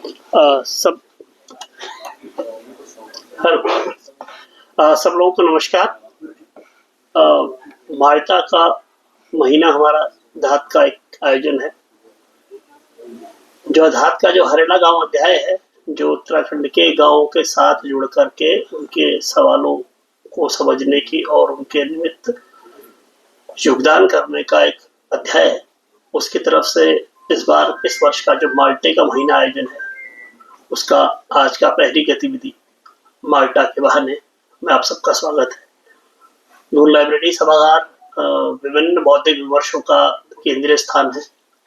सब हेलो। सब लोगों को नमस्कार। अ, माल्टा का महीना हमारा धात का एक आयोजन है। जो धात का जो हरेला गांव अध्याय है, जो उत्तराखंड के गांवों के साथ जुड़ करके उनके सवालों को समझने की और उनके निमित्त योगदान करने का एक अध्याय है। उसकी तरफ से इस वर्ष का जो माल्टे का महीना आयोजन है, उसका आज का पहली गतिविधि माल्टा के बहाने में आप सबका स्वागत है। नूर लाइब्रेरी सभागार विभिन्न बौद्धिक विमर्शों का केंद्रीय स्थान है।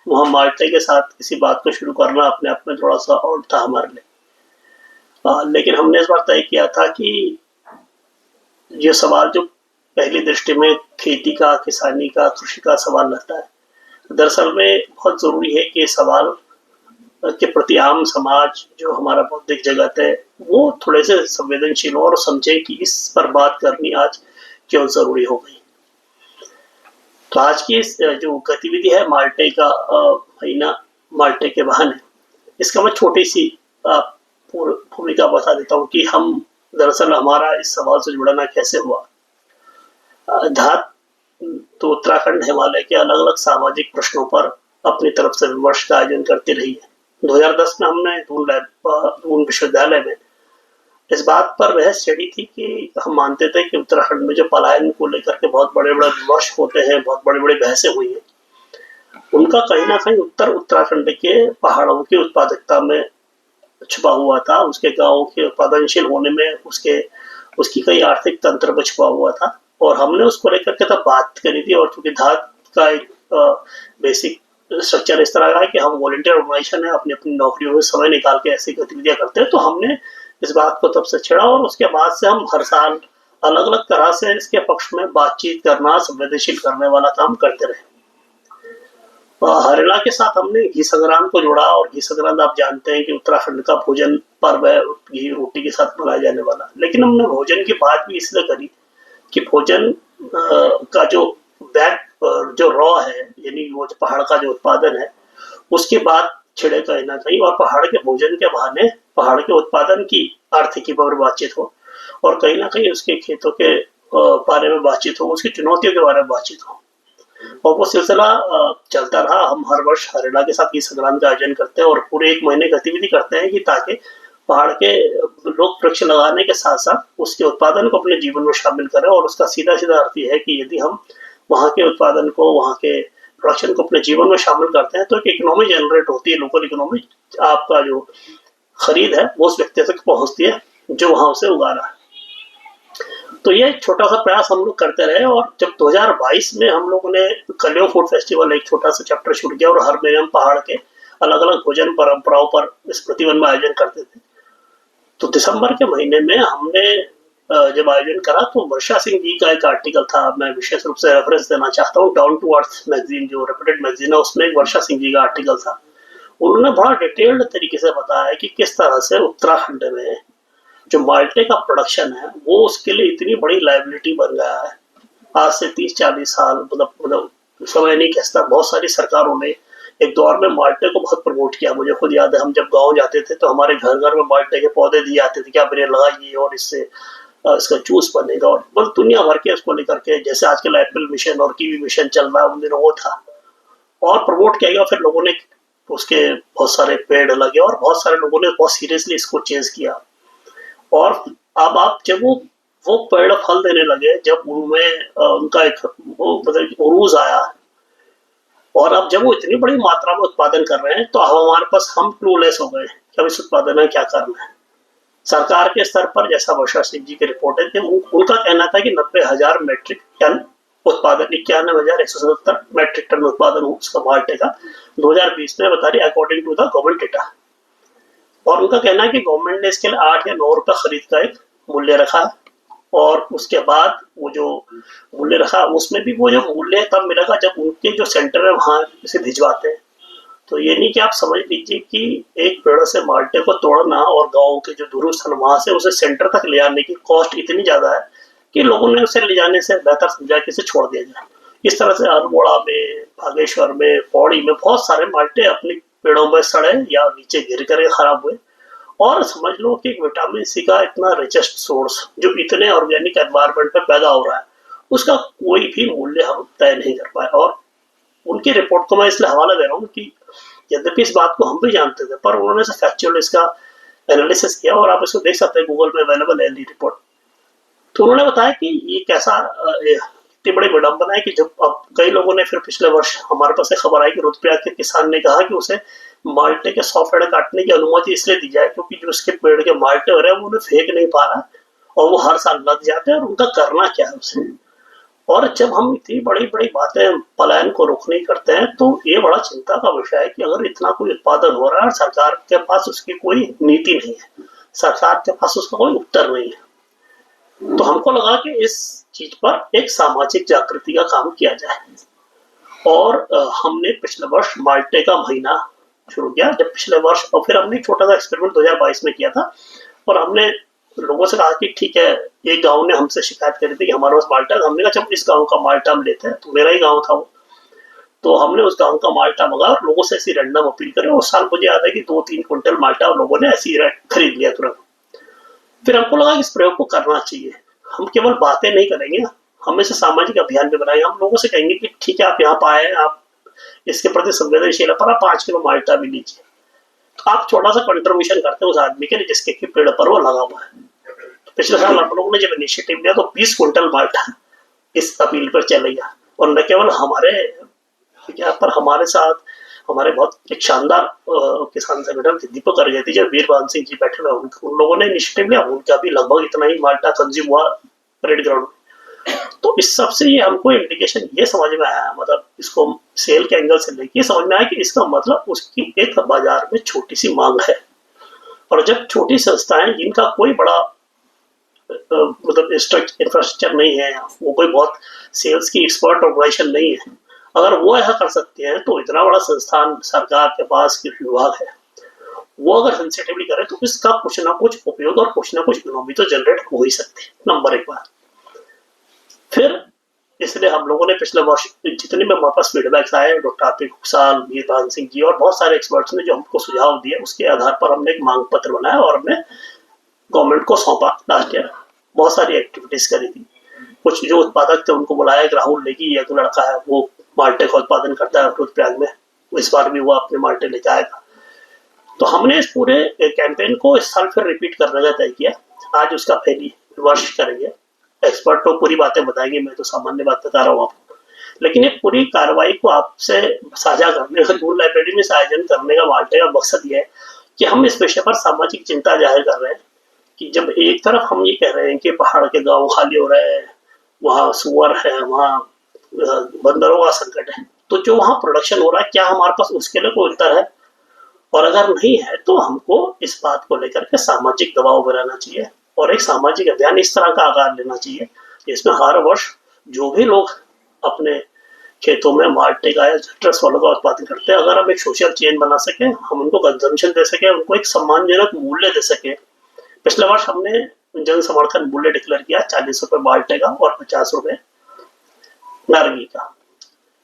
वहाँ माल्टे के साथ किसी बात को शुरू करना अपने आप में थोड़ा सा और था हमारे लिए। लेकिन हमने इस बार तय किया था कि ये सवाल जो पहली दृष्टि में खेती का, किसानी का, कृषि का सवाल रहता है, दरअसल में बहुत जरूरी है कि सवाल के प्रति आम समाज, जो हमारा बौद्धिक जगत है, वो थोड़े से संवेदनशील और समझे कि इस पर बात करनी आज क्यों जरूरी हो गई। तो आज की जो गतिविधि है माल्टे का महीना माल्टे के बहाने, इसका मैं छोटी सी भूमिका बता देता हूँ कि हम दरअसल हमारा इस सवाल से जुड़ना कैसे हुआ। धात तो उत्तराखंड हिमालय के अलग अलग सामाजिक प्रश्नों पर अपनी तरफ से विमर्श का आयोजन करती रही है। 2010 में हमने दून विश्वविद्यालय में इस बात पर बहस छेड़ी थी कि हम मानते थे कि उत्तराखंड में जो पलायन को लेकर के बहुत बड़े बड़े विमर्श होते हैं, बहुत बड़ी बड़ी बहसें हुई हैं, उनका कहीं ना कहीं उत्तराखंड के पहाड़ों की उत्पादकता में छुपा हुआ था, उसके गाँव के उत्पादनशील होने में, उसकी कई आर्थिक तंत्र में छुपा हुआ था। और हमने उसको लेकर के तब बात करी थी। और चूंकि धात का एक बेसिक स्ट्रक्चर इस तरह का है कि हम वॉलंटियर ऑर्गेनाइजेशन है, अपनी अपनी नौकरियों में समय निकाल के ऐसी गतिविधियां करते हैं, तो हमने इस बात को तब से छेड़ा और उसके बाद से हम हर साल अलग अलग तरह से इसके पक्ष में बातचीत करना, संवेदनशील करने वाला काम करते रहे। हरेला के साथ हमने घी संग्राम को जोड़ा, और घी संग्राम आप जानते हैं कि उत्तराखंड का भोजन पर्व है, घी रोटी के साथ मनाया जाने वाला। लेकिन हमने भोजन की बात भी इसलिए करी कि भोजन का जो बैक जो रॉ है, यानी वो जो पहाड़ का जो उत्पादन है, उसकी बात छिड़े कहीं ना कहीं, और पहाड़ के भोजन के बहाने पहाड़ के उत्पादन की आर्थिकी पर बातचीत हो, और कहीं ना कहीं उसके खेतों के बारे में बातचीत हो, उसकी चुनौतियों के बारे में बातचीत हो। और वो सिलसिला चलता रहा। हम हर वर्ष हरेला के साथ इस संग्राम का आयोजन करते हैं और पूरे एक महीने गतिविधि करते हैं कि ताकि पहाड़ के लोग वृक्ष लगाने के साथ साथ उसके उत्पादन को अपने जीवन में शामिल करें। और उसका सीधा सीधा अर्थ यह है कि यदि हम वहाँ के उत्पादन को, वहाँ के प्रोडक्शन को अपने जीवन में शामिल करते हैं, तो एक इकोनॉमी जनरेट होती है, लोकल इकोनॉमी। आपका जो खरीद है वो उस व्यक्ति तक पहुंचती है जो वहां उसे उगा रहा है। तो ये छोटा सा प्रयास हम लोग करते रहे। और जब 2022 में हम लोगों ने कलियो फूड फेस्टिवल एक छोटा सा चैप्टर शुरू किया, और हर महीने हम पहाड़ के अलग अलग भोजन परंपराओं पर इस प्रतिबंध में आयोजन करते थे। तो दिसंबर के महीने में हमने जब आयोजन करा, तो वर्षा सिंह जी का एक आर्टिकल था, मैं विशेष रूप से रेफरेंस देना चाहता हूँ। डाउन टू अर्थ मैगजीन, जो रेप्यूटेड मैगजीन है, उसमें एक वर्षा सिंह जी का आर्टिकल था। उन्होंने बड़ा डिटेल्ड तरीके से बताया कि किस तरह से उत्तराखंड में जो माल्टे का प्रोडक्शन है, वो उसके लिए इतनी बड़ी लाइबिलिटी बन गया है। आज से 30-40 साल, मतलब समय नहीं कहता, बहुत सारी सरकारों ने एक दौर में माल्टे को बहुत प्रमोट किया। मुझे खुद याद है, हम जब गांव जाते थे तो हमारे घर घर में माल्टे के पौधे दिए जाते थे कि आप इन्हें लगाइए और इससे इसका जूस बनेगा। और बस दुनिया भर के इसको लेकर के, जैसे आजकल एप्पल मिशन और कीवी मिशन चल रहा है, उन दिनों वो था और प्रमोट किया गया। फिर लोगों ने उसके बहुत सारे पेड़ लगे और बहुत सारे लोगों ने बहुत सीरियसली इसको चेंज किया। और अब आप जब वो पेड़ फल देने लगे, जब उनमें उनका एक वो मतलब उरूज आया, और अब जब वो इतनी बड़ी मात्रा में उत्पादन कर रहे हैं, तो अब हमारे पास हम क्लूलेस हो गए कि अब इस उत्पादन में क्या करना है। सरकार के स्तर पर, जैसा वर्षा सिंह जी के रिपोर्ट थे, उनका कहना था कि 90,000 मेट्रिक टन उत्पादन, 91,177 मेट्रिक टन उत्पादन उसका माल्टे का 2020 में बता रही, according to the government data. और उनका कहना है कि गवर्नमेंट ने इसके लिए 8 या 9 रुपए खरीद का एक मूल्य रखा है, और उसके बाद वो जो मूल्य रखा, उसमें भी वो जो मूल्य तब मिलेगा जब उनके जो सेंटर है वहां इसे भिजवाते हैं। तो ये नहीं कि आप समझ लीजिए कि एक पेड़ से माल्टे को तोड़ना और गाँव के जो दूरस्थ वहां से उसे सेंटर तक ले आने की कॉस्ट इतनी ज्यादा है कि लोगों ने उसे ले जाने से बेहतर समझा कि इसे छोड़ दिया जाए। इस तरह से अल्मोड़ा में, बागेश्वर में, पौड़ी में बहुत सारे माल्टे अपनी पेड़ों में सड़े या नीचे गिर कर खराब हुए। और समझ लो कि विटामिन सी का इतना रिचेस्ट सोर्स जो इतने ऑर्गेनिक एनवायरनमेंट में पैदा हो रहा है, उसका कोई भी मूल्य हम तय नहीं कर पाए। और उनकी रिपोर्ट को मैं इसलिए हवाला दे रहा हूँ कि यद्यपि इस बात को हम भी जानते थे, पर उन्होंने फैक्चुअल इसका एनालिसिस किया, और आप इसको देख सकते हैं, गूगल में अवेलेबल है रिपोर्ट। तो उन्होंने बताया कि ये कैसा इतनी बड़ी विडंबना है कि जब अब कई लोगों ने फिर पिछले वर्ष हमारे पास खबर आई कि रुद्रप्रयाग के किसान ने कहा कि उसे माल्टे के 100 पेड़ काटने की अनुमति इसलिए दी जाए क्योंकि जो उसके पेड़ के माल्टे हो रहे हैं वो उन्हें फेंक नहीं पा रहा, और वो हर साल लग जाते हैं, और उनका करना क्या है उसे। और जब हम इतनी बड़ी बड़ी बातें पलायन को रोकने की करते हैं, तो ये बड़ा चिंता का विषय है कि अगर इतना कोई उत्पादन हो रहा है और सरकार के पास उसकी कोई नीति नहीं है, सरकार के पास उसका कोई उत्तर नहीं है, तो हमको लगा कि इस चीज पर एक सामाजिक जागृति का काम किया जाए। और हमने पिछले वर्ष माल्टे का महीना शुरू किया, जब पिछले वर्ष, और फिर हमने एक छोटा सा एक्सपेरिमेंट 2022 में किया था, और हमने लोगों से कहा कि ठीक है, एक गांव ने हमसे शिकायत करी थी कि हमारे पास माल्टा है। हमने कहा जब इस गांव का माल्टा हम लेते हैं, तो मेरा ही गांव था वो, तो हमने उस गांव का माल्टा मंगाया और लोगों से ऐसी रैंडम अपील करें। उस साल मुझे याद है कि 2-3 क्विंटल माल्टा लोगों ने ऐसी खरीद लिया तुरंत। फिर हमको लगा कि इस प्रयोग को करना चाहिए। हम केवल बातें नहीं करेंगे, हम इसे सामाजिक अभियान भी बनाएंगे। हम लोगों से कहेंगे कि ठीक है, आप यहाँ पर आए, आप इसके प्रति संवेदनशील है, पर आप 5 किलो माल्टा भी लीजिए। तो आप छोटा सा कंट्रीब्यूशन करते हैं उस आदमी के लिए जिसके पेड़ पर वो लगा हुआ है। तो पिछले साल हम लोगों ने जब इनिशिएटिव लिया, तो 20 क्विंटल माल्टा इस अपील पर चल गया। और न केवल हमारे यहाँ पर, हमारे साथ हमारे बहुत एक शानदार किसान संगठन थे, दीपक अर्घेती जी, वीरभान सिंह जी बैठे हुए, उन लोगों ने इनिशिएटिव लिया, उनका भी लगभग इतना ही माल्टा कंज्यूम हुआ परेड ग्राउंड में। तो इस सबसे ये हमको इंडिकेशन ये समझ में आया, मतलब इसको सेल के एंगल से लेके समझ में आया कि इसका मतलब उसकी एक बाजार में छोटी सी मांग है। और जब छोटी संस्थाएं जिनका कोई बड़ा मतलब इंफ्रास्ट्रक्चर नहीं है, वो कोई बहुत सेल्स की एक्सपर्ट ऑर्गेनाइजेशन नहीं है, अगर वो ऐसा कर सकते हैं, तो इतना बड़ा संस्थान सरकार के पास कृषि विभाग है, वो अगर सेंसिटिवली करे, तो इसका कुछ ना कुछ उपयोग और कुछ ना कुछ इकोनॉमी तो जनरेट हो ही सकती है, नंबर एक बात। फिर इसलिए हम लोगों ने पिछले वर्ष जितने भी हमारे पास फीडबैक्स आए, डॉक्टर आतिक हुसैन, वीरभान सिंह जी और बहुत सारे एक्सपर्ट्स ने जो हमको सुझाव दिए, उसके आधार पर हमने एक मांग पत्र बनाया और हमने गवर्नमेंट को सौंपा। लास्ट ईयर बहुत सारी एक्टिविटीज करी थी। कुछ जो उत्पादक थे उनको बुलाया, एक राहुल लेगी, एक लड़का है वो माल्टे का उत्पादन करता है रुद्रप्रयाग में, इस बार भी वो अपने माल्टे लेके आएगा। तो हमने इस पूरे कैंपेन को इस साल फिर रिपीट करने का तय किया। आज उसका पहली वर्ष करेंगे। एक्सपर्ट तो पूरी बातें बताएंगे, मैं तो सामान्य बात बता रहा हूँ आपको, लेकिन ये पूरी कार्रवाई को आपसे साझा करने का, दूर लाइब्रेरी में से आयोजन करने का माल्टे का मकसद ये है कि हम इस विषय पर सामाजिक चिंता जाहिर कर रहे हैं कि जब एक तरफ हम ये कह रहे हैं कि पहाड़ के गांव खाली हो रहे हैं, वहाँ सुअर है, वहाँ बंदरों का संकट है, तो जो वहाँ प्रोडक्शन हो रहा है, क्या हमारे पास उसके लिए कोई उत्तर है? और अगर नहीं है, तो हमको इस बात को लेकर के सामाजिक दबाव बनाना चाहिए और एक सामाजिक अभियान इस तरह का आकार लेना चाहिए जिसमें हर वर्ष जो भी लोग अपने खेतों में माल्टे का या सिट्रस फलों का उत्पादन करते हैं, अगर हम एक सोशल चेन बना सके, हम उनको कंजम्पशन दे सके, उनको एक सम्मानजनक मूल्य दे सके। पिछले वर्ष हमने जन समर्थन मूल्य डिक्लेयर किया 40 रुपए माल्टे का और 50 रुपए नारंगी का।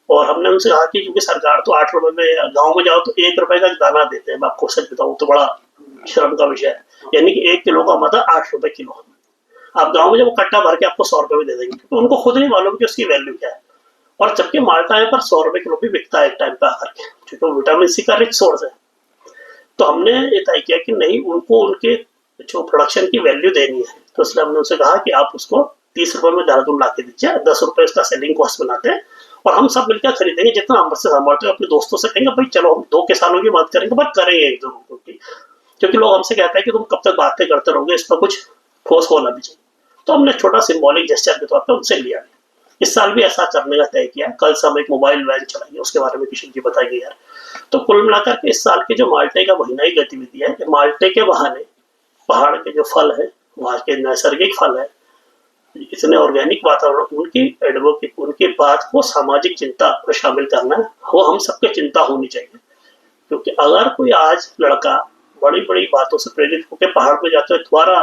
और हमने उनसे कहा कि क्योंकि सरकार तो 8 रुपए में, गाँव में जाओ तो 1 रुपए का दाना देते हैं, मैं आपको सच बताऊँ तो बड़ा शर्म का विषय है, यानी कि 1 किलो का मतलब 8 रुपए किलो। आप गाँव में जब कट्टा भर के आपको 100 रुपए में दे देंगे, क्योंकि उनको खुद नहीं मालूम कि उसकी वैल्यू क्या है। और जबकि माल्टा यहाँ पर 100 रुपए किलो भी बिकता है एक टाइम पे आकर के, क्योंकि विटामिन सी का रिच सोर्स है। तो हमने ये तय किया कि नहीं, उनको उनके जो प्रोडक्शन की वैल्यू देनी है, तो इसलिए हमने उनसे कहा कि आप उसको 30 रुपए में देहरादून ला के दीजिए, 10 रुपए उसका सेलिंग कॉस्ट बनाते हैं और हम सब मिलकर खरीदेंगे, जितना हमसे सामर्थ्य है। अपने दोस्तों से कहेंगे भाई चलो हम 2 किसानों की मदद करेंगे, बट करेंगे एक जरूर, क्योंकि लोग हमसे कहते हैं कि तुम कब तक बातें करते रहोगे, इस पर कुछ ठोस होना भी चाहिए। तो हमने छोटा सिंबॉलिक जेस्चर के तौर पर उनसे लिया। इस साल भी ऐसा करने का तय किया। कल से हम एक मोबाइल वैन चलाएंगे, उसके बारे में किशन जी बताएंगे यार। तो कुल मिलाकर के इस साल की जो माल्टे का महीनाई गतिविधि है, माल्टे के बहाने पहाड़ के जो फल है, वहाँ के नैसर्गिक फल है, इतने ऑर्गेनिक वातावरण, उनकी एडवोकेट, उनकी बात को सामाजिक चिंता में शामिल करना है, वो हम सबके चिंता होनी चाहिए। क्योंकि अगर कोई आज लड़का बड़ी बड़ी बातों से प्रेरित होकर पहाड़ पे जाकर दोबारा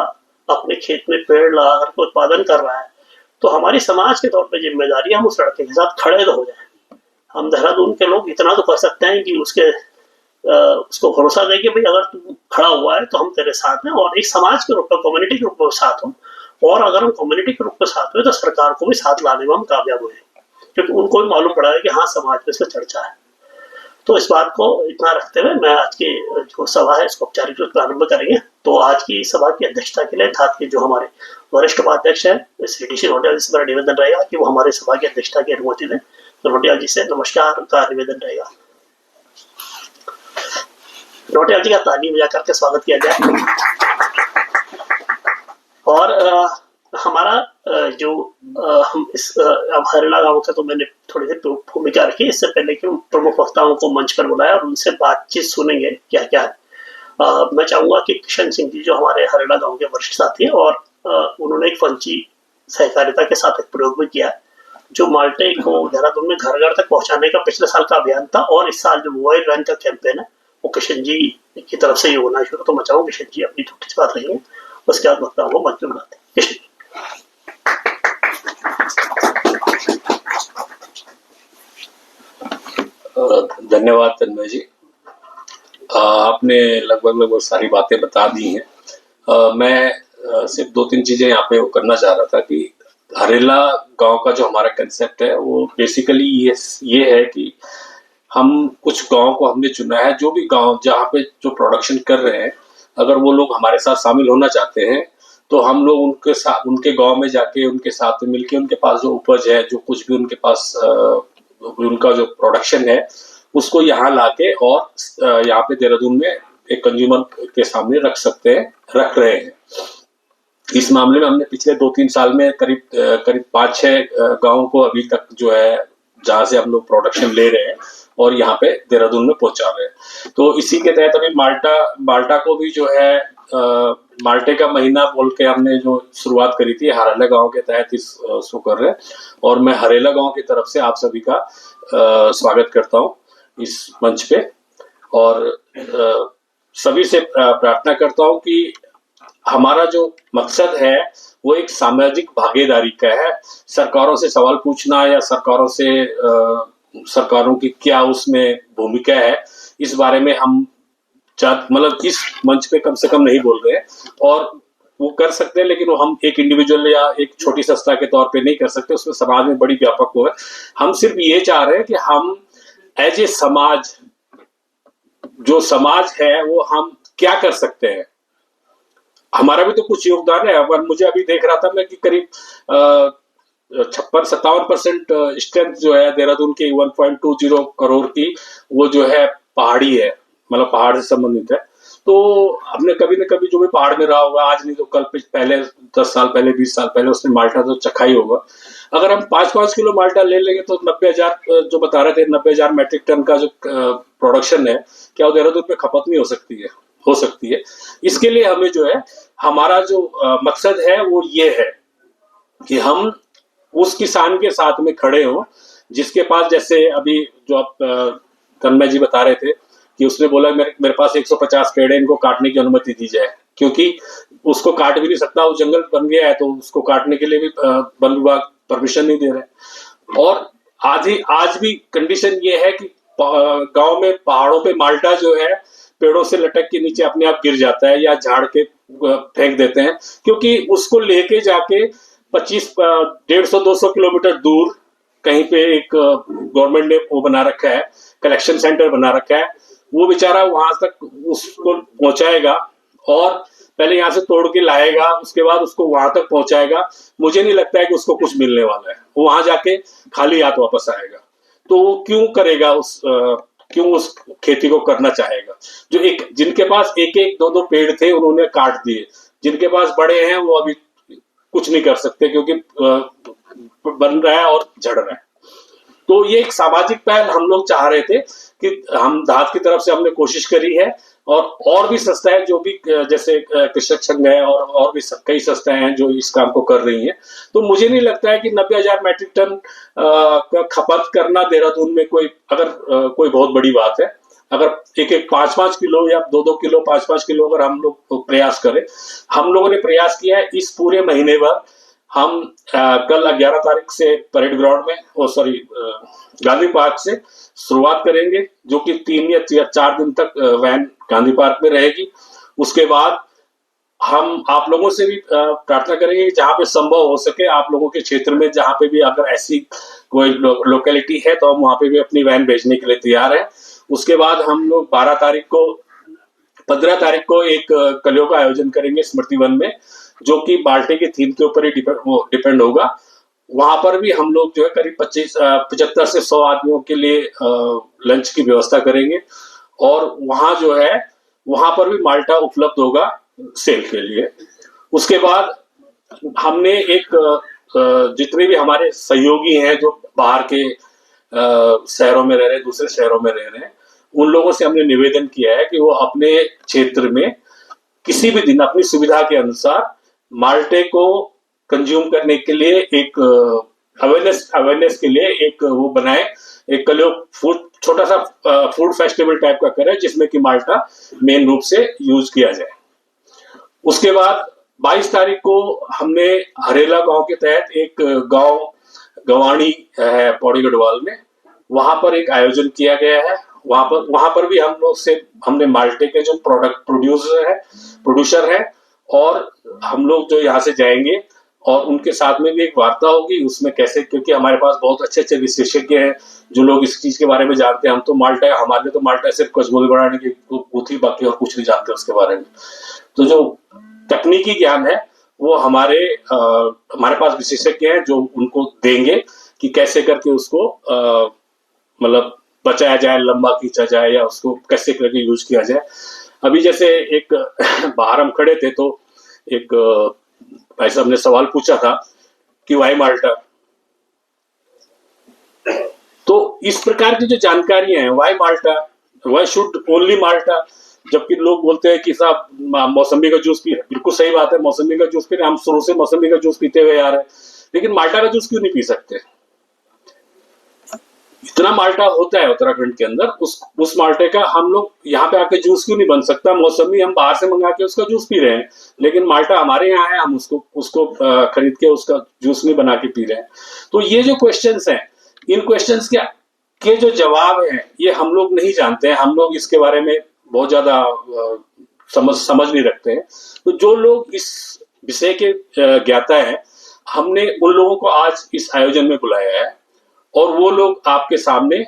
अपने खेत में पेड़ लगा कर उत्पादन कर रहा है, तो हमारी समाज के तौर पे जिम्मेदारी है हम उस लड़के के साथ खड़े हो जाए। हम देहरादून के लोग इतना तो कर सकते हैं कि उसके उसको भरोसा दें कि भाई अगर तू खड़ा हुआ है तो हम तेरे साथ हैं, और एक समाज के रूप में, कम्युनिटी के रूप में साथ हो। और अगर हम कम्युनिटी के रूप में साथ हुए तो सरकार को भी साथ लाने में हम कामयाब हुए, क्योंकि उनको भी मालूम पड़ा है कि हाँ, समाज में इसमें चर्चा है। तो इस बात को इतना रखते हुए मैं आज की जो सभा है इसको औपचारिक रूप से प्रारंभ करेंगे। तो आज की सभा की अध्यक्षता के लिए था कि जो हमारे वरिष्ठ उपाध्यक्ष है श्री डी सी नोटियाल जी से मेरा निवेदन रहेगा कि वो हमारे सभा की अध्यक्षता की अनुमति दें। तो नोटियाल जी से नमस्कार का निवेदन रहेगा। नोटियाल जी का ताली बजा करके स्वागत किया जाए। और हमारा जो हम इस अब हरियाणा गांव का तो मैंने थोड़ी सी भूमिका रखी, इससे पहले कि हम प्रमुख वक्ताओं को मंच पर बुलाया और उनसे बातचीत सुनेंगे क्या क्या है। मैं चाहूंगा कि किशन सिंह जी जो हमारे हरियाणा गांव के वरिष्ठ साथी हैं, और उन्होंने एक फंची सहकारिता के साथ एक प्रयोग भी किया, जो माल्टे को देहरादून में घर घर तक पहुंचाने का पिछले साल का अभियान था, और इस साल जो मोबाइल वैन का कैंपेन है वो किशन जी की तरफ से ही होना शुरू। तो मैं चाहूँ किशन जी अपनी छोटी सी बात रखेंगे, उसके बाद वक्ताओं को मंच पर बुलाते हैं। किशन जी। धन्यवाद तन्मय जी, आपने लगभग सारी बातें बता दी हैं। मैं सिर्फ 2-3 चीजें यहाँ पे वो करना चाह रहा था कि हरेला गांव का जो हमारा कंसेप्ट है वो बेसिकली ये है कि हम कुछ गांव को हमने चुना है, जो भी गांव जहाँ पे जो प्रोडक्शन कर रहे हैं, अगर वो लोग हमारे साथ शामिल होना चाहते हैं तो हम लोग उनके साथ, उनके गांव में जाके उनके साथ मिलके उनके पास जो उपज है, जो कुछ भी उनके पास उनका जो प्रोडक्शन है उसको यहाँ लाके और यहाँ पे देहरादून में एक कंज्यूमर के सामने रख रहे हैं। इस मामले में हमने पिछले 2-3 साल में करीब 5-6 गाँव को अभी तक जो है जहाँ से हम लोग प्रोडक्शन ले रहे हैं और यहाँ पे देहरादून में पहुंचा रहे हैं। तो इसी के तहत अभी माल्टा को भी जो है माल्टे का महीना बोल के हमने जो शुरुआत करी थी हरेला गांव के तहत इसको कर रहे हैं, और मैं हरेला गांव की तरफ से आप सभी का स्वागत करता हूं इस मंच पे, और सभी से प्रार्थना करता हूं कि हमारा जो मकसद है वो एक सामाजिक भागीदारी का है। सरकारों से सवाल पूछना या सरकारों की क्या उसमें भूमिका है, इस बारे में हम मतलब इस मंच पे कम से कम नहीं बोल रहे हैं, और वो कर सकते हैं लेकिन वो हम एक इंडिविजुअल या एक छोटी संस्था के तौर पे नहीं कर सकते, उसमें समाज में बड़ी व्यापक हो है। हम सिर्फ ये चाह रहे हैं कि हम एज ए समाज, जो समाज है वो हम क्या कर सकते हैं, हमारा भी तो कुछ योगदान है। अगर मुझे अभी देख रहा था मैं कि करीब 56-57% स्ट्रेंथ जो है देहरादून की 1.20 करोड़ की, वो जो है पहाड़ी है, मतलब पहाड़ से संबंधित है। तो हमने कभी न कभी जो भी पहाड़ में रहा होगा, आज नहीं तो कल पहले 10 साल पहले 20 साल पहले उसने माल्टा तो चखा ही होगा। अगर हम 5-5 किलो माल्टा ले लेंगे तो 90,000 जो बता रहे थे 90,000 मैट्रिक टन का जो प्रोडक्शन है, क्या वो देहरादून में खपत नहीं हो सकती है। इसके लिए हमें जो है हमारा जो मकसद है वो ये है कि हम उस किसान के साथ में खड़े हों जिसके पास, जैसे अभी जो आप तन्मय जी बता रहे थे कि उसने बोला मेरे पास 150 पेड़ है, इनको काटने की अनुमति दी जाए, क्योंकि उसको काट भी नहीं सकता, वो जंगल बन गया है, तो उसको काटने के लिए भी वन विभाग परमिशन नहीं दे रहे। और आज भी कंडीशन ये है कि गांव में पहाड़ों पे माल्टा जो है पेड़ों से लटक के नीचे अपने आप गिर जाता है या झाड़ के फेंक देते हैं, क्योंकि उसको लेके जाके 150-200 किलोमीटर दूर कहीं पे एक गवर्नमेंट ने वो बना रखा है, कलेक्शन सेंटर बना रखा है, वो बेचारा वहां तक उसको पहुंचाएगा और पहले यहाँ से तोड़ के लाएगा, उसके बाद उसको वहां तक पहुंचाएगा। मुझे नहीं लगता है कि उसको कुछ मिलने वाला है, वो वहां जाके खाली हाथ वापस आएगा। तो वो क्यों करेगा, क्यों उस खेती को करना चाहेगा? जिनके पास 1-2 पेड़ थे उन्होंने काट दिए, जिनके पास बड़े हैं वो अभी कुछ नहीं कर सकते क्योंकि बन रहा है और झड़ रहा है। तो ये एक सामाजिक पहल हम लोग चाह रहे थे कि हम धात की तरफ से हमने कोशिश करी है, और भी संस्थाएं जो भी जैसे कृषक संघ है और भी कई संस्थाएं हैं जो इस काम को कर रही हैं। तो मुझे नहीं लगता है कि 90,000 मैट्रिक टन का खपत करना देहरादून में कोई बहुत बड़ी बात है। अगर 5-5 किलो या 2-2 किलो 5-5 किलो अगर हम लोग प्रयास करें, हम लोगों ने प्रयास किया है इस पूरे महीने भर हम कल 11 तारीख से परेड ग्राउंड में गांधी पार्क से शुरुआत करेंगे, जो कि 3 या 4 दिन तक वैन गांधी पार्क में रहेगी। उसके बाद हम आप लोगों से भी प्रार्थना करेंगे कि जहाँ पे संभव हो सके आप लोगों के क्षेत्र में जहाँ पे भी अगर ऐसी कोई लोकेलिटी है तो हम वहाँ पे भी अपनी वैन भेजने के लिए तैयार हैं। उसके बाद हम लोग 15 तारीख को एक कलियों का आयोजन करेंगे स्मृति वन में, जो कि बाल्टे के थीम के ऊपर ही डिपेंड होगा। वहां पर भी हम लोग जो है करीब 75 से 100 आदमियों के लिए लंच की व्यवस्था करेंगे, और वहां जो है वहां पर भी माल्टा उपलब्ध होगा सेल के लिए। उसके बाद हमने एक जितने भी हमारे सहयोगी हैं जो बाहर के शहरों में रह रहे हैं, दूसरे शहरों में रह रहे हैं, उन लोगों से हमने निवेदन किया है कि वो अपने क्षेत्र में किसी भी दिन अपनी सुविधा के अनुसार माल्टे को कंज्यूम करने के लिए एक अवेयरनेस के लिए एक वो बनाए, एक कलियो फूड छोटा सा फूड फेस्टिवल टाइप का करें जिसमें कि माल्टा मेन रूप से यूज किया जाए। उसके बाद 22 तारीख को हमने हरेला गांव के तहत एक गांव गवाणी है पौड़ी गढ़वाल में, वहां पर एक आयोजन किया गया है। वहां पर भी हमने माल्टे के जो प्रोड्यूसर है और हम लोग जो यहाँ से जाएंगे और उनके साथ में भी एक वार्ता होगी उसमें कैसे, क्योंकि हमारे पास बहुत अच्छे अच्छे विशेषज्ञ हैं जो लोग इस चीज के बारे में जानते हैं। हम तो माल्टा सिर्फ कचगोल बनाने की थी, बाकी और कुछ नहीं जानते उसके बारे में। तो जो तकनीकी ज्ञान है वो हमारे पास विशेषज्ञ हैं जो उनको देंगे कि कैसे करके उसको मतलब बचाया जाए, लंबा खींचा जाए, या उसको कैसे करके यूज किया जाए। अभी जैसे एक बाहर हम खड़े थे तो एक भाई साहब ने सवाल पूछा था कि वाई माल्टा, तो इस प्रकार की जो जानकारियां हैं, why Malta, why should only Malta, जबकि लोग बोलते हैं कि साहब मौसमी का जूस पी रहे, बिल्कुल सही बात है, मौसमी का जूस पी रहे, हम शुरू से मौसमी का जूस पीते हुए आ रहे हैं, लेकिन माल्टा का जूस क्यों नहीं पी सकते? इतना माल्टा होता है उत्तराखंड के अंदर, उस माल्टे का हम लोग यहाँ पे आके जूस क्यों नहीं बन सकता? मौसमी हम बाहर से मंगा के उसका जूस पी रहे हैं, लेकिन माल्टा हमारे यहाँ है, हम उसको खरीद के उसका जूस नहीं बना के पी रहे हैं। तो ये जो क्वेश्चंस हैं, इन क्वेश्चंस के जो जवाब हैं ये हम लोग नहीं जानते हैं, हम लोग इसके बारे में बहुत ज्यादा समझ नहीं रखते हैं। तो जो लोग इस विषय के ज्ञाता है, हमने उन लोगों को आज इस आयोजन में बुलाया है, और वो लोग आपके सामने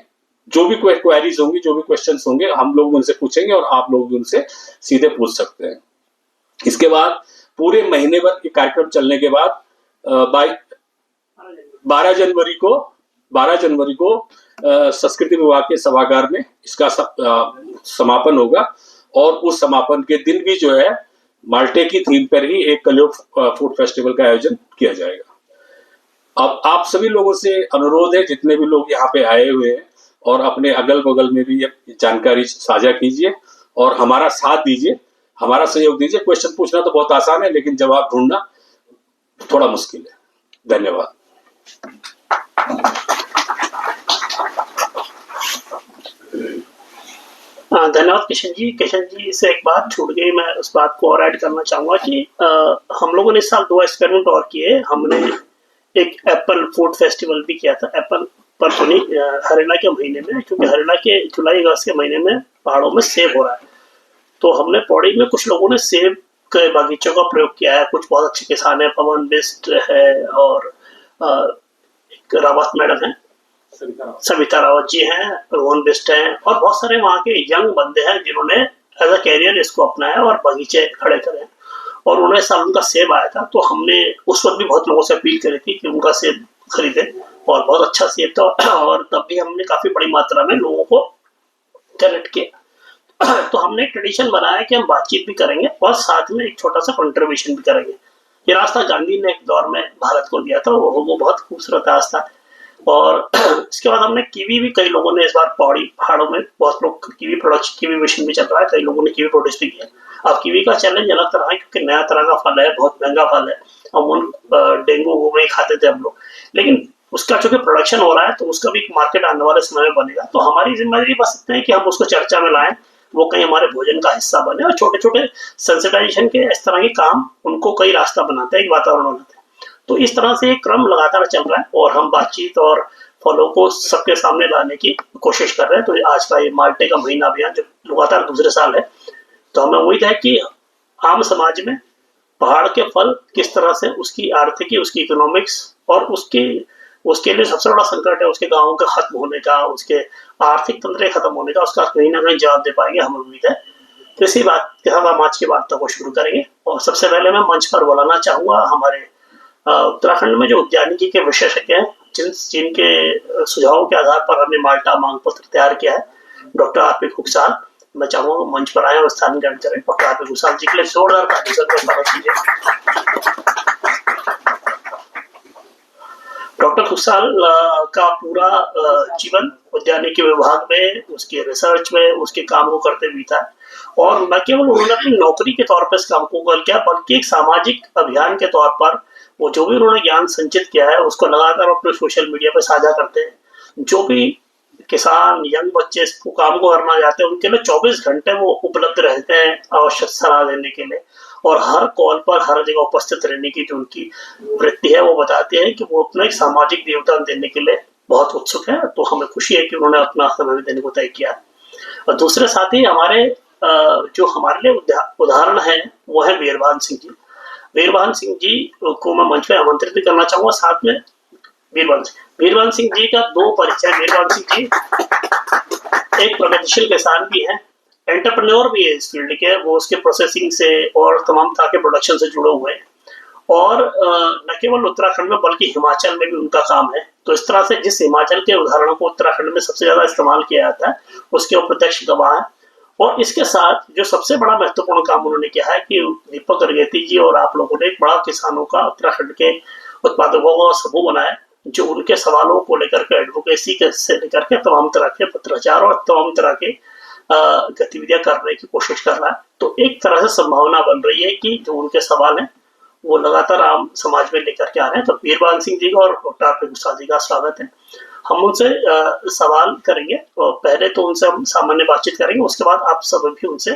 जो भी क्वेरीज होंगी, जो भी क्वेश्चंस होंगे, हम लोग उनसे पूछेंगे और आप लोग उनसे सीधे पूछ सकते हैं। इसके बाद पूरे महीने भर के कार्यक्रम चलने के बाद 12 जनवरी को संस्कृति विभाग के सभागार में इसका समापन होगा, और उस समापन के दिन भी जो है माल्टे की थीम पर ही एक कलियो फूड फेस्टिवल का आयोजन किया जाएगा। अब आप सभी लोगों से अनुरोध है, जितने भी लोग यहाँ पे आए हुए हैं, और अपने अगल बगल में भी ये जानकारी साझा कीजिए और हमारा साथ दीजिए, हमारा सहयोग दीजिए। क्वेश्चन पूछना तो बहुत आसान है, लेकिन जवाब ढूंढना थोड़ा मुश्किल है। धन्यवाद। धन्यवाद किशन जी से एक बात छूट गई, मैं उस बात को और ऐड करना चाहूंगा कि हम लोगों ने इस साल 2 एक्सपेरिमेंट और किए। हमने एक एप्पल फूड फेस्टिवल भी किया था, एप्पल पर तो नहीं, हरियाणा के महीने में, क्योंकि हरियाणा के जुलाई अगस्त के महीने में पहाड़ों में सेब हो रहा है। तो हमने पौड़ी में कुछ लोगों ने सेब के बागीचों का प्रयोग किया है। कुछ बहुत अच्छे किसान है, पवन बिस्ट है और एक रावत मैडम है, सविता रावत जी हैं, रोहन बिस्ट हैं, और बहुत सारे वहाँ के यंग बंदे हैं जिन्होंने एज अ कैरियर इसको अपनाया और बगीचे खड़े करे। और उन्होंने साल उनका सेब आया था, तो हमने उस वक्त भी बहुत लोगों से अपील करी थी कि उनका सेब खरीदे, और बहुत अच्छा सेब था। और तब भी हमने काफी बड़ी मात्रा में लोगों को कनेक्ट किया। तो हमने एक ट्रेडिशन बनाया कि हम बातचीत भी करेंगे और साथ में एक छोटा सा कंट्रीब्यूशन भी करेंगे। ये रास्ता गांधी ने एक दौर में भारत को दिया था, वो बहुत खूबसूरत रास्ता। और इसके बाद हमने कीवी भी, कई लोगों ने इस बार पौड़ी पहाड़ों में बहुत लोग कीवी मिशन भी चल रहा है, कई लोगों ने कीवी प्रोड्यूस भी किया। अब कीवी का चैलेंज अलग तरह है, क्योंकि नया तरह का फल है, बहुत महंगा फल है। हम डेंगू वो नहीं खाते थे हम लोग, लेकिन उसका चूंकि प्रोडक्शन हो रहा है तो उसका भी एक मार्केट आने वाले समय में बनेगा। तो हमारी जिम्मेदारी बस इतना है कि हम उसको चर्चा में लाएं, वो कहीं हमारे भोजन का हिस्सा बने, और छोटे छोटे सेंसिटाइजेशन के इस तरह के काम उनको कई रास्ता बनाते हैं, एक वातावरण बनाते हैं। तो इस तरह से एक क्रम लगातार चल रहा है और हम बातचीत और फॉलो को सबके सामने लाने की कोशिश कर रहे हैं। तो आज का ये माल्टे का महीना अभियान जो लगातार दूसरे साल है, तो हमें उम्मीद है कि आम समाज में पहाड़ के फल किस तरह से उसकी आर्थिकी, उसकी इकोनॉमिक्स और उसके लिए सबसे बड़ा संकट है उसके गाँव का खत्म होने का, उसके आर्थिक तंत्र खत्म होने का, उसका कहीं ना कहीं जवाब दे पाएंगे, हमें उम्मीद है। तो इसी बात के हम आज की वार्ता को शुरू करेंगे और सबसे पहले मैं मंच पर बुलाना चाहूंगा हमारे उत्तराखंड में जो उद्यानिकी के विशेषज्ञ हैं, जिनके सुझावों के आधार पर हमने माल्टा मांग पत्र तैयार किया है, डॉक्टर आरपी खुकसाल। मैं चाहूंगा मंच पर आए और स्थान ग्रहण करें। डॉक्टर आरपी खुकसाल जी के लिए जोरदार ताली से स्वागत कीजिए। डॉक्टर खुकसाल का पूरा जीवन उद्यानिकी विभाग में, उसके रिसर्च में, उसके काम को करते हुए था और न केवल उन्होंने अपनी नौकरी के तौर पर इस काम को किया, बल्कि एक सामाजिक अभियान के तौर पर वो जो भी उन्होंने ज्ञान संचित किया है उसको लगातार अपने सोशल मीडिया पर साझा करते हैं। जो भी किसान, यंग बच्चे इसको काम को करना चाहते हैं, उनके लिए 24 घंटे वो उपलब्ध रहते हैं आवश्यक सलाह देने के लिए, और हर कॉल पर हर जगह उपस्थित रहने की जो उनकी वृत्ति है वो बताते हैं कि वो अपना एक सामाजिक योगदान देने के लिए बहुत उत्सुक है। तो हमें खुशी है कि उन्होंने अपना समय देने को तय किया। और दूसरे साथी हमारे जो हमारे लिए उदाहरण है वो है वीरभान सिंह जी। वीरभान सिंह जी को मैं मंच पे आमंत्रित भी करना चाहूंगा। साथ में वीरभान सिंह जी का दो परिचय। वीरभान सिंह जी एक प्रगतिशील किसान भी हैं, एंटरप्रेन्योर भी है इस फील्ड के, वो उसके प्रोसेसिंग से और तमाम तरह के प्रोडक्शन से जुड़े हुए हैं और न केवल उत्तराखंड में बल्कि हिमाचल में भी उनका काम है। तो इस तरह से जिस हिमाचल के उदाहरणों को उत्तराखंड में सबसे ज्यादा इस्तेमाल किया जाता है उसके वो प्रत्यक्ष गवाह है। और इसके साथ जो सबसे बड़ा महत्वपूर्ण काम उन्होंने किया है कि दीपक अरगेती जी और आप लोगों ने एक बड़ा किसानों का, उत्तराखंड के उत्पादकों का समूह बनाया जो उनके सवालों को लेकर के एडवोकेसी से लेकर के तमाम तरह के पत्राचार और तमाम तरह के गतिविधियां करने की कोशिश कर रहा है। तो एक तरह से संभावना बन रही है कि जो उनके सवाल हैं वो लगातार आम समाज में लेकर के आ रहे हैं। तो वीरभान सिंह जी का और डॉक्टर आरपी खुकसाल जी का स्वागत है। हम उनसे सवाल करेंगे और पहले तो उनसे हम सामान्य बातचीत करेंगे, उसके बाद आप सब भी उनसे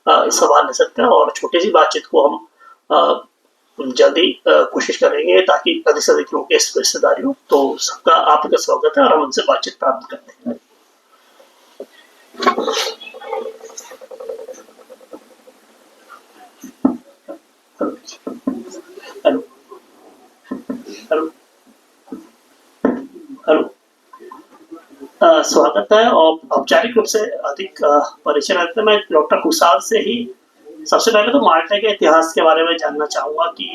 सवाल ले सकते हैं और छोटी सी बातचीत को हम जल्दी कोशिश करेंगे ताकि अधिक से अधिक लोगों की इस हिस्सेदारी हो। तो सबका आपका स्वागत है और हम उनसे बातचीत प्राप्त करते हैं। हेलो हेलो हेलो स्वागत है। और औपचारिक रूप से अधिक परिचय रहते हैं, मैं डॉक्टर खुकसाल से ही सबसे पहले तो माल्टा के इतिहास के बारे में जानना चाहूंगा कि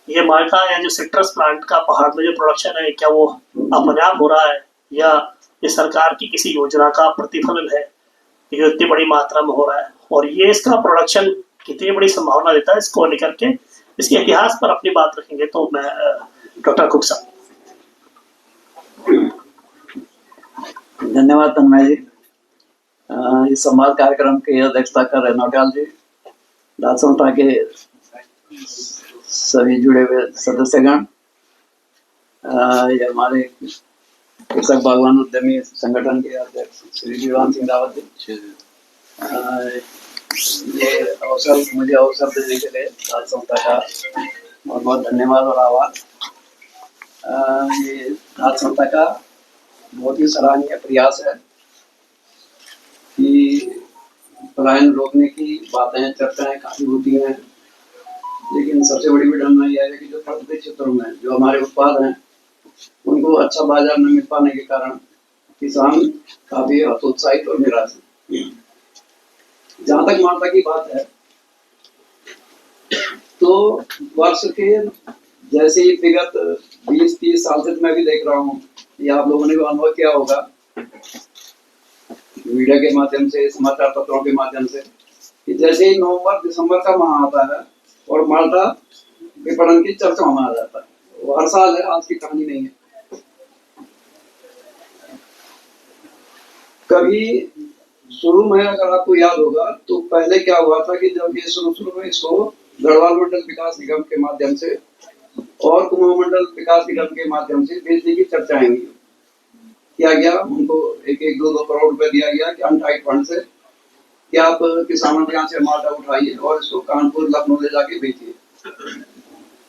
ये माल्टा या जो सिट्रस प्लांट का पहाड़ में जो प्रोडक्शन है, क्या वो अपने आप हो रहा है या ये सरकार की किसी योजना का प्रतिफलन है जो इतनी बड़ी मात्रा में हो रहा है, और ये इसका प्रोडक्शन कितनी बड़ी संभावना देता है, इसको लेकर के इसके इतिहास पर अपनी बात रखेंगे। तो मैं डॉक्टर खुकसाल। धन्यवाद तन्मय जी। इस संवाद कार्यक्रम की अध्यक्षता कर रहे नौटियाल जी, राज संस्था के सभी जुड़े हुए सदस्यगण, ये हमारे कृषक बागवान उद्यमी संगठन के अध्यक्ष श्री वीरभान सिंह रावत जी, ये मुझे अवसर देने के लिए राज संस्था का बहुत बहुत धन्यवाद और आभार। ये राज संस्था का बहुत ही सराहनीय प्रयास है कि पलायन रोकने की बातें, चर्चाएं काफी होती हैं, लेकिन सबसे बड़ी विडंबना यह है कि जो पर्वतीय क्षेत्रों में जो हमारे उत्पाद हैं उनको अच्छा बाजार न मिल पाने के कारण किसान काफी हतोत्साहित और निराश है। जहाँ तक माल्टा की बात है तो वर्ष के जैसे ही विगत 20-30 साल से मैं भी देख रहा हूँ, ये आप लोगों ने भी अनुभव किया होगा मीडिया के माध्यम से, समाचार पत्रों के माध्यम से, कि जैसे ही नवंबर-दिसंबर का माह आता है और माल्टा विपणन की चर्चा में आ जाता है। वो हर साल है, आज की कहानी नहीं है। कभी शुरू में अगर आपको याद होगा तो पहले क्या हुआ था कि जब ये शुरू में इसको गढ़वाल मंडल विकास निगम के माध्यम से और कुमाऊं मंडल विकास निगम के माध्यम से बेचने की चर्चाएं हुई, किया गया, उनको 1-2 करोड़ रुपए दिया गया कि अनटाइड फंड से कि आप किसानों के यहाँ से माल्टा उठाइए और इसको कानपुर, लखनऊ ले जाके बेचिए।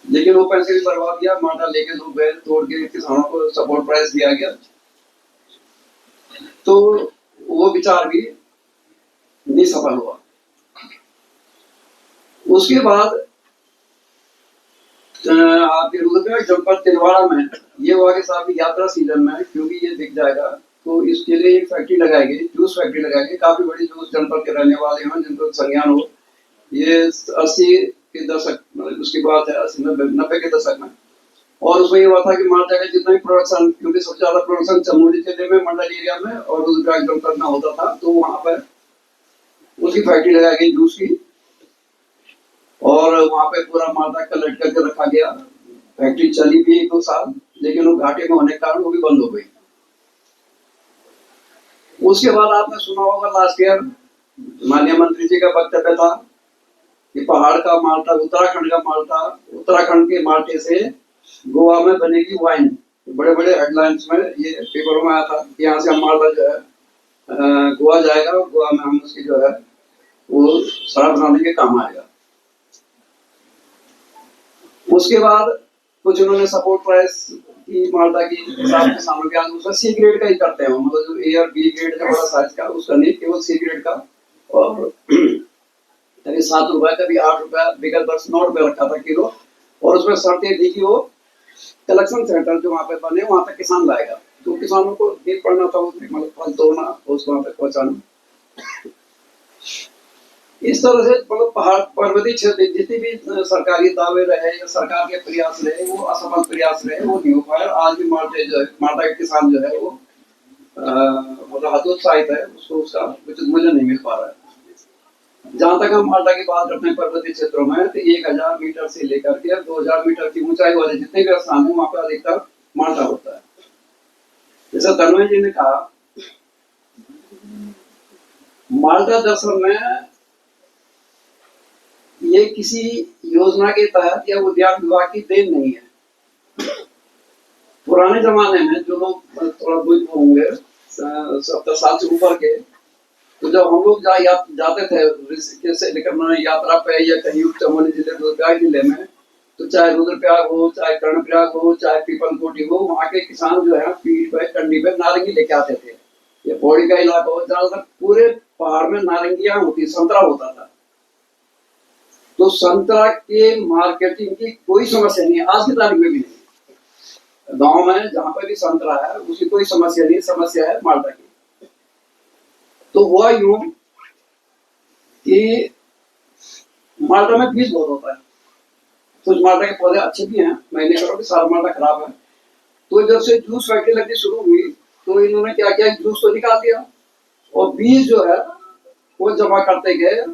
लेकिन वो पैसे भी बर्बाद किया, माल्टा लेके लोग गए, तोड़ के किसानों को सपोर्ट प्राइस दिया गया, तो वो विचार भी नहीं सफल हुआ। उसके बाद आपके रुद्रप्रयाग जनपद तिलवाड़ा में ये हुआ कि साहब यात्रा सीजन में क्योंकि ये दिख जाएगा तो इसके लिए एक फैक्ट्री लगाई गई, जूस फैक्ट्री लगाई गई, काफी बड़ी जूस जनपद के रहने वाले हैं जिनको संज्ञान हो। ये 80 के दशक मतलब उसकी बात है, 80-90 के दशक में। और उसमें ये हुआ था कि माल्टा का जितना भी प्रोडक्शन, क्योंकि सबसे ज्यादा प्रोडक्शन चमोली जिले में मंडल एरिया में और रुद्रप्रयाग जनपद में होता था, तो वहां पर उसकी फैक्ट्री लगाई गई जूस की, और वहां पे पूरा माल्टा कलेक्ट करके रखा गया। फैक्ट्री चली भी 1-2 साल, लेकिन वो घाटे में होने के कारण वो भी बंद हो गई। उसके बाद आपने सुना होगा लास्ट ईयर माननीय मंत्री जी का वक्तव्य था कि पहाड़ का माल्टा, उत्तराखंड का माल्टा, उत्तराखंड के माल्टे से गोवा में बनेगी वाइन। बड़े बड़े हेडलाइंस में ये पेपरों में आया था कि यहाँ से हम माल्टा जो है गोवा जाएगा और गोवा में हम उसकी जो है वो शराब बनाने के काम आएगा। उसके बाद कुछ उन्होंने सपोर्ट प्राइस की माल्टा की हिसाब के सामने के उसका सी ग्रेड का ही करते हैं, मतलब जो ए और बी ग्रेड का बड़ा साइज का उसका नहीं, केवल सी ग्रेड का। और कभी 7 रुपए कभी 8 रुपए, विगत वर्ष 9 रुपए रखा था किलो। और उसमें शर्तें थी कि वो कलेक्शन सेंटर जो वहाँ पे बने वहां तक किसान लाएगा, तो किसानों को देख पड़ना था उसमें, मतलब फल तोड़ना उसको वहां तक पहुंचाना। इस तरह से मतलब पहाड़ पर्वतीय क्षेत्र जितनी भी सरकारी दावे रहे या सरकार के प्रयास रहे वो असफल प्रयास रहे, वो नहीं हो पाया। आज भी माल्टे जो है, माल्टा के किसान जो है वो मतलब हतोत्साहित है, उसको उसका उचित मूल्य नहीं मिल पा रहा है। जहां तक हम माल्टा की बात करते हैं पर्वतीय क्षेत्रों में, तो 1000 मीटर से लेकर के 2000 मीटर की ऊंचाई वाले जितने भी स्थान है वहां पर अधिकतर माल्टा होता है। जैसा तन्मय जी ने कहा, माल्टा दरअसल में ये किसी योजना के तहत या उद्यान विभाग की देन नहीं है। पुराने जमाने में जो लोग थोड़ा बुजुर्ग होंगे 70 साल से ऊपर के, तो जब हम लोग जाते थे ऋषिकेश से लेकर यात्रा पे या कहीं चमोली जिले रुद्रप्रयाग जिले में, तो चाहे रुद्रप्रयाग हो, चाहे कर्णप्रयाग हो, चाहे पीपलकोटी हो, वहाँ के किसान जो है पीठ पे कंडी पे नारंगी लेके आते थे। ये पौड़ी का इलाका हो, ज्यादातर पूरे पहाड़ में नारंगियां होती, संतरा होता था। तो संतरा के मार्केटिंग की कोई समस्या नहीं है, आज की तारीख में भी नहीं। गांव में जहां पर भी संतरा है उसकी कोई समस्या नहीं, समस्या है माल्टा की। तो हुआ यूं कि माल्टा में बीज बहुत होता है, कुछ माल्टा के पौधे अच्छे भी हैं, मैं नहीं कह रहा कि सारा माल्टा खराब है। तो जब से जूस फैक्ट्री लगनी शुरू हुई तो इन्होंने क्या किया, जूस तो निकाल दिया और बीज जो है वो जमा करते गए।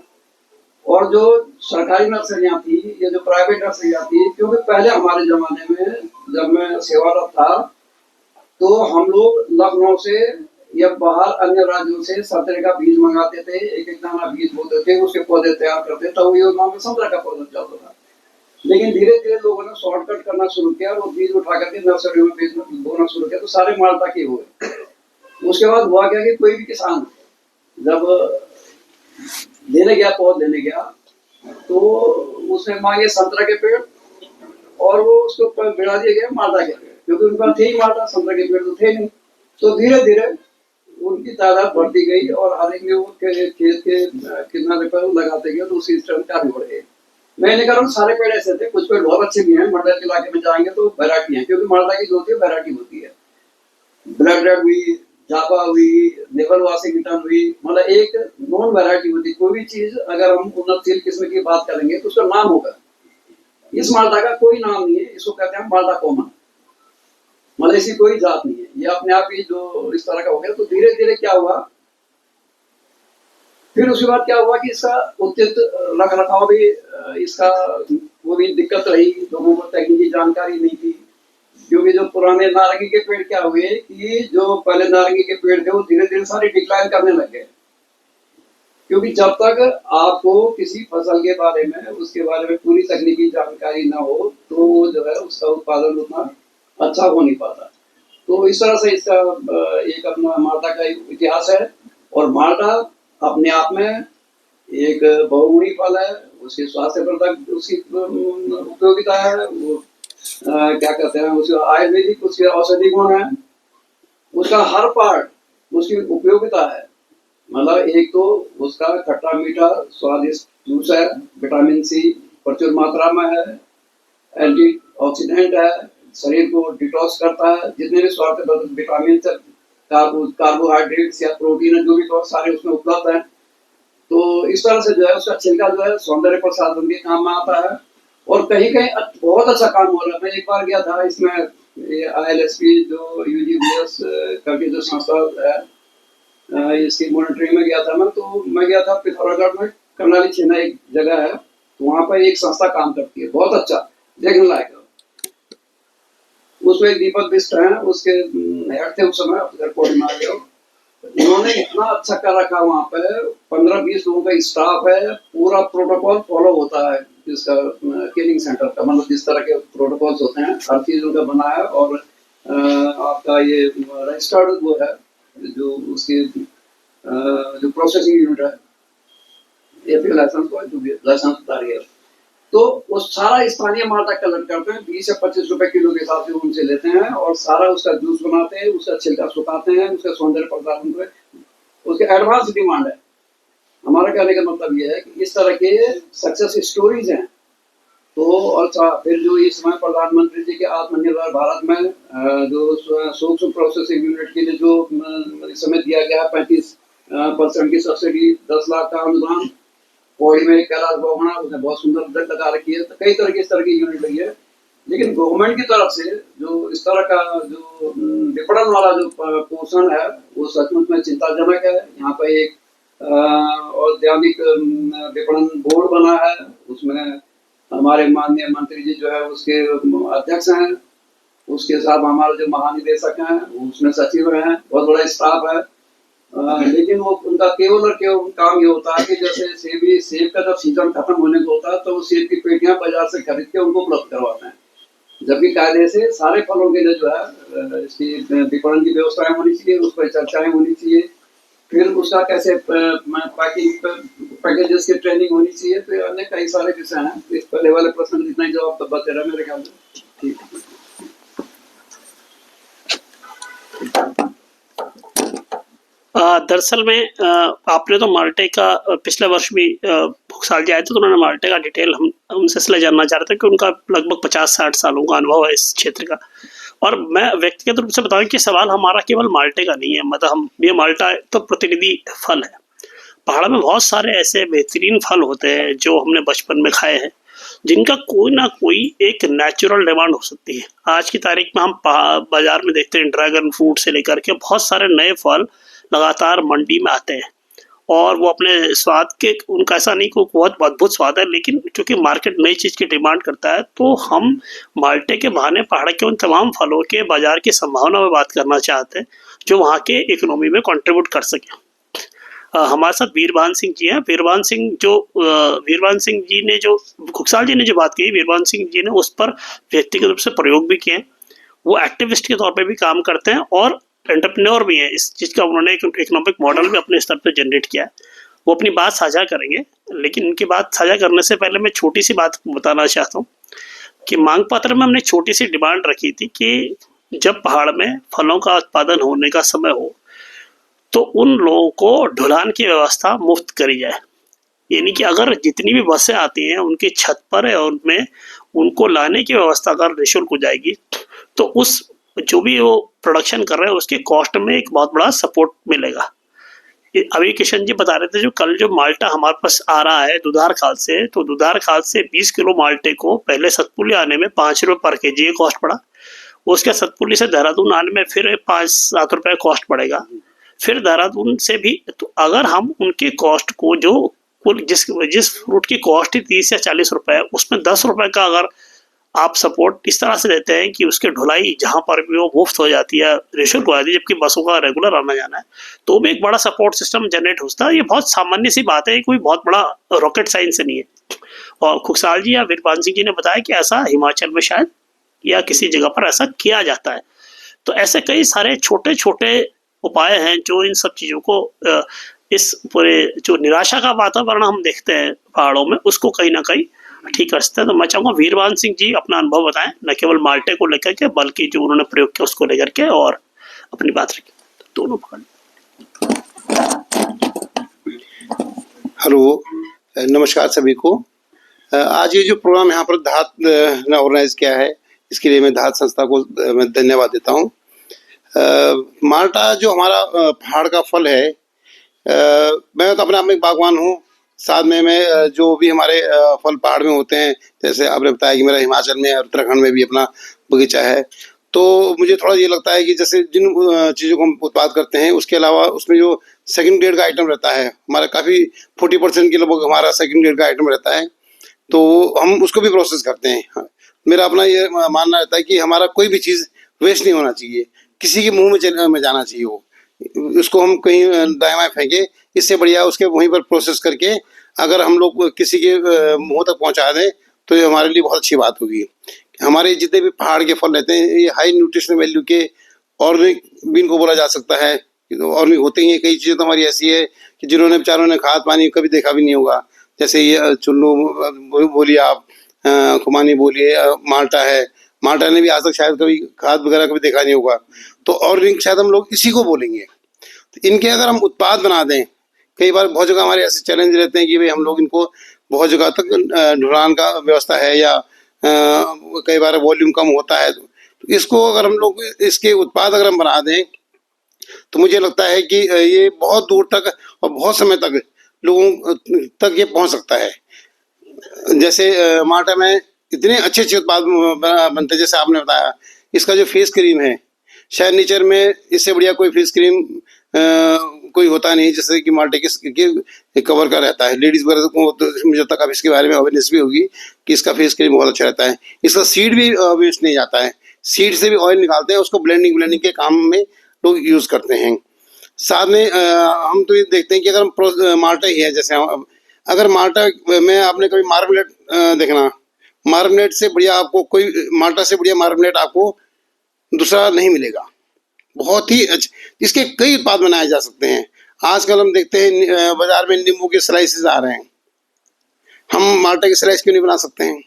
और जो सरकारी नर्सरियां थी या जो प्राइवेट नर्सरियां थी, क्योंकि पहले हमारे जमाने में जब मैं सेवारत था तो हम लोग लखनऊ से या बाहर अन्य राज्यों से संतरे का बीज मंगाते थे, एक एक दाना बीज बोते थे, उसके पौधे तैयार करते, तब योजना में संतरा का पौधा चलता था। लेकिन धीरे धीरे लोगों ने शॉर्टकट करना शुरू किया, वो बीज उठा करके नर्सरियों में बेचना बोना शुरू किया, तो सारे माल्टा के हुए। उसके बाद हुआ क्या कि कोई भी किसान जब लेने गया, पौध लेने गया, तो उसने मांगे संतरा के पेड़ और वो उसको बिड़ा दिए गए माल्टा के पेड़, क्योंकि उनका थे ही माल्टा, संतरा के पेड़ तो थे नहीं। तो धीरे धीरे उनकी तादाद बढ़ती गई और हर एक में वो खेत के कितना रुपये लगाते गए, तो उसी तरह काफी बढ़ गए। मैं नहीं कह रहा हूँ सारे पेड़ ऐसे थे, कुछ पेड़ बहुत अच्छे भी हैं। मंडल के इलाके में जाएंगे तो वैरायटी है, क्योंकि माल्टा की जो होती है वैरायटी होती है। ब्लैक रेड हुई, जापा हुई, नेवल वाशिंगटन हुई, मतलब एक नॉन वैरायटी होती है। कोई भी चीज अगर हम उन्नतशील किस्म की बात करेंगे तो उसका नाम होगा। इस माल्टा का कोई नाम नहीं है, इसको कहते हैं माल्टा कॉमन, मतलब इसकी कोई जात नहीं है, ये अपने आप ही जो इस तरह का हो गया। तो धीरे धीरे क्या हुआ, फिर उसके बाद क्या हुआ कि इसका उचित रख रखाव भी, इसका वो भी दिक्कत रही, लोगों को तकनीकी जानकारी नहीं थी। क्योंकि जो पुराने नारंगी के पेड़ क्या हुए कि जो पहले नारंगी के पेड़ थे वो धीरे धीरे सारे डिक्लाइन करने लग गए, क्योंकि जब तक आपको किसी फसल के बारे में, उसके बारे में पूरी तकनीकी जानकारी ना हो तो वो जो है उसका उत्पादन उतना अच्छा हो नहीं पाता। तो इस तरह से इसका एक अपना माल्टा का इतिहास है। और माल्टा अपने आप में एक बहुमुखी फल है, उसकी स्वास्थ्यवर्धक उसकी उपयोगिता है, वो क्या कहते हैं उसका आयुर्वेदिक उसके औषधि गुण है, उसका हर पार्ट उसकी उपयोगिता है। मतलब एक तो उसका खट्टा मीठा स्वादिष्ट जूस है, विटामिन सी प्रचुर मात्रा में है, एंटी ऑक्सीडेंट है, शरीर को डिटॉक्स करता है, जितने भी स्वास्थ्य विटामिन कार्बोहाइड्रेट्स या प्रोटीन है जो भी तो सारे उसमें उपलब्ध हैं। तो इस तरह से जो है उसका छिलका जो है सौंदर्य प्रसाधन के काम में आता है और कहीं कहीं बहुत अच्छा काम हो रहा है। मैं एक बार गया था इसमें ये ILSP जो UGBS करके जो संस्था है इसकी मॉनिटरिंग में गया था मैं। तो मैं गया था पिथौरागढ़ में, करनाली छेना एक जगह है, तो वहाँ पर एक संस्था काम करती है, बहुत अच्छा देखने लायक है। उसमें एक दीपक बिस्ट है, उसके हेड थे उस समय, रिपोर्ट में आ गया। इन्होंने इतना अच्छा कर रखा वहाँ पे, 15-20 लोगों का स्टाफ है, पूरा प्रोटोकॉल फॉलो होता है जिसका केयरिंग सेंटर का, मतलब जिस तरह के प्रोटोकॉल्स होते हैं हर चीज उनका बना है। और आपका ये रजिस्टर्ड वो है जो उसकी जो प्रोसेसिंग यूनिट है, APL लाइसेंस को जो भी लाइसेंस जारी है, तो वो सारा स्थानीय माल्टा कलेक्ट करते हैं, 20 या 25 रुपए किलो के हिसाब से उनसे लेते हैं और सारा उसका जूस बनाते हैं, उसका छिलका सुखाते हैं, उसका सौंदर्य प्रसाधन पे उसके एडवांस डिमांड है। हमारा कहने का मतलब ये है कि इस तरह के सक्सेस स्टोरीज हैं। तो अच्छा, फिर जो इस समय प्रधानमंत्री जी के आत्मनिर्भर भारत में जो सूक्ष्म प्रोसेसिंग यूनिट के लिए जो इस समय दिया गया है 35% की सब्सिडी, 10 लाख का अनुदान, पौड़ी में कैलाश बोगना उसने बहुत सुंदर दर लगा रखी है। तो कई तरह की इस तरह की यूनिट लगी है, लेकिन गवर्नमेंट की तरफ से जो इस तरह का जो विपणन वाला जो पोषण है वो सचमुच में चिंताजनक है। यहाँ पर एक औद्यानिक विपणन बोर्ड बना है, उसमें हमारे माननीय मंत्री जी जो है उसके अध्यक्ष हैं, उसके साथ हमारे जो महानिदेशक हैं उसमें सचिव हैं, बहुत बड़ा स्टाफ है। लेकिन वो उनका केवल और केवल काम ये होता है कि जैसे सेब का जब सीजन खत्म होने को होता है तो वो सेब की पेटियां बाजार से खरीद के उनको उपलब्ध करवाते हैं, जबकि कायदे से सारे फलों के लिए जो है इसकी विपणन की व्यवस्थाएं होनी चाहिए, उस पर चर्चाएं होनी चाहिए, फिर उसका कैसे पैकेजेस की ट्रेनिंग होनी चाहिए। तो अन्य कई सारे विषय हैं। इस पहले वाले प्रश्न का जितना ही जवाब तब बते रहा मेरे ख्याल में। ठीक है। दरअसल में आपने तो माल्टे का पिछले वर्ष भी भुगसाल जी आए थे, तो उन्होंने माल्टे का डिटेल हम उनसे इसलिए जानना चाह रहे थे कि उनका लगभग 50-60 सालों का अनुभव है इस क्षेत्र का। और मैं व्यक्तिगत रूप से बताऊं कि सवाल हमारा केवल माल्टे का नहीं है, मतलब हम ये माल्टा तो प्रतिनिधि फल है। पहाड़ में बहुत सारे ऐसे बेहतरीन फल होते हैं जो हमने बचपन में खाए हैं, जिनका कोई ना कोई एक नेचुरल डिमांड हो सकती है। आज की तारीख में हम बाजार में देखते हैं ड्रैगन फ्रूट से लेकर के बहुत सारे नए फल लगातार मंडी में आते हैं और वो अपने स्वाद के, उनका ऐसा नहीं कोई बहुत अद्भुत स्वाद है, लेकिन क्योंकि मार्केट नई चीज़ की डिमांड करता है तो हम माल्टे के बहाने पहाड़ के उन तमाम फलों के बाजार की संभावना में बात करना चाहते हैं जो वहाँ के इकोनॉमी में कंट्रीब्यूट कर सके। हमारे साथ वीरभान सिंह जी हैं। वीरभान सिंह जी ने जो खुगसाल जी ने जो बात कही, वीरभान सिंह जी ने उस पर व्यक्तिगत रूप से प्रयोग भी किए। वो एक्टिविस्ट के तौर पे भी काम करते हैं और एंटरप्रेन्योर भी हैं। इस चीज़ का उन्होंने एक इकोनॉमिक मॉडल भी अपने स्तर पे जनरेट किया है। वो अपनी बात साझा करेंगे, लेकिन उनकी बात साझा करने से पहले मैं छोटी सी बात बताना चाहता हूँ कि मांग पत्र में हमने छोटी सी डिमांड रखी थी कि जब पहाड़ में फलों का उत्पादन होने का समय हो तो उन लोगों को ढुलान की व्यवस्था मुफ्त करी जाए। यानी कि अगर जितनी भी बसें आती हैं उनकी छत पर है और उनमें उनको लाने की व्यवस्था अगर निःशुल्क हो जाएगी तो उस जो भी वो प्रोडक्शन कर रहे हैं उसके कॉस्ट में एक बहुत बड़ा सपोर्ट मिलेगा। अभी किशन जी बता रहे थे जो कल जो माल्टा हमारे पास आ रहा है दुधार खाल से, तो दुधार खाल से 20 किलो माल्टे को पहले सतपुली आने में 5 रुपये पर केजी कॉस्ट पड़ा, उसके सतपुली से देहरादून आने में फिर 5-7 रुपये कॉस्ट पड़ेगा, फिर देहरादून से भी। तो अगर हम उनके कॉस्ट को जो कुल जिस फ्रूट की कॉस्ट ही 30 या 40 रुपए है उसमें 10 रुपए का अगर आप सपोर्ट इस तरह से देते हैं कि उसके ढुलाई जहां पर भी वो मुफ्त हो जाती है, निःशुल्क हो जाती है, जबकि बसों का रेगुलर आना जाना है, तो भी एक बड़ा सपोर्ट सिस्टम जनरेट होता है। ये बहुत सामान्य सी बात है, कोई बहुत बड़ा रॉकेट साइंस नहीं है। और खुगसाल जी या वीरभान सिंह जी ने बताया कि ऐसा हिमाचल में शायद या किसी जगह पर ऐसा किया जाता है। तो ऐसे कई सारे छोटे छोटे उपाय हैं जो इन सब चीज़ों को इस पूरे जो निराशा का वातावरण हम देखते हैं पहाड़ों में, उसको कहीं न कहीं ठीक कर सकते हैं। तो मैं चाहूँगा वीरवान सिंह जी अपना अनुभव बताएँ, न केवल माल्टे को लेकर के बल्कि जो उन्होंने प्रयोग किया उसको लेकर के, और अपनी बात रखी। दोनों पकड़। हेलो, नमस्कार सभी को। आज ये जो प्रोग्राम यहाँ पर धात ने ऑर्गेनाइज किया है, इसके लिए मैं धात संस्था को मैं धन्यवाद देता हूँ। माल्टा जो हमारा पहाड़ का फल है, मैं तो अपने आप में एक बागवान हूँ। साथ में मैं जो भी हमारे फल पहाड़ में होते हैं, जैसे आपने बताया कि मेरा हिमाचल में और उत्तराखंड में भी अपना बगीचा है, तो मुझे थोड़ा ये लगता है कि जैसे जिन चीज़ों को हम उत्पाद करते हैं, उसके अलावा उसमें जो सेकंड ग्रेड का आइटम रहता है, हमारा काफ़ी 40% के लगभग हमारा सेकंड ग्रेड का आइटम रहता है, तो हम उसको भी प्रोसेस करते हैं। हाँ, मेरा अपना ये मानना रहता है कि हमारा कोई भी चीज़ वेस्ट नहीं होना चाहिए, किसी के मुंह में जाना चाहिए वो, उसको हम कहीं दाएं बाएं फेंके, इससे बढ़िया उसके वहीं पर प्रोसेस करके अगर हम लोग किसी के मुंह तक पहुंचा दें तो ये हमारे लिए बहुत अच्छी बात होगी। हमारे जितने भी पहाड़ के फल रहते हैं, ये हाई न्यूट्रिशनल वैल्यू के ऑर्गेनिक भी इनको बोला जा सकता है। ऑर्गेनिक होते ही हैं, कई चीज़ें तो हमारी ऐसी है कि जिन्होंने बेचारों ने खाद पानी कभी देखा भी नहीं होगा, जैसे ये चुल्लू बोलिए आप, खुमानी बोलिए, माल्टा है, माल्टा ने भी आज तक शायद कभी खाद वगैरह कभी देखा नहीं होगा, तो ऑर्गेनिक शायद हम लोग इसी को बोलेंगे। तो इनके अगर हम उत्पाद बना दें, कई बार बहुत जगह हमारे ऐसे चैलेंज रहते हैं कि भाई हम लोग इनको बहुत जगह तक ढुलान का व्यवस्था है या कई बार वॉल्यूम कम होता है, तो इसको अगर हम लोग इसके उत्पाद अगर हम बना दें तो मुझे लगता है कि ये बहुत दूर तक और बहुत समय तक लोगों तक ये पहुंच सकता है। जैसे माल्टा में इतने अच्छे अच्छे उत्पाद बनते हैं, जैसे आपने बताया इसका जो फेस क्रीम है, शायद नेचर में इससे बढ़िया कोई फेस क्रीम कोई होता नहीं, जैसे कि माल्टे के कवर का रहता है। लेडीज वगैरह को तो मुझे तक अब इसके बारे में अवेयरनेस भी होगी कि इसका फेस क्रीम बहुत अच्छा रहता है। इसका सीड भी वेस्ट नहीं जाता है, सीड से भी ऑयल निकालते हैं, उसको ब्लेंडिंग के काम में लोग यूज़ करते हैं। साथ में हम तो ये देखते हैं कि अगर माल्टा ही है, जैसे अगर माल्टा में आपने कभी मार्मलेट देखना, मार्मलेट से बढ़िया आपको कोई, माल्टा से बढ़िया मार्मलेट आपको दूसरा नहीं मिलेगा। बहुत ही अच्छे इसके कई उत्पाद बनाए जा सकते हैं। आजकल हम देखते हैं बाजार में नींबू के स्लाइसेस आ रहे हैं, हम माल्टा के स्लाइस क्यों नहीं बना सकते हैं?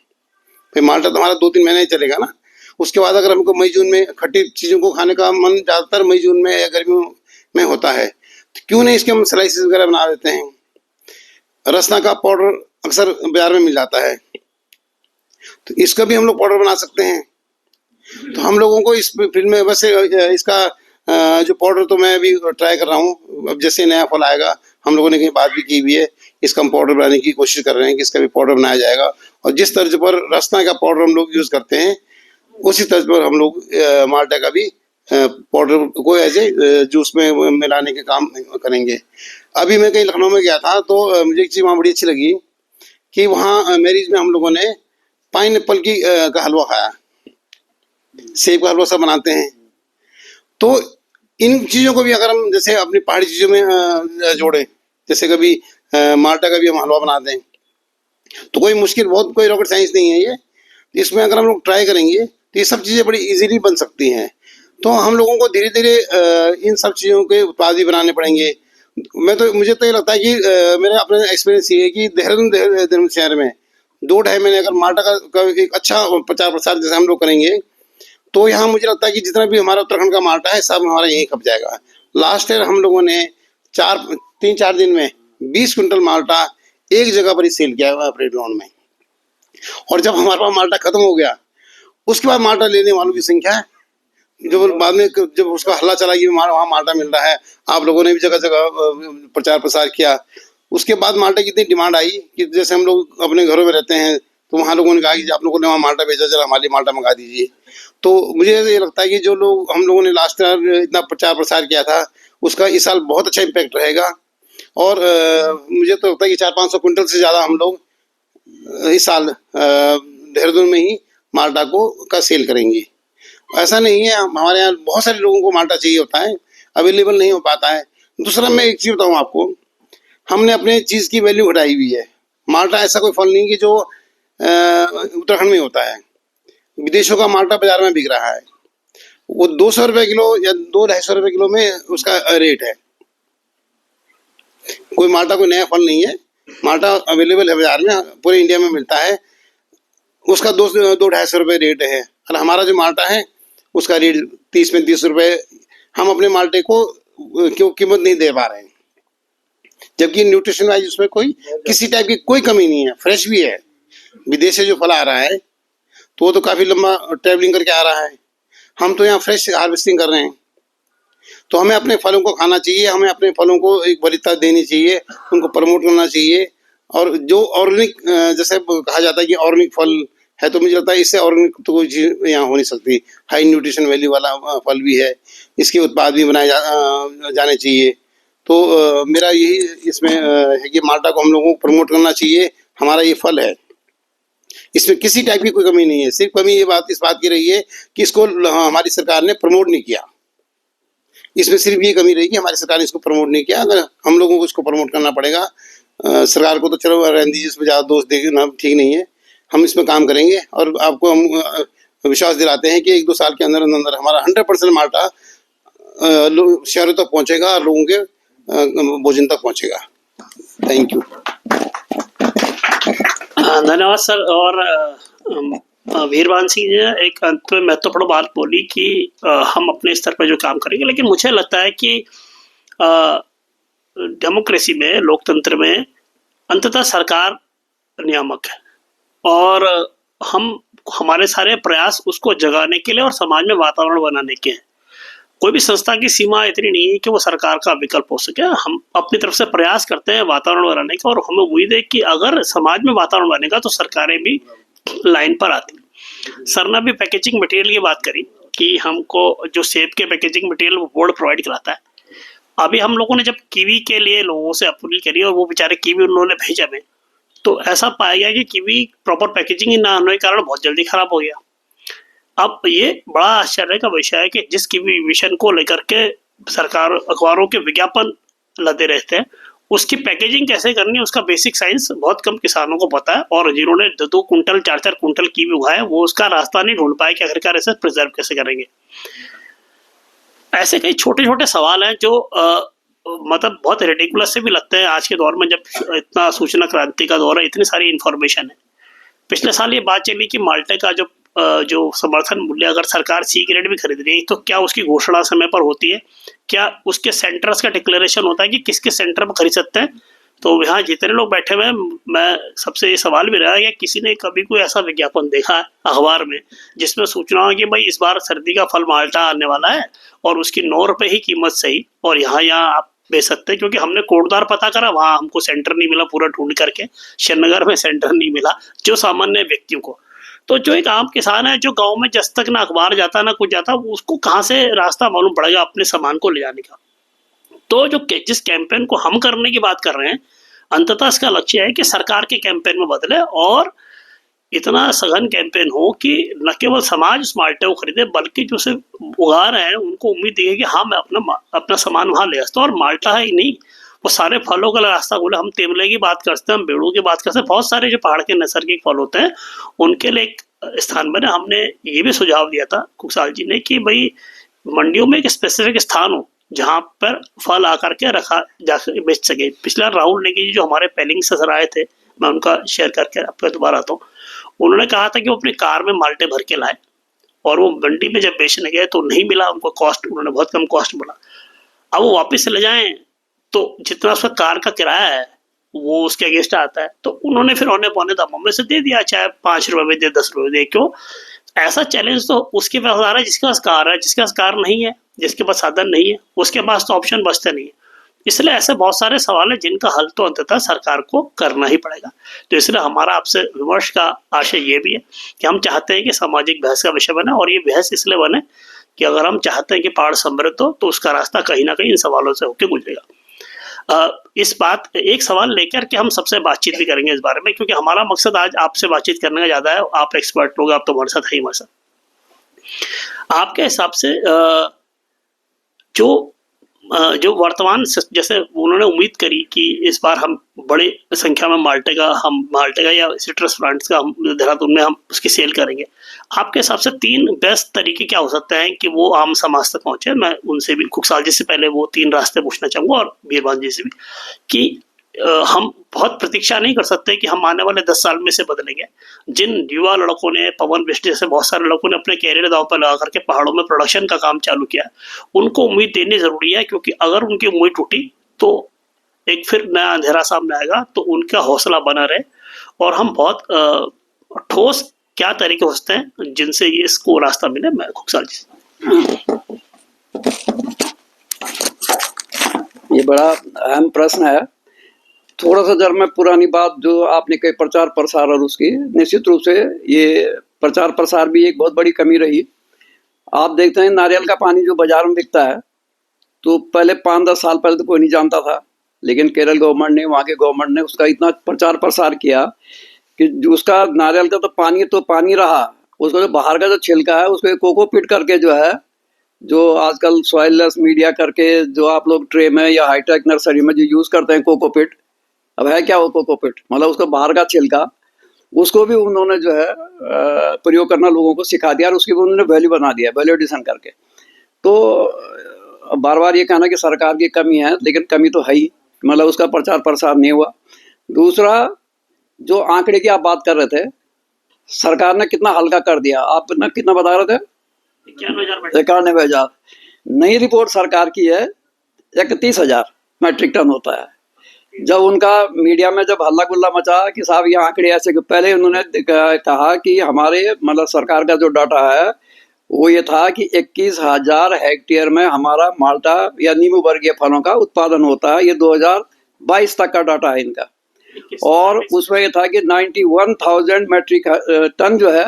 फिर माल्टा तो हमारा 2-3 महीने ही चलेगा ना। उसके बाद अगर हमको मई जून में खट्टी चीज़ों को खाने का मन ज़्यादातर मई जून में या गर्मियों में होता है, तो क्यों नहीं इसके हम स्लाइसेस वगैरह बना देते हैं। रसना का पाउडर अक्सर बाजार में मिल जाता है, तो इसका भी हम लोग पाउडर बना सकते हैं। तो हम लोगों को इस फील्ड में वैसे इसका जो पाउडर तो मैं अभी ट्राई कर रहा हूँ। अब जैसे नया फल आएगा, हम लोगों ने कहीं बात भी की हुई है, इसका हम पाउडर बनाने की कोशिश कर रहे हैं कि इसका भी पाउडर बनाया जाएगा। और जिस तर्ज पर रसना का पाउडर हम लोग यूज़ करते हैं, उसी तर्ज पर हम लोग माल्टा का भी पाउडर को ऐसे जूस में मिलाने के काम करेंगे। अभी मैं कहीं लखनऊ में गया था, तो मुझे एक चीज़ वहाँ बड़ी अच्छी लगी कि वहाँ मैरिज में हम लोगों ने पाइनएप्पल का हलवा खाया, सेब का हलवा सब बनाते हैं। तो इन चीज़ों को भी अगर हम जैसे अपनी पहाड़ी चीज़ों में जोड़ें, जैसे कभी माल्टा का भी हम हलवा बना दें, तो कोई मुश्किल, बहुत कोई रॉकेट साइंस नहीं है ये। इसमें अगर हम लोग ट्राई करेंगे तो ये सब चीज़ें बड़ी इजीली बन सकती हैं। तो हम लोगों को धीरे धीरे इन सब चीज़ों के उत्पाद भी बनाने पड़ेंगे। मुझे तो ये लगता है कि मेरा अपना एक्सपीरियंस ये है कि देहरादून शहर में 2-2.5 महीने अगर माल्टा का एक अच्छा प्रचार प्रसार जैसे हम लोग करेंगे, तो यहाँ मुझे लगता है कि जितना भी हमारा उत्तराखंड का माल्टा है सब हमारा यहीं खप जाएगा। लास्ट ईयर हम लोगों ने 3-4 दिन में 20 क्विंटल माल्टा एक जगह पर ही सेल किया हुआ परेड ग्राउंड में। और जब हमारे पास माल्टा खत्म हो गया, उसके बाद माल्टा लेने वालों की संख्या, जो बाद में जब उसका हल्ला चला कि वहाँ माल्टा मिल रहा है, आप लोगों ने भी जगह जगह प्रचार प्रसार किया, उसके बाद माल्टा की इतनी डिमांड आई कि जैसे हम लोग अपने घरों में रहते हैं, तो वहाँ लोगों ने कहा कि आप लोगों ने वहाँ माल्टा भेजा, जरा हमारे माल्टा मंगा दीजिए। तो मुझे ये लगता है कि जो लोग हम लोगों ने लास्ट ईयर इतना प्रचार प्रसार किया था, उसका इस साल बहुत अच्छा इम्पैक्ट रहेगा। और मुझे तो लगता है कि 400-500 क्विंटल से ज़्यादा हम लोग इस साल देहरादून में ही माल्टा का सेल करेंगे। ऐसा नहीं है, हमारे यहाँ बहुत सारे लोगों को माल्टा चाहिए होता है, अवेलेबल नहीं हो पाता है। दूसरा मैं एक चीज़ बताऊँ आपको, हमने अपने चीज़ की वैल्यू घटाई हुई है। माल्टा ऐसा कोई फल नहीं कि जो उत्तराखंड में होता है, विदेशों का माल्टा बाजार में बिक रहा है, वो 200 रुपये किलो या 200-250 रुपये किलो में उसका रेट है। कोई माल्टा कोई नया फल नहीं है, माल्टा अवेलेबल है बाजार में, पूरे इंडिया में मिलता है। उसका 200-250 रुपये रेट है, और हमारा जो माल्टा है उसका रेट 30-35 रुपये। हम अपने माल्टे को क्यों कीमत नहीं दे पा रहे हैं, जबकि न्यूट्रिशन वाइज उसमें कोई किसी टाइप की कोई कमी नहीं है, फ्रेश भी है। विदेश से जो फल आ रहा है तो वो तो काफ़ी लंबा ट्रैवलिंग करके आ रहा है, हम तो यहाँ फ्रेश हार्वेस्टिंग कर रहे हैं। तो हमें अपने फलों को खाना चाहिए, हमें अपने फलों को एक वरीयता देनी चाहिए, उनको प्रमोट करना चाहिए। और जो ऑर्गेनिक, जैसे कहा जाता है कि ऑर्गेनिक फल है, तो मुझे लगता है इससे ऑर्गेनिक तो कोई चीज़ यहाँ हो नहीं सकती। हाई न्यूट्रिशन वैल्यू वाला फल भी है, इसके उत्पाद भी बनाए जाने चाहिए। तो मेरा यही इसमें है कि माल्टा को हम लोगों को प्रमोट करना चाहिए। हमारा ये फल है, इसमें किसी टाइप की कोई कमी नहीं है, सिर्फ कमी इस बात की रही है कि इसको हमारी सरकार ने प्रमोट नहीं किया। इसमें सिर्फ ये कमी रही कि हमारी सरकार ने इसको प्रमोट नहीं किया। अगर हम लोगों को इसको प्रमोट करना पड़ेगा, सरकार को तो चलो रहने दीजिए, इसमें ज़्यादा दोष देना ठीक नहीं है। हम इसमें काम करेंगे और आपको हम विश्वास दिलाते हैं कि 1-2 साल के अंदर अंदर हमारा 100% माल्टा शहरों तक पहुँचेगा और लोगों के भोजन तक पहुँचेगा। Thank you. धन्यवाद सर। और वीरवान सिंह जी ने एक अंत में महत्वपूर्ण बात बोली कि हम अपने स्तर पर जो काम करेंगे, लेकिन मुझे लगता है कि डेमोक्रेसी में, लोकतंत्र में अंततः सरकार नियामक है, और हमारे सारे प्रयास उसको जगाने के लिए और समाज में वातावरण बनाने के हैं। कोई भी संस्था की सीमा इतनी नहीं है कि वो सरकार का विकल्प हो सके। हम अपनी तरफ से प्रयास करते हैं वातावरण बनाने का, और हमें उम्मीद है कि अगर समाज में वातावरण बनेगा तो सरकारें भी लाइन पर आती। सर ने भी पैकेजिंग मटेरियल की बात करी कि हमको जो सेब के पैकेजिंग मटेरियल वो बोर्ड प्रोवाइड कराता है। अभी हम लोगों ने जब कीवी के लिए लोगों से अपील करी और वो बेचारे कीवी उन्होंने भेजा में, तो ऐसा पाया गया कि कीवी प्रॉपर पैकेजिंग ही ना होने के कारण बहुत जल्दी खराब हो गया। अब ये बड़ा आश्चर्य का विषय है कि जिस कीवी विषन को लेकर के सरकार अखबारों के विज्ञापन लदे रहते हैं, उसकी पैकेजिंग कैसे करनी है उसका बेसिक साइंस बहुत कम किसानों को पता है। और जिन्होंने 2-2 कुंटल 4-4 कुंटल कीवी उगाए, वो उसका रास्ता नहीं ढूंढ पाए कि आखिरकार इसे प्रिजर्व कैसे करेंगे। ऐसे कई छोटे छोटे सवाल हैं जो मतलब बहुत रेडिकुलस से भी लगते हैं आज के दौर में, जब इतना सूचना क्रांति का दौर है, इतनी सारी इन्फॉर्मेशन है। पिछले साल ये बात चली कि माल्टे का जो समर्थन मूल्य अगर सरकार सी ग्रेड भी खरीद रही है, तो क्या उसकी घोषणा समय पर होती है? क्या उसके सेंटर्स का डिक्लेरेशन होता है कि किस किस सेंटर पर खरीद सकते हैं? तो यहाँ जितने लोग बैठे हुए हैं, मैं सबसे ये सवाल भी रहा है कि किसी ने कभी कोई ऐसा विज्ञापन देखा है अखबार में जिसमें सूचना हो कि भाई इस बार सर्दी का फल माल्टा आने वाला है और उसकी 9 रुपए ही कीमत सही, और यहाँ आप बेच सकते हैं। क्योंकि हमने कोटद्वार पता करा, वहाँ हमको सेंटर नहीं मिला, पूरा ढूंढ करके श्रीनगर में सेंटर नहीं मिला जो सामान्य व्यक्तियों को। तो जो एक आम किसान है जो गांव में जब तक ना अखबार जाता ना कुछ जाता, उसको कहाँ से रास्ता मालूम पड़ेगा अपने सामान को ले जाने का? तो जिस कैंपेन को हम करने की बात कर रहे हैं, अंततः इसका लक्ष्य है कि सरकार के कैंपेन में बदले और इतना सघन कैंपेन हो कि न केवल समाज उस माल्टे को खरीदे, बल्कि जो उसे उगा रहे हैं उनको उम्मीद है कि हाँ मैं अपना सामान वहाँ ले सकता हूँ। और माल्टा है ही नहीं, वो सारे फलों का रास्ता बोले। हम तेमले की बात करते हैं, हम बेड़ू की बात करते हैं, बहुत सारे जो पहाड़ के नैसर्गिक फल होते हैं उनके लिए एक स्थान बने। हमने ये भी सुझाव दिया था कुकसाल जी ने कि भाई मंडियों में एक स्पेसिफिक स्थान हो जहाँ पर फल आकर के रखा जा बेच सके। पिछला राहुल नेगी जी जो हमारे पेलिंग से सर आए थे, मैं उनका शेयर करके आपको दोबारा आता हूँ। उन्होंने कहा था कि वो अपनी कार में माल्टे भर के लाए और वो मंडी में जब बेचने गए तो नहीं मिला उनको, कॉस्ट उन्होंने बहुत कम कॉस्ट बोला। अब वो वापस से ले जाएं तो जितना उसका कार का किराया है वो उसके अगेंस्ट आता है, तो उन्होंने फिर औने पौने दामों में से दे दिया, चाहे 5 रुपए में दे, 10 रुपए दे। क्यों? ऐसा चैलेंज तो उसके पास आ रहा है जिसके पास कार है, जिसके पास कार नहीं है, जिसके पास साधन नहीं है, उसके पास तो ऑप्शन बचते नहीं है। इसलिए ऐसे बहुत सारे सवाल हैं जिनका हल तो अंततः सरकार को करना ही पड़ेगा। तो इसलिए हमारा आपसे विमर्श का आशय ये भी है कि हम चाहते हैं कि सामाजिक बहस का विषय बने, और ये बहस इसलिए बने कि अगर हम चाहते हैं कि पहाड़ समृद्ध हो तो उसका रास्ता कहीं ना कहीं इन सवालों से होकर गुजरेगा। इस बात एक सवाल लेकर के हम सबसे बातचीत भी करेंगे इस बारे में, क्योंकि हमारा मकसद आज आपसे बातचीत करने का ज्यादा है। आप एक्सपर्ट लोग, आप तो हमारे साथ है ही हमारे साथ। आपके हिसाब से जो जो वर्तमान जैसे उन्होंने उम्मीद करी कि इस बार हम बड़ी संख्या में माल्टे का या सिट्रस प्लांट्स का हम देहरादून में हम उसकी सेल करेंगे। आपके हिसाब से 3 बेस्ट तरीके क्या हो सकते हैं कि वो आम समाज तक पहुँचे? मैं उनसे भी खुगसाल जी से पहले वो 3 रास्ते पूछना चाहूँगा और बीरबान जी से भी कि हम बहुत प्रतीक्षा नहीं कर सकते कि हम आने वाले 10 साल में से बदलेंगे। जिन युवा लड़कों ने, पवन बिष्ट जैसे बहुत सारे लड़कों ने अपने कैरियर दांव पर लगा करके पहाड़ों में प्रोडक्शन का काम चालू किया, उनको उम्मीद देनी ज़रूरी है, क्योंकि अगर उनकी उम्मीद टूटी तो एक फिर नया अंधेरा सामने आएगा। तो उनका हौसला बना रहे और हम बहुत ठोस क्या तरीके हो सकते हैं जिनसे ये इसको रास्ता मिले? मैं खुगसाल जी। ये बड़ा अहम प्रश्न है। थोड़ा सा जब मैं पुरानी बात जो आपने कही प्रचार प्रसार और उसकी, निश्चित रूप से ये प्रचार प्रसार भी एक बहुत बड़ी कमी रही। आप देखते हैं नारियल का पानी जो बाजार में बिकता है, तो पहले 5-10 साल पहले तो कोई नहीं जानता था, लेकिन केरल गवर्नमेंट ने, वहाँ के गवर्नमेंट ने उसका इतना प्रचार प्रसार किया कि जो उसका नारियल का तो पानी रहा, उसका जो बाहर का जो छिलका है उसको कोकोपीट करके जो है, जो आजकल सॉइललेस मीडिया करके जो आप लोग ट्रे में या हाईटेक नर्सरी में जो यूज़ करते हैं कोकोपीट, अब है क्या वो कोकोपीट, मतलब उसको बाहर का छिलका, उसको भी उन्होंने जो है प्रयोग करना लोगों को सिखा दिया और उसकी भी उन्होंने वैल्यू बना दिया, वैल्यू एडिशन करके। तो बार बार ये कहना कि सरकार की कमी है, लेकिन कमी तो है ही, मतलब उसका प्रचार प्रसार नहीं हुआ। दूसरा, जो आंकड़े की आप बात कर रहे थे, सरकार ने कितना हल्का कर दिया, आप ना कितना बता रहे थे? 91,000। नई रिपोर्ट सरकार की है 31,000 मेट्रिक टन होता है। जब उनका मीडिया में जब हल्ला गुल्ला मचा कि साहब ये आंकड़े ऐसे, पहले उन्होंने कहा कि हमारे मतलब सरकार का जो डाटा है वो ये था कि 21,000 हेक्टेयर में हमारा माल्टा या नींबू वर्गीय फलों का उत्पादन होता है। ये 2022 तक का डाटा है इनका, और उसमें ये था कि 91,000 मेट्रिक टन जो है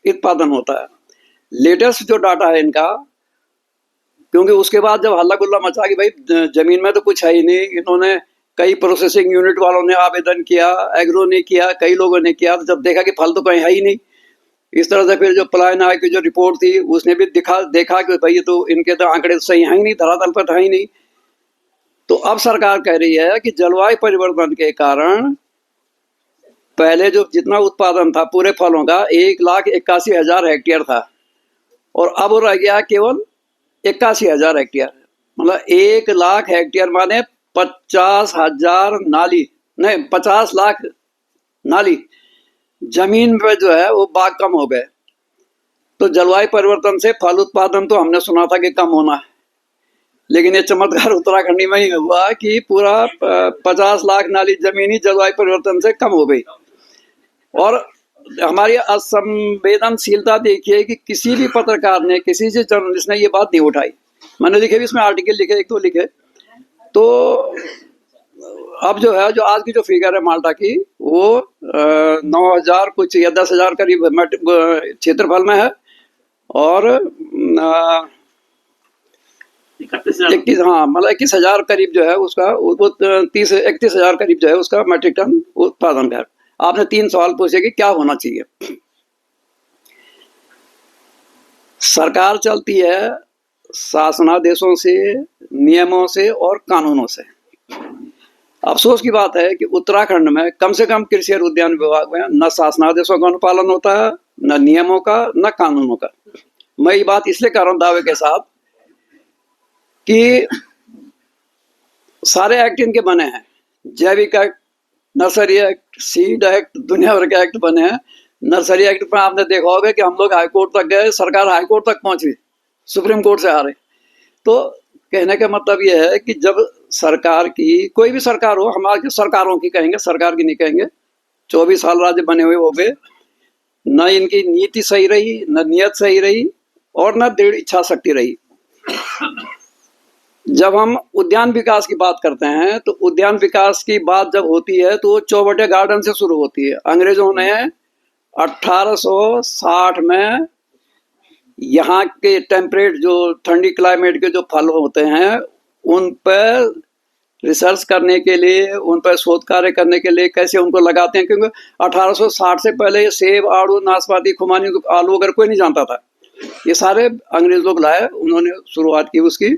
उत्पादन होता है। लेटेस्ट जो डाटा है इनका, क्योंकि उसके बाद जब हल्ला गुल्ला मचा कि भाई जमीन में तो कुछ है ही नहीं, इन्होंने कई प्रोसेसिंग यूनिट वालों ने आवेदन किया, एग्रो ने किया, कई लोगों ने किया, तो जब देखा कि फल तो कहीं है ही नहीं, इस तरह से फिर जो पलायन आयोग की जो रिपोर्ट थी उसने भी देखा कि भाई ये तो इनके तो आंकड़े सही है ही नहीं, धरातल पर है ही नहीं। तो अब सरकार कह रही है कि जलवायु परिवर्तन के कारण पहले जो जितना उत्पादन था पूरे फलों का 1,81,000 हेक्टेयर था, और अब रह गया केवल 81,000 हेक्टेयर। मतलब 1 लाख हेक्टेयर माने 50,000 नाली, नहीं 50 लाख नाली जमीन पे जो है वो बाग कम हो गए। तो जलवायु परिवर्तन से फल उत्पादन तो हमने सुना था कि कम होना है, लेकिन ये चमत्कार उत्तराखंड में ही हुआ कि पूरा 50 लाख नाली जमीनी जलवायु परिवर्तन से कम हो गई। और हमारी असंवेदनशीलता देखिए कि किसी भी पत्रकार ने, किसी भी जर्नलिस्ट ने ये बात नहीं उठाई। मैंने लिखे भी इसमें आर्टिकल लिखे, 1-2 लिखे। तो अब जो है, जो आज की जो फिगर है माल्टा की, वो 9,000 कुछ या 10,000 करीब क्षेत्रफल में है, और 21,000 करीब जो है उसका, वो 31,000 करीब जो है उसका मेट्रिक टन उत्पादन है। आपने 3 सवाल पूछे कि क्या होना चाहिए। सरकार चलती है शासनादेशों से, नियमों से और कानूनों से। अफसोस की बात है कि उत्तराखंड में कम से कम कृषि और उद्यान विभाग में न शासनादेशों का अनुपालन होता है, न नियमों का, न कानूनों का। मैं ये बात इसलिए कर रहा हूँ दावे के साथ कि सारे एक्ट इनके बने हैं, जैविक act, nursery act, seed act, दुनिया भर के एक्ट बने हैं। नर्सरी एक्ट पर आपने देखा होगा कि हम लोग हाईकोर्ट तक गए, सरकार हाईकोर्ट तक पहुंची, सुप्रीम कोर्ट से हारे। तो कहने का मतलब यह है कि जब सरकार की, कोई भी सरकार हो, हमारी सरकारों की कहेंगे, सरकार की नहीं कहेंगे, 24 साल राज्य बने हुए हो गए, न इनकी नीति सही रही, न नियत सही रही, और न दृढ़ इच्छा शक्ति रही। जब हम उद्यान विकास की बात करते हैं, तो उद्यान विकास की बात जब होती है तो चौबटे गार्डन से शुरू होती है। अंग्रेजों ने 1860 में यहाँ के टेम्परेट, जो ठंडी क्लाइमेट के जो फल होते हैं, उन पर रिसर्च करने के लिए, उन पर शोध कार्य करने के लिए कैसे उनको लगाते हैं, क्योंकि 1860 से पहले सेब, आड़ू, नाशपाती, खुमानी, आलू वगैरह कोई नहीं जानता था। ये सारे अंग्रेज लोग लाए, उन्होंने शुरुआत की उसकी,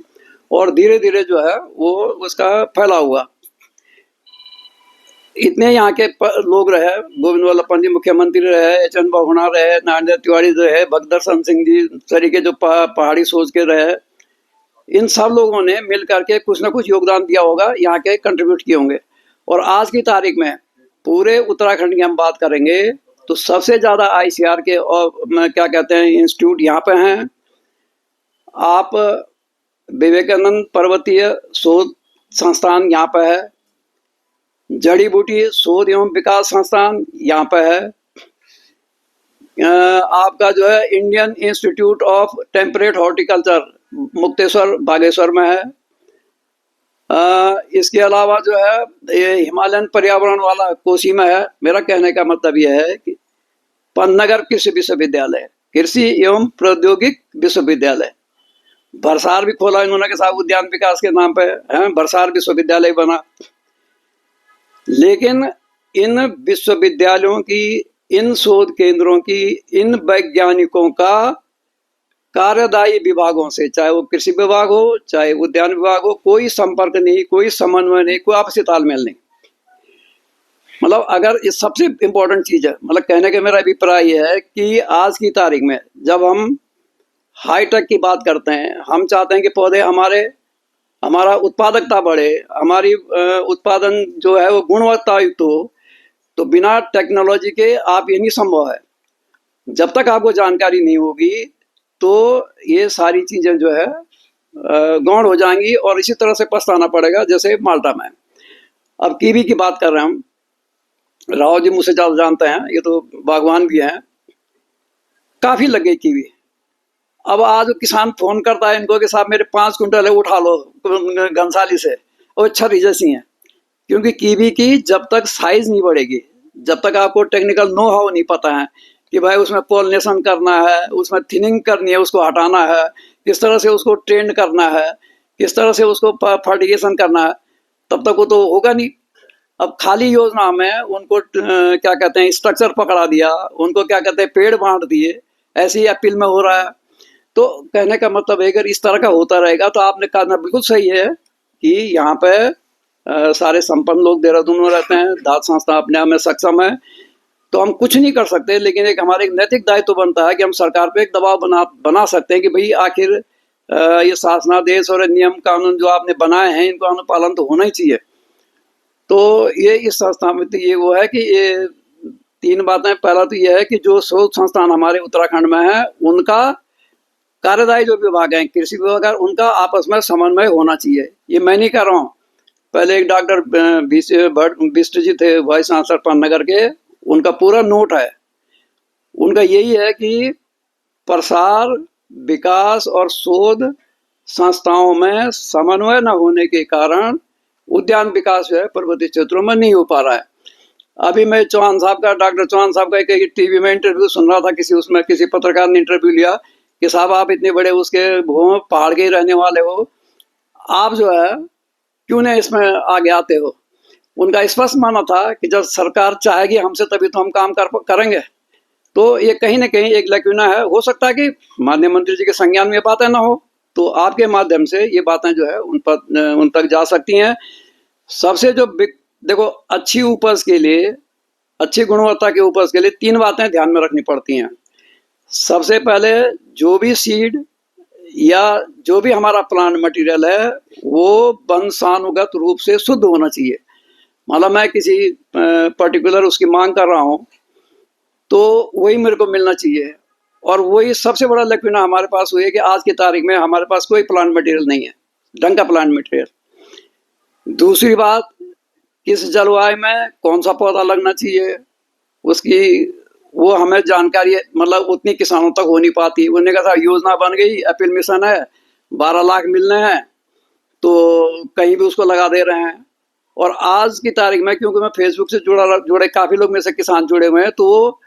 और धीरे धीरे जो है वो उसका फैला हुआ। इतने यहाँ के लोग रहे, गोविंद वल्लभ जी मुख्यमंत्री रहे, एच.एन. बहुगुणा रहे, नारायण तिवारी रहे, भगदर्शन सिंह जी तरीके जो पहाड़ी सोच के रहे, इन सब लोगों ने मिल करके कुछ ना कुछ योगदान दिया होगा, यहाँ के कंट्रीब्यूट किए होंगे। और आज की तारीख में पूरे उत्तराखंड की हम बात करेंगे तो सबसे ज़्यादा ICAR के और क्या कहते हैं इंस्टीट्यूट यहाँ पे हैं। आप विवेकानंद पर्वतीय शोध संस्थान यहाँ पे है, जड़ी बूटी शोध एवं विकास संस्थान यहाँ पे है, आपका जो है Indian institute of temperate horticulture Mukteshwar Bageshwar में है। इसके अलावा जो है ये हिमालयन पर्यावरण वाला कोसी में है। मेरा कहने का मतलब यह है कि पंतनगर कृषि विश्वविद्यालय, कृषि एवं प्रौद्योगिक विश्वविद्यालय, बरसार भी खोला इन्होंने के साथ उद्यान विकास के नाम पे है, बरसार विश्वविद्यालय बना। लेकिन इन विश्वविद्यालयों की, इन शोध केंद्रों की, इन वैज्ञानिकों का कार्यदायी विभागों से, चाहे वो कृषि विभाग हो चाहे उद्यान विभाग हो, कोई संपर्क नहीं, कोई समन्वय नहीं, कोई आपसी तालमेल नहीं। मतलब अगर ये सबसे इम्पोर्टेंट चीज है, मतलब कहने का मेरा अभिप्राय यह है कि आज की तारीख में जब हम हाईटेक की बात करते हैं, हम चाहते हैं कि पौधे हमारा उत्पादकता बढ़े, हमारी उत्पादन जो है वो गुणवत्ता युक्त हो, तो बिना टेक्नोलॉजी के आप ये नहीं संभव है। जब तक आपको जानकारी नहीं होगी तो ये सारी चीजें जो है गौण हो जाएंगी और इसी तरह से पछताना पड़ेगा, जैसे माल्टा में। अब कीवी की बात कर रहे हैं हम, राव जी मुझसे ज़्यादा जानते हैं, ये तो बागवान भी हैं, काफ़ी लगे कीवी। अब आज किसान फोन करता है इनको कि साहब मेरे 5 कुंटल है उठा लो घनसाली से, और छरी जैसी हैं। क्योंकि कीवी की जब तक साइज नहीं बढ़ेगी, जब तक आपको टेक्निकल नो हाउ नहीं पता है कि भाई उसमें पॉलिनेशन करना है, उसमें थिनिंग करनी है, उसको हटाना है, किस तरह से उसको ट्रेंड करना है, किस तरह से उसको फर्टिगेशन करना है, तब तक वो तो होगा नहीं। अब खाली योजना में उनको क्या कहते हैं स्ट्रक्चर पकड़ा दिया, उनको क्या कहते हैं पेड़ बांट दिए, ऐसे ही अपील में हो रहा है। तो कहने का मतलब है अगर इस तरह का होता रहेगा तो आपने कहना बिल्कुल सही है कि यहाँ पे सारे संपन्न लोग देहरादून में रहते हैं, दाद संस्था अपने आप में सक्षम है, तो हम कुछ नहीं कर सकते। लेकिन एक हमारे एक नैतिक दायित्व बनता है कि हम सरकार पे एक दबाव बना सकते हैं कि भाई आखिर ये शासनादेश और नियम कानून जो आपने बनाए हैं इनको अनुपालन तो होना ही चाहिए। तो ये इस संस्था में तो ये वो है कि ये 3 बातें। पहला तो ये है कि जो शोध संस्थान हमारे उत्तराखंड में है उनका कार्यदायी जो विभाग है, कृषि विभाग है, उनका आपस में समन्वय होना चाहिए। ये मैं नहीं कर रहा हूँ, पहले एक डॉक्टर बिष्ट जी थे वाइस चांसलर पंतनगर के, उनका पूरा नोट है। उनका यही है कि प्रसार, विकास और शोध संस्थाओं में समन्वय न होने के कारण उद्यान विकास जो है पर्वतीय क्षेत्रों में नहीं हो पा रहा है। अभी मैं चौहान साहब का, डॉक्टर चौहान साहब का एक टीवी में इंटरव्यू सुन रहा था, किसी पत्रकार ने इंटरव्यू लिया कि साहब आप इतने बड़े उसके पहाड़ के रहने वाले हो, आप जो है क्यों नहीं इसमें आगे आते हो। उनका स्पष्ट मानना था कि जब सरकार चाहेगी हमसे तभी तो हम काम करेंगे। तो ये कहीं ना कहीं एक लैक्यूना है। हो सकता है कि माननीय मंत्री जी के संज्ञान में ये बातें ना हो, तो आपके माध्यम से ये बातें जो है उन तक जा सकती हैं। सबसे जो देखो अच्छी उपज के लिए, अच्छी गुणवत्ता की उपज के लिए 3 बातें ध्यान में रखनी पड़ती हैं। सबसे पहले जो भी सीड या जो भी हमारा प्लांट मटेरियल है वो वंशानुगत रूप से शुद्ध होना चाहिए। मतलब मैं किसी पर्टिकुलर उसकी मांग कर रहा हूँ तो वही मेरे को मिलना चाहिए। और वही सबसे बड़ा लैक्यूना हमारे पास हुई है कि आज की तारीख में हमारे पास कोई प्लांट मटेरियल नहीं है, ढंग का प्लांट मटेरियल। दूसरी बात, किस जलवायु में कौन सा पौधा लगना चाहिए उसकी वो हमें जानकारी मतलब उतनी किसानों तक हो नहीं पाती। उन्होंने कहा योजना बन गई, अपील मिशन है, 12 लाख मिलने हैं, तो कहीं भी उसको लगा दे रहे हैं। और आज की तारीख में क्योंकि मैं फेसबुक से जुड़े काफ़ी लोग में से किसान जुड़े हुए हैं, तो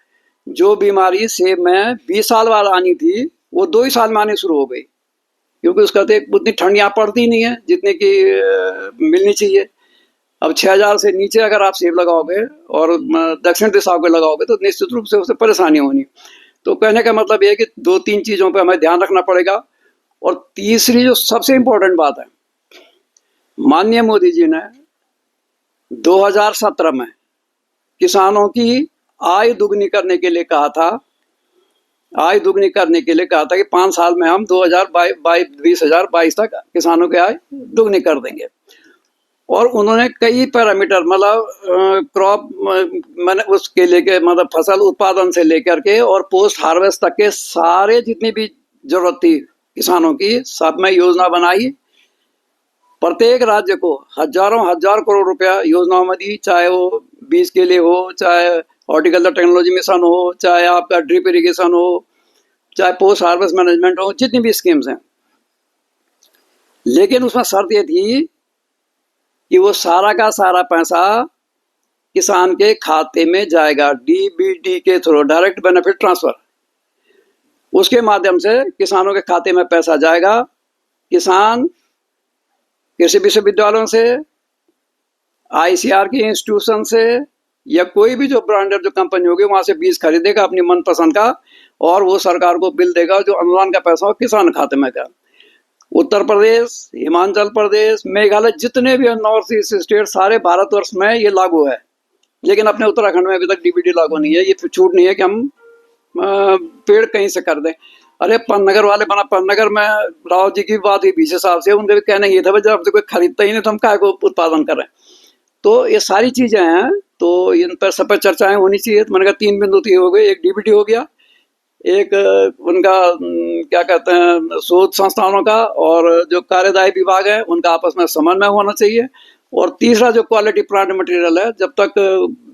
जो बीमारी सेब में 20 साल बाद आनी थी वो 2 ही साल में आनी शुरू हो गई, क्योंकि उसका उतनी ठंड यहाँ पड़ती नहीं है जितने की मिलनी चाहिए। अब 6000 से नीचे अगर आप सेब लगाओगे और दक्षिण दिशाओं को लगाओगे तो निश्चित रूप से उससे परेशानी होनी। तो कहने का मतलब ये है कि 2-3 चीज़ों पे हमें ध्यान रखना पड़ेगा। और तीसरी जो सबसे इम्पोर्टेंट बात है माननीय मोदी जी ने 2017 में किसानों की आय दुगनी करने के लिए कहा था, कि 5 साल में हम 2022 तक किसानों की आय दुगनी कर देंगे। और उन्होंने कई पैरामीटर मतलब क्रॉप मैंने उसके लेके मतलब फसल उत्पादन से लेकर के और पोस्ट हार्वेस्ट तक के सारे जितनी भी जरूरत थी किसानों की, सब में योजना बनाई। प्रत्येक राज्य को हजार करोड़ रुपया योजनाओं में दी, चाहे वो बीज के लिए हो, चाहे हॉर्टिकल्चर टेक्नोलॉजी मिशन हो, चाहे आपका ड्रिप इरिगेशन हो, चाहे पोस्ट हार्वेस्ट मैनेजमेंट हो, जितनी भी स्कीम्स हैं। लेकिन उसमें शर्त ये थी कि वो सारा का सारा पैसा किसान के खाते में जाएगा, डीबीटी के थ्रू, डायरेक्ट बेनिफिट ट्रांसफर। उसके माध्यम से किसानों के खाते में पैसा जाएगा। किसान कृषि विश्वविद्यालयों से, आईसीआर के इंस्टीट्यूशन से या कोई भी जो ब्रांडेड जो कंपनी होगी वहां से बीज खरीदेगा अपनी मनपसंद का, और वो सरकार को बिल देगा जो अनुदान का पैसा हो किसान खाते में का। उत्तर प्रदेश, हिमाचल प्रदेश, मेघालय, जितने भी नॉर्थ ईस्ट स्टेट, सारे भारतवर्ष में ये लागू है। लेकिन अपने उत्तराखंड में अभी तक डीबीटी लागू नहीं है। ये छूट नहीं है कि हम पेड़ कहीं से कर दें। अरे पन्नगर वाले बना, पन्नगर में राव जी की बात हुई बीसी साहब से, उनके भी कहना ये था भाई जब हमसे कोई खरीदता ही नहीं तो हम काय को उत्पादन करें। तो ये सारी चीजें हैं, तो इन पर सब पर चर्चाएं होनी चाहिए। तो मैंने कहा 3 बिंदु तो ये हो गए, एक डीबीटी हो गया, एक उनका क्या कहते हैं शोध संस्थानों का और जो कार्यदायी विभाग है उनका आपस में समन्वय होना चाहिए, और तीसरा जो क्वालिटी प्लांट मटेरियल है, जब तक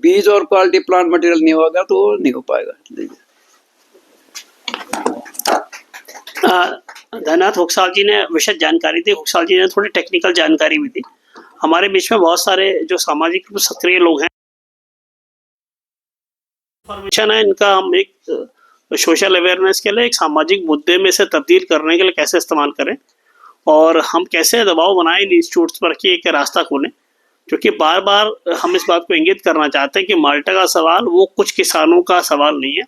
बीज और क्वालिटी प्लांट मटेरियल नहीं होगा तो नहीं हो पाएगा। धन्यवाद। हुक्साल जी ने विशद जानकारी दी, हुक्साल जी ने थोड़ी टेक्निकल जानकारी भी दी। हमारे बीच में बहुत सारे जो सामाजिक रूप से सक्रिय लोग हैं, इन्फॉर्मेशन है इनका हम एक सोशल अवेयरनेस के लिए एक सामाजिक मुद्दे में से तब्दील करने के लिए कैसे इस्तेमाल करें, और हम कैसे दबाव बनाएं इन इंस्टीट्यूट्स पर कि एक रास्ता खोलें। क्योंकि बार बार हम इस बात को इंगित करना चाहते हैं कि माल्टा का सवाल वो कुछ किसानों का सवाल नहीं है,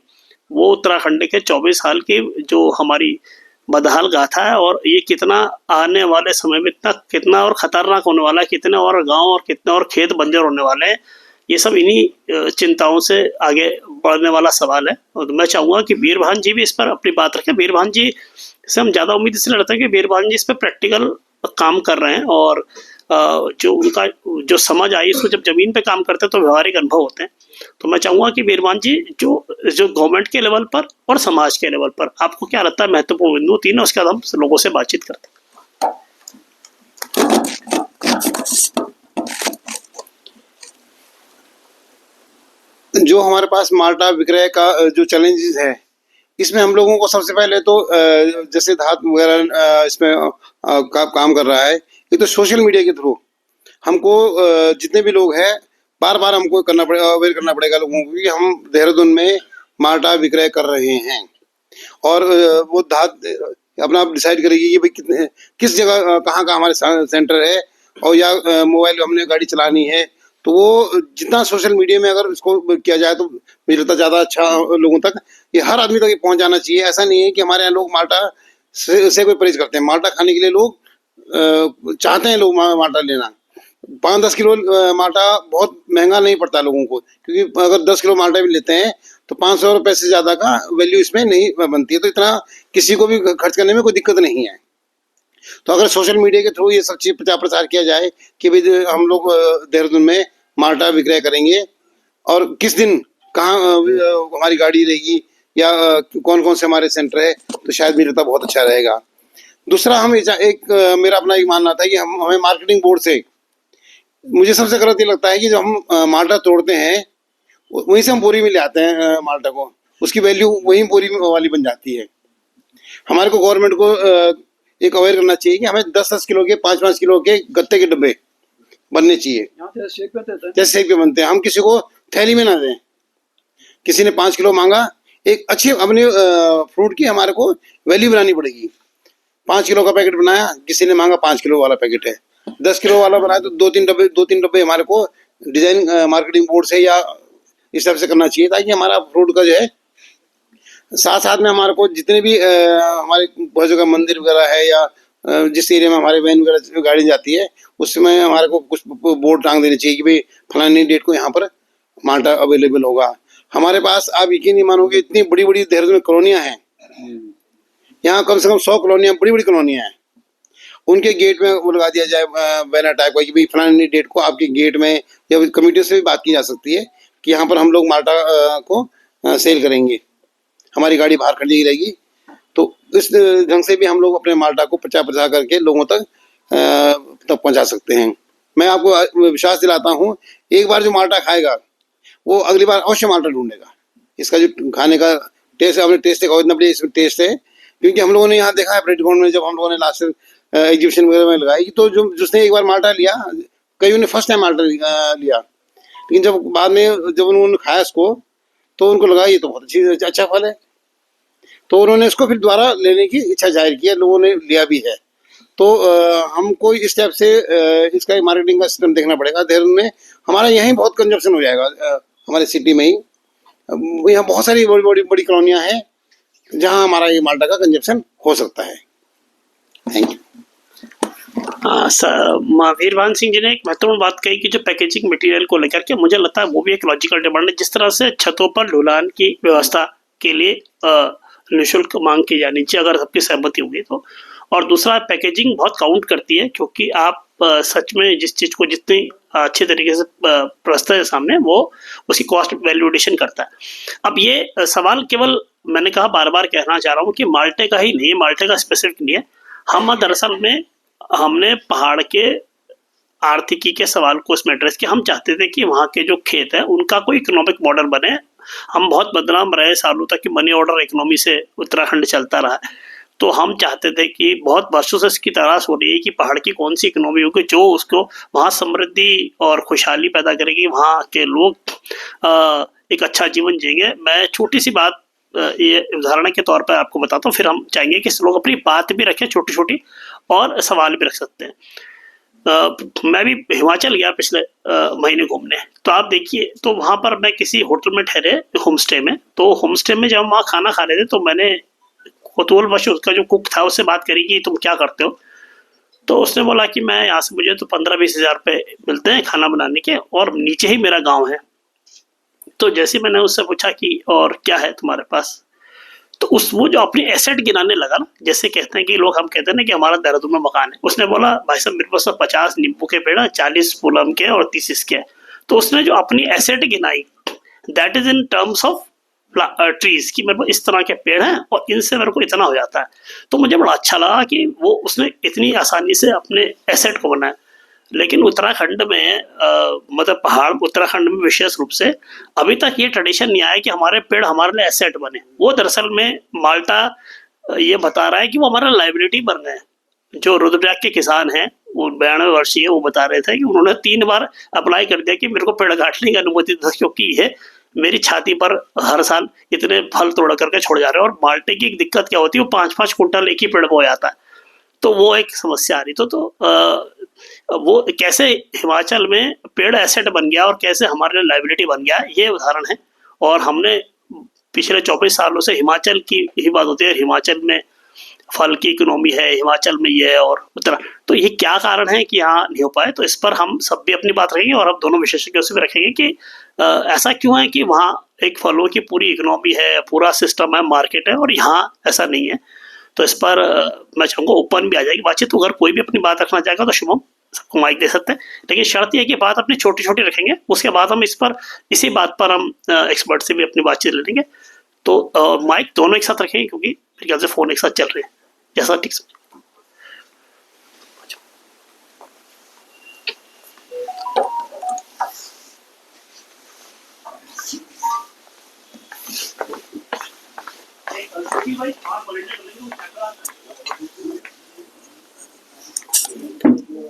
वो उत्तराखंड के 24 साल की जो हमारी बदहाल गाथा है, और ये कितना आने वाले समय में कितना और खतरनाक होने वाला है, कितने और गांव और कितने और खेत बंजर होने वाले हैं, ये सब इन्हीं चिंताओं से आगे बढ़ने वाला सवाल है। और मैं चाहूँगा कि बीरभान जी भी इस पर अपनी बात रखें। बीरभान जी से हम ज़्यादा उम्मीद इसलिए रखते हैं कि बीरभान जी इस पर प्रैक्टिकल काम कर रहे हैं, और जो उनका जो समझ आई उसको जब जमीन पे काम करते हैं तो व्यवहारिक अनुभव होते हैं। तो मैं चाहूँगा कि बीरभान जी जो गवर्नमेंट के लेवल पर और समाज के लेवल पर आपको क्या लगता है महत्वपूर्ण बिंदु 3 है, उसके बाद हम लोगों से बातचीत करते हैं। जो हमारे पास माल्टा विक्रय का जो चैलेंजेस है, इसमें हम लोगों को सबसे पहले तो जैसे धातु वगैरह इसमें काम कर रहा है, ये तो सोशल मीडिया के थ्रू हमको जितने भी लोग हैं बार बार हमको अवेयर करना पड़ेगा लोगों को कि हम देहरादून में माल्टा विक्रय कर रहे हैं, और वो अपना आप डिसाइड करेगी कि भाई किस जगह कहाँ हमारे सेंटर है, और या मोबाइल हमने गाड़ी चलानी है, तो वो जितना सोशल मीडिया में अगर इसको किया जाए तो मुझे लगता है ज़्यादा अच्छा लोगों तक, ये हर आदमी तक ये पहुंच जाना चाहिए। ऐसा नहीं है कि हमारे यहाँ लोग माल्टा से कोई परहेज करते हैं, माल्टा खाने के लिए लोग चाहते हैं लोग माल्टा लेना। 5-10 किलो माल्टा बहुत महंगा नहीं पड़ता लोगों को, क्योंकि अगर 10 किलो माल्टा भी लेते हैं तो 500 रुपये से ज़्यादा का वैल्यू इसमें नहीं बनती है, तो इतना किसी को भी खर्च करने में कोई दिक्कत नहीं है। तो अगर सोशल मीडिया के थ्रू ये सब चीज़ प्रचार प्रसार किया जाए कि भाई हम लोग देहरादून में माल्टा विक्रय करेंगे, और किस दिन कहाँ हमारी गाड़ी रहेगी या कौन कौन से हमारे सेंटर है, तो शायद मेरे बहुत अच्छा रहेगा। दूसरा, हम मेरा अपना एक मानना था कि हमें मार्केटिंग बोर्ड से, मुझे सबसे गलत ये लगता है कि जब हम माल्टा तोड़ते हैं वहीं से हम बोरी में ले आते हैं माल्टा को, उसकी वैल्यू वहीं बोरी वाली बन जाती है। हमारे को गवर्नमेंट को एक अवेयर करना चाहिए कि हमें 10-10 किलो के 5-5 किलो के गत्ते के डब्बे बनने चाहिए, जैसे शेक पे बनते हैं। हम किसी को थैली में ना दें। किसी ने 5 किलो मांगा, एक अच्छी अपने फ्रूट की हमारे को वैल्यू बनानी पड़ेगी। 5 किलो का पैकेट बनाया, किसी ने मांगा 5 किलो वाला पैकेट है, 10 किलो वाला बनाया तो 2-3 डब्बे हमारे को डिजाइन मार्केटिंग बोर्ड से या इस तरह से करना चाहिए, ताकि हमारा फ्रूट का जो है साथ साथ में हमारे को जितने भी हमारे बहुत जगह मंदिर वगैरह है या जिस एरिया में हमारे वैन वगैरह गाड़ी जाती है उसमें हमारे को कुछ बोर्ड टांग देनी चाहिए कि भाई फलानी डेट को यहाँ पर माल्टा अवेलेबल होगा। हमारे पास आप यकीन नहीं मानोगे इतनी बड़ी बड़ी देहरादून में कॉलोनियाँ हैं, यहाँ कम से कम 100 कॉलोनियाँ, बड़ी बड़ी कॉलोनियाँ हैं। उनके गेट में वो लगा दिया जाए बैनर टाइप का कि भाई फलानी डेट को आपके गेट में, या कमेटी से भी बात की जा सकती है कि यहाँ पर हम लोग माल्टा को सेल करेंगे, हमारी गाड़ी बाहर खड़ी रहेगी। तो इस ढंग से भी हम लोग अपने माल्टा को प्रचार करके लोगों तक पहुंचा सकते हैं। मैं आपको विश्वास दिलाता हूँ, एक बार जो माल्टा खाएगा वो अगली बार अवश्य माल्टा ढूंढेगा। इसका जो खाने का टेस्ट है, आपने टेस्ट देखा, इतना बढ़िया इसमें टेस्ट है। क्योंकि हम लोगों ने यहाँ देखा है परेड ग्राउंड में, जब हम लोगों ने लास्ट एग्जीबिशन वगैरह में लगाई, तो जो जिसने एक बार माल्टा लिया, कईयों ने फर्स्ट टाइम माल्टा लिया, लेकिन जब बाद में जब उन्होंने खाया इसको तो उनको लगा ये तो बहुत अच्छा फल है, तो उन्होंने इसको फिर दोबारा लेने की इच्छा जाहिर की है, लोगों ने लिया भी है। तो हमको इस टाइप से इसका मार्केटिंग का सिस्टम देखना पड़ेगा। देहरादून में हमारा यहीं बहुत कंजप्शन हो जाएगा, हमारे सिटी में ही यहाँ बहुत सारी बड़ी कॉलोनियाँ हैं जहाँ हमारा ये माल्टा का कंजप्शन हो सकता है। Thank you. वीरभान सिंह जी ने एक महत्वपूर्ण बात कही कि जो पैकेजिंग मटेरियल को लेकर के, मुझे लगता है वो भी एक लॉजिकल डिमांड है। जिस तरह से छतों पर ढुलान की व्यवस्था के लिए निःशुल्क मांग की जानी चाहिए अगर सबकी सहमति होगी तो। और दूसरा, पैकेजिंग बहुत काउंट करती है, क्योंकि आप सच में जिस चीज़ को जितनी अच्छे तरीके से प्रस्तुत है सामने, वो उसकी कॉस्ट वैल्यूएशन करता है। अब ये सवाल केवल, मैंने कहा बार बार कहना चाह रहा हूँ कि माल्टे का ही नहीं है, माल्टे का स्पेसिफिक नहीं है। हम दरअसल में हमने पहाड़ के आर्थिकी के सवाल को इसमें एड्रेस किया। हम चाहते थे कि वहाँ के जो खेत है उनका कोई इकोनॉमिक मॉडल बने। हम बहुत बदनाम रहे सालों तक कि मनी ऑर्डर इकोनॉमी से उत्तराखंड चलता रहा, तो हम चाहते थे कि बहुत वर्षों से इसकी तलाश हो रही है कि पहाड़ की कौन सी इकोनॉमी होगी जो उसको वहाँ समृद्धि और खुशहाली पैदा करेगी, वहाँ के लोग एक अच्छा जीवन जिएंगे। मैं छोटी सी बात ये उदाहरण के तौर पर आपको बताता हूँ, फिर हम चाहेंगे कि लोग अपनी बात भी रखें छोटी छोटी और सवाल भी रख सकते हैं। मैं भी हिमाचल गया पिछले महीने घूमने, तो आप देखिए, तो वहाँ पर मैं किसी होटल में ठहरे होम स्टे में, तो होम स्टे में जब हम वहाँ खाना खा रहे थे तो मैंने कौतूहलवश उसका जो कुक था उससे बात करी कि तुम क्या करते हो। तो उसने बोला कि मैं यहाँ से, मुझे तो 15-20 हज़ार रुपये मिलते हैं खाना बनाने के, और नीचे ही मेरा गाँव है। तो जैसे मैंने उससे पूछा कि और क्या है तुम्हारे पास, तो वो जो अपनी एसेट गिनाने लगा ना, जैसे कहते हैं कि लोग, हम कहते हैं ना कि हमारा देहरादून में मकान है, उसने बोला भाई साहब मेरे पास 50 नींबू के पेड़ है, 40 पुलम के और 30 इसके। तो उसने जो अपनी एसेट गिनाई, that is in terms of trees, कि मेरे पास इस तरह के पेड़ हैं और इनसे मेरे को इतना हो जाता है। तो मुझे बड़ा अच्छा लगा कि वो उसने इतनी आसानी से अपने एसेट को बनाया। लेकिन उत्तराखंड में मतलब पहाड़ उत्तराखंड में विशेष रूप से अभी तक ये ट्रेडिशन नहीं आया कि हमारे पेड़ हमारे लिए एसेट बने। वो दरअसल में माल्टा ये बता रहा है कि वो हमारा लाइबिलिटी बन रहे हैं। जो रुद्रप्रयाग के किसान हैं, वो 92 वर्षीय, वो बता रहे थे कि उन्होंने 3 बार अप्लाई कर दिया कि मेरे को पेड़ काटने की अनुमति दो, क्योंकि ये मेरी छाती पर हर साल इतने फल तोड़ करके छोड़ जा रहे हैं। और माल्टे की एक दिक्कत क्या होती है, वो 5-5 कुंटल एक ही पेड़ पर हो जाता है, तो वो एक समस्या आ रही। तो वो कैसे हिमाचल में पेड़ एसेट बन गया और कैसे हमारे लिए लाइबिलिटी बन गया, ये उदाहरण है। और हमने पिछले 24 सालों से हिमाचल की ही बात होती है, हिमाचल में फल की इकोनॉमी है, हिमाचल में ये है और उत्तरा, तो ये क्या कारण है कि यहाँ नहीं हो पाए। तो इस पर हम सब भी अपनी बात रखेंगे और हम दोनों विशेषज्ञों से भी रखेंगे कि ऐसा क्यों है कि वहाँ एक फलों की पूरी इकोनॉमी है, पूरा सिस्टम है, मार्केट है, और यहाँ ऐसा नहीं है। तो इस पर मैं चाहूँगा ओपन भी आ जाएगी बातचीत। तो अगर कोई भी अपनी बात रखना चाहेगा तो शुभम सबको माइक दे सकते हैं, लेकिन शर्त यह है कि बात अपनी छोटी छोटी रखेंगे। उसके बाद हम इसी बात पर हम एक्सपर्ट से भी अपनी बातचीत ले लेंगे। तो माइक दोनों एक साथ रखेंगे, क्योंकि मेरे ख्याल से फ़ोन एक साथ चल रहे हैं, जैसा ठीक से।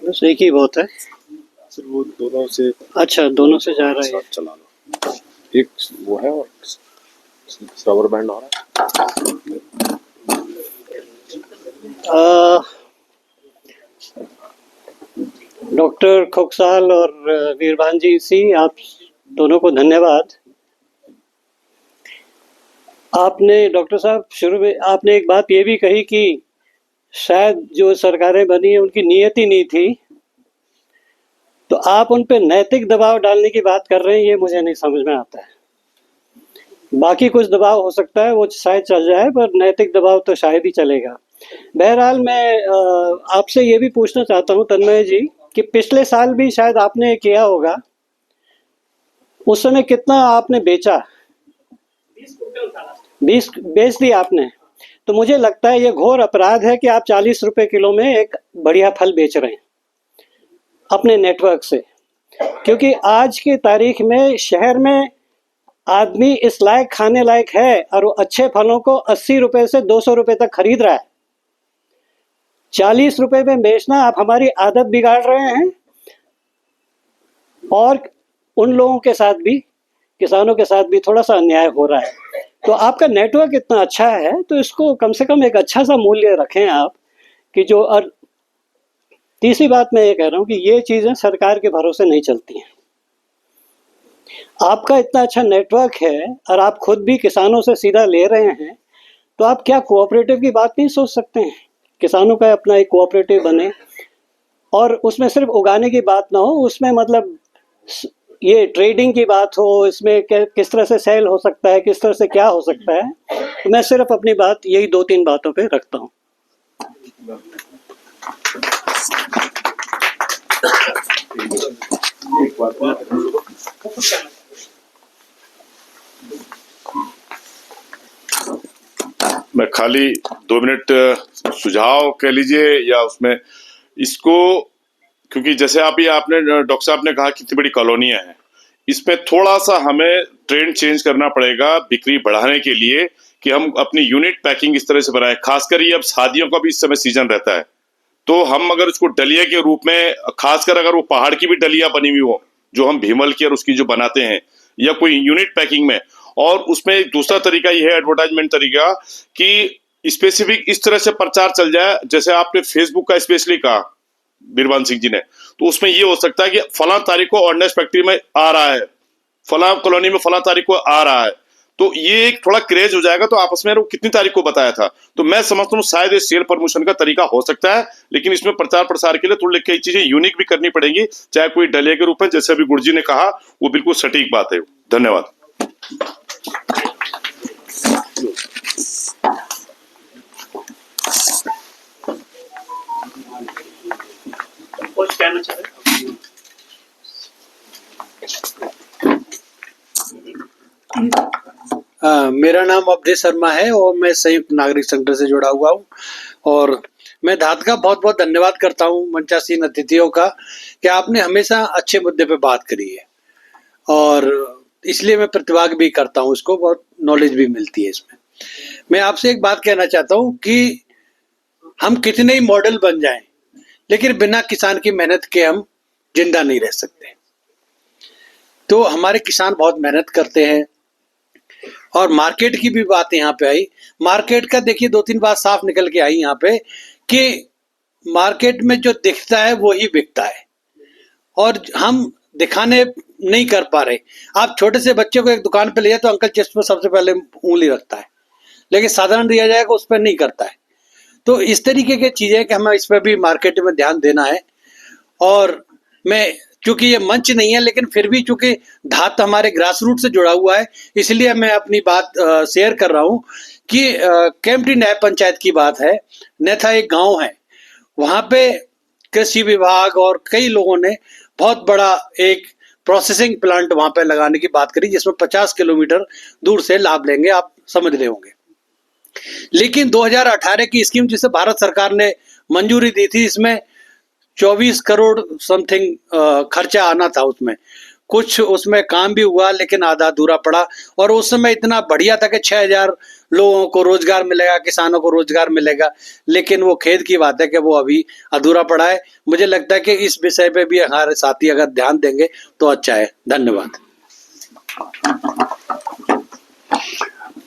बस एक ही बहुत है सिर्फ वो दोनों से, अच्छा दोनों से जा रहा है। चला लो, एक वो है और रबर बैंड हो रहा है। डॉक्टर खोकसाल और वीरभान जी, आप दोनों को धन्यवाद। आपने डॉक्टर साहब शुरू में आपने एक बात ये भी कही कि शायद जो सरकारें बनी है उनकी नीयत ही नहीं थी, तो आप उन पे नैतिक दबाव डालने की बात कर रहे हैं, ये मुझे नहीं समझ में आता है। बाकी कुछ दबाव हो सकता है वो शायद चल जाए, पर नैतिक दबाव तो शायद ही चलेगा। बहरहाल मैं आपसे ये भी पूछना चाहता हूँ तन्मय जी कि पिछले साल भी शायद आपने किया होगा, उस समय कितना आपने बेचा? 20 बेच दिया आपने। तो मुझे लगता है ये घोर अपराध है कि आप 40 रुपए किलो में एक बढ़िया फल बेच रहे हैं अपने नेटवर्क से, क्योंकि आज की तारीख में शहर में आदमी इस लायक खाने लायक है और वो अच्छे फलों को 80 रुपए से 200 रुपए तक खरीद रहा है। 40 रुपए में बेचना, आप हमारी आदत बिगाड़ रहे हैं और उन लोगों के साथ भी, किसानों के साथ भी थोड़ा सा अन्याय हो रहा है। तो आपका नेटवर्क इतना अच्छा है तो इसको कम से कम एक अच्छा सा मूल्य रखें आप कि जो। और तीसरी बात मैं ये कह रहा हूँ कि ये चीज़ें सरकार के भरोसे नहीं चलती हैं। आपका इतना अच्छा नेटवर्क है और आप खुद भी किसानों से सीधा ले रहे हैं, तो आप क्या कोऑपरेटिव की बात नहीं सोच सकते हैं? किसानों का अपना एक कोऑपरेटिव बने और उसमें सिर्फ उगाने की बात ना हो, उसमें मतलब ये ट्रेडिंग की बात हो, इसमें किस तरह से सेल हो सकता है, किस तरह से क्या हो सकता है। तो मैं सिर्फ अपनी बात यही 2-3 बातों पे रखता हूँ। मैं खाली 2 मिनट सुझाव कह लीजिए या उसमें इसको, क्योंकि जैसे आपने डॉक्टर साहब ने कहा कितनी बड़ी कॉलोनियां हैं, इसमें थोड़ा सा हमें ट्रेंड चेंज करना पड़ेगा बिक्री बढ़ाने के लिए कि हम अपनी यूनिट पैकिंग इस तरह से बनाएं। खासकर ये अब शादियों का भी इस समय सीजन रहता है, तो हम अगर उसको डलिया के रूप में, खासकर अगर वो पहाड़ की भी डलिया बनी हुई हो जो हम भीमल की और उसकी जो बनाते हैं, या कोई यूनिट पैकिंग में, और उसमें एक दूसरा तरीका ये है एडवर्टाइजमेंट तरीका कि स्पेसिफिक इस तरह से प्रचार चल जाए, जैसे आपने फेसबुक का स्पेशली कहा बीरबान सिंह जी ने, तो उसमें ये हो सकता है कि फला तारीख को ऑर्डिनेंस फैक्ट्री में आ रहा है, फला कॉलोनी में फला तारीख को आ रहा है, तो ये एक थोड़ा क्रेज हो जाएगा। तो आपस में वो कितनी तारीख को बताया था, तो मैं समझता हूँ शायद ये सेल प्रमोशन का तरीका हो सकता है, लेकिन इसमें प्रचार प्रसार के लिए थोड़ी कई चीजें यूनिक भी करनी पड़ेंगी, चाहे कोई डलिया के रूप में, जैसे अभी गुरुजी ने कहा वो बिल्कुल सटीक बात है। धन्यवाद। कुछ कहना चाह रहे? मेरा नाम अवधेश शर्मा है और मैं संयुक्त नागरिक संगठन से जुड़ा हुआ हूँ, और मैं धात का बहुत बहुत धन्यवाद करता हूँ मंचासीन अतिथियों का कि आपने हमेशा अच्छे मुद्दे पे बात करी है, और इसलिए मैं प्रतिभाग भी करता हूँ, इसको बहुत नॉलेज भी मिलती है इसमें। मैं आपसे एक बात कहना चाहता हूँ कि हम कितने ही मॉडल बन जाएं, लेकिन बिना किसान की मेहनत के हम जिंदा नहीं रह सकते। तो हमारे किसान बहुत मेहनत करते हैं, और मार्केट की भी बात यहाँ पे आई। मार्केट का देखिए 2-3 बात साफ निकल के आई यहाँ पे कि मार्केट में जो दिखता है वो ही बिकता है, और हम दिखाने नहीं कर पा रहे। आप छोटे से बच्चे को एक दुकान पे ले जाए तो अंकल चेस्ट पर सबसे पहले उंगली रखता है, लेकिन साधारण दिया जाएगा उस पर नहीं करता है। तो इस तरीके की चीजें कि हमें इस पर भी मार्केट में ध्यान देना है। और मैं, चूंकि ये मंच नहीं है, लेकिन फिर भी चूंकि धात हमारे ग्रास रूट से जुड़ा हुआ है, इसलिए मैं अपनी बात शेयर कर रहा हूँ कि केम्प्टी न्याय पंचायत की बात है। नेथा एक गांव है, वहां पे कृषि विभाग और कई लोगों ने बहुत बड़ा एक प्रोसेसिंग प्लांट वहां पे लगाने की बात करी, जिसमें 50 किलोमीटर दूर से लाभ लेंगे, आप समझ रहे होंगे। लेकिन 2018 की स्कीम जिसे भारत सरकार ने मंजूरी दी थी, इसमें 24 करोड़ समथिंग खर्चा आना था। उसमें कुछ उसमें काम भी हुआ, लेकिन आधा अधूरा पड़ा। और उस समय इतना बढ़िया था कि 6000 लोगों को रोजगार मिलेगा, किसानों को रोजगार मिलेगा, लेकिन वो खेद की बात है कि वो अभी अधूरा पड़ा है। मुझे लगता है कि इस विषय पे भी हमारे साथी अगर ध्यान देंगे तो अच्छा है। धन्यवाद।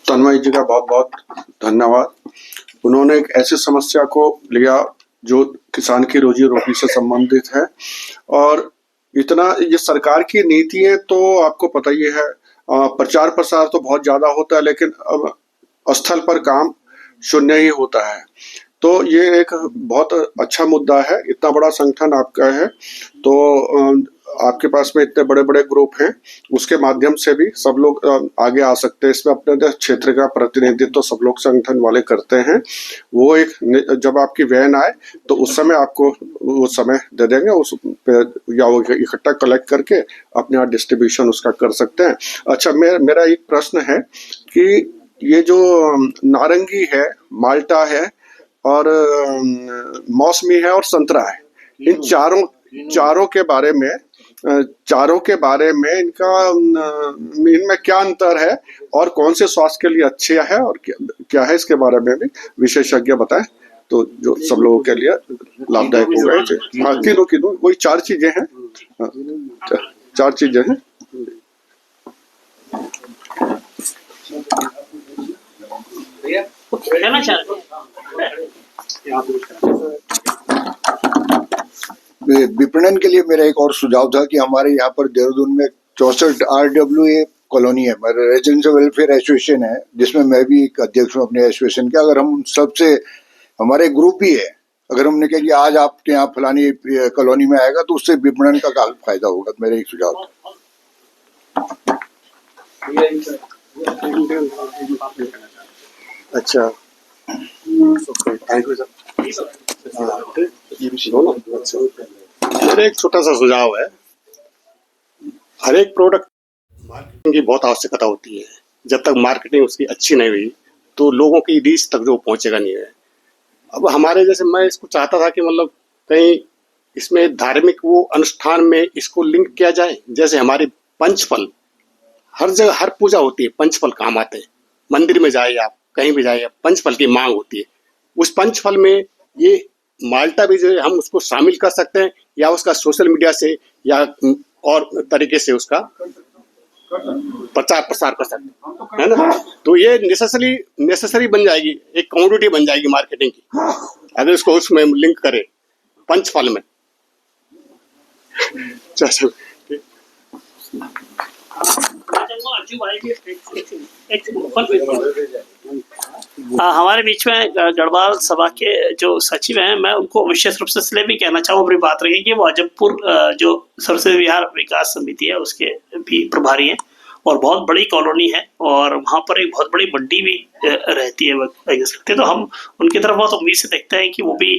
तन्मय जी का बहुत बहुत धन्यवाद। उन्होंने एक ऐसी समस्या को लिया जो किसान की रोजी रोटी से संबंधित है, और इतना ये सरकार की नीति है तो आपको पता ही है, प्रचार प्रसार तो बहुत ज्यादा होता है, लेकिन अब स्थल पर काम शून्य ही होता है। तो ये एक बहुत अच्छा मुद्दा है। इतना बड़ा संगठन आपका है तो आपके पास में इतने बड़े बड़े ग्रुप हैं, उसके माध्यम से भी सब लोग आगे आ सकते हैं। इसमें अपने क्षेत्र का प्रतिनिधित्व तो सब लोग संगठन वाले करते हैं। वो एक जब आपकी वैन आए तो उस समय आपको वो समय दे देंगे, उस पे या वो इकट्ठा कलेक्ट करके अपने यहाँ डिस्ट्रीब्यूशन उसका कर सकते हैं। अच्छा, मेरा एक प्रश्न है कि ये जो नारंगी है, माल्टा है और मौसमी है और संतरा है, इन चारों के बारे में इनका इनमें क्या अंतर है और कौन से स्वास्थ्य के लिए अच्छे है और क्या है, इसके बारे में भी विशेषज्ञ बताएं तो जो सब लोगों के लिए लाभदायक होगा। हाँ, तीनों वही चार चीजें हैं। हाँ, चार चीजें हैं। विपणन के लिए मेरा एक और सुझाव था कि हमारे यहाँ पर देहरादून में 64 RWA कॉलोनी है, रेजिडेंशियल वेलफेयर एसोसिएशन है, जिसमें मैं भी एक अध्यक्ष हूँ अपने एसोसिएशन का। अगर हम सबसे, हमारे ग्रुप ही है, अगर हमने कहा कि आज आपके यहाँ फलानी कॉलोनी में आएगा तो उससे विपणन का काफी फायदा होगा। मेरा एक सुझाव था। अच्छा, थैंक यू सर। मेरा एक छोटा सा सुझाव है, हर एक प्रोडक्ट मार्केटिंग की बहुत आवश्यकता होती है। जब तक मार्केटिंग उसकी अच्छी नहीं हुई तो लोगों की रीच तक जो पहुंचेगा नहीं है। अब हमारे जैसे, मैं इसको चाहता था कि मतलब कहीं इसमें धार्मिक वो अनुष्ठान में इसको लिंक किया जाए। जैसे हमारी पंचफल, हर जगह हर पूजा होती है, पंचफल काम आते हैं। मंदिर में जाइए आप, कहीं भी जाइए, पंचफल की मांग होती है। उस पंचफल में ये माल्टा भी जो है हम उसको शामिल कर सकते हैं, या उसका सोशल मीडिया से या और तरीके से उसका प्रचार प्रसार कर सकते हैं, है ना। तो ये नेसेसरी बन जाएगी, एक कमोडिटी बन जाएगी मार्केटिंग की, अगर इसको उसमें लिंक करें पंचफल में। हमारे बीच में गढ़वाल सभा के जो सचिव हैं, मैं उनको विशेष रूप से इसलिए भी कहना चाहूँ, अपनी बात रही कि वो अजबपुर जो सरस्वती विहार विकास समिति है उसके भी प्रभारी हैं, और बहुत बड़ी कॉलोनी है और वहाँ पर एक बहुत बड़ी मंडी भी रहती है। तो हम उनकी तरफ बहुत उम्मीद से देखते हैं कि वो भी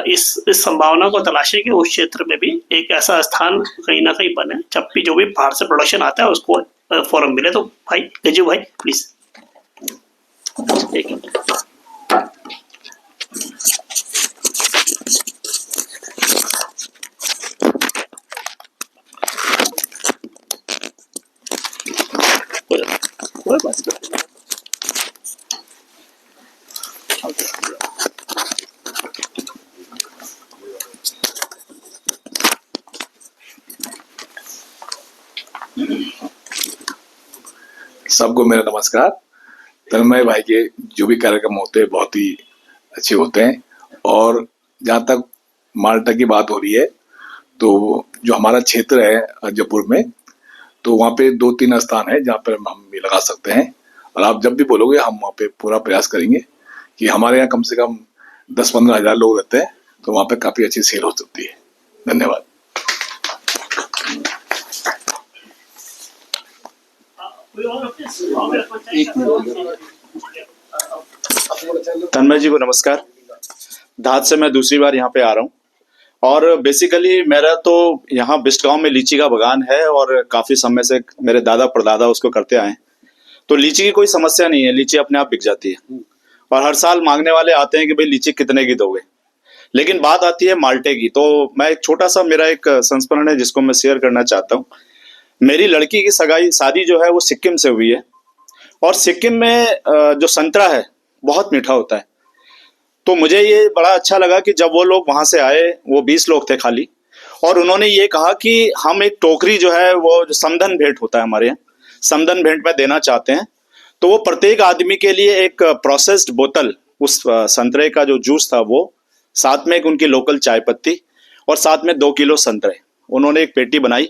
इस संभावना को तलाशे कि उस क्षेत्र में भी एक ऐसा स्थान कहीं ना कहीं बने, जब भी जो भी बाहर से प्रोडक्शन आता है उसको फॉरम मिले। तो भाई गजू भाई प्लीज कोई बात नहीं। सबको मेरा नमस्कार। तन्मय भाई के जो भी कार्यक्रम होते हैं बहुत ही अच्छे होते हैं, और जहाँ तक माल्टा की बात हो रही है तो जो हमारा क्षेत्र है जयपुर में, तो वहाँ पे 2-3 स्थान है जहाँ पर हम भी लगा सकते हैं, और आप जब भी बोलोगे हम वहाँ पे पूरा प्रयास करेंगे कि हमारे यहाँ कम से कम 10-15 हज़ार लोग रहते हैं, तो वहाँ पे काफ़ी अच्छी सेल हो सकती है। धन्यवाद। तन्मय जी को नमस्कार। धाद से मैं दूसरी बार यहाँ पे आ रहा हूँ, और बेसिकली मेरा तो यहाँ बिस्ट गांव में लीची का बागान है, और काफी समय से मेरे दादा परदादा उसको करते आए हैं। तो लीची की कोई समस्या नहीं है, लीची अपने आप बिक जाती है, और हर साल मांगने वाले आते हैं कि भाई लीची कितने की दोगे। लेकिन बात आती है माल्टे की, तो मैं एक छोटा सा, मेरा एक संस्मरण है जिसको मैं शेयर करना चाहता हूँ। मेरी लड़की की शादी जो है वो सिक्किम से हुई है, और सिक्किम में जो संतरा है बहुत मीठा होता है। तो मुझे ये बड़ा अच्छा लगा कि जब वो लोग वहां से आए, वो 20 लोग थे खाली, और उन्होंने ये कहा कि हम एक टोकरी जो है वो जो समधन भेंट होता है हमारे यहाँ, समधन भेंट में देना चाहते हैं। तो वो प्रत्येक आदमी के लिए एक प्रोसेस्ड बोतल उस संतरे का जो जूस था वो, साथ में एक उनकी लोकल चाय पत्ती, और साथ में 2 किलो संतरे, उन्होंने एक पेटी बनाई।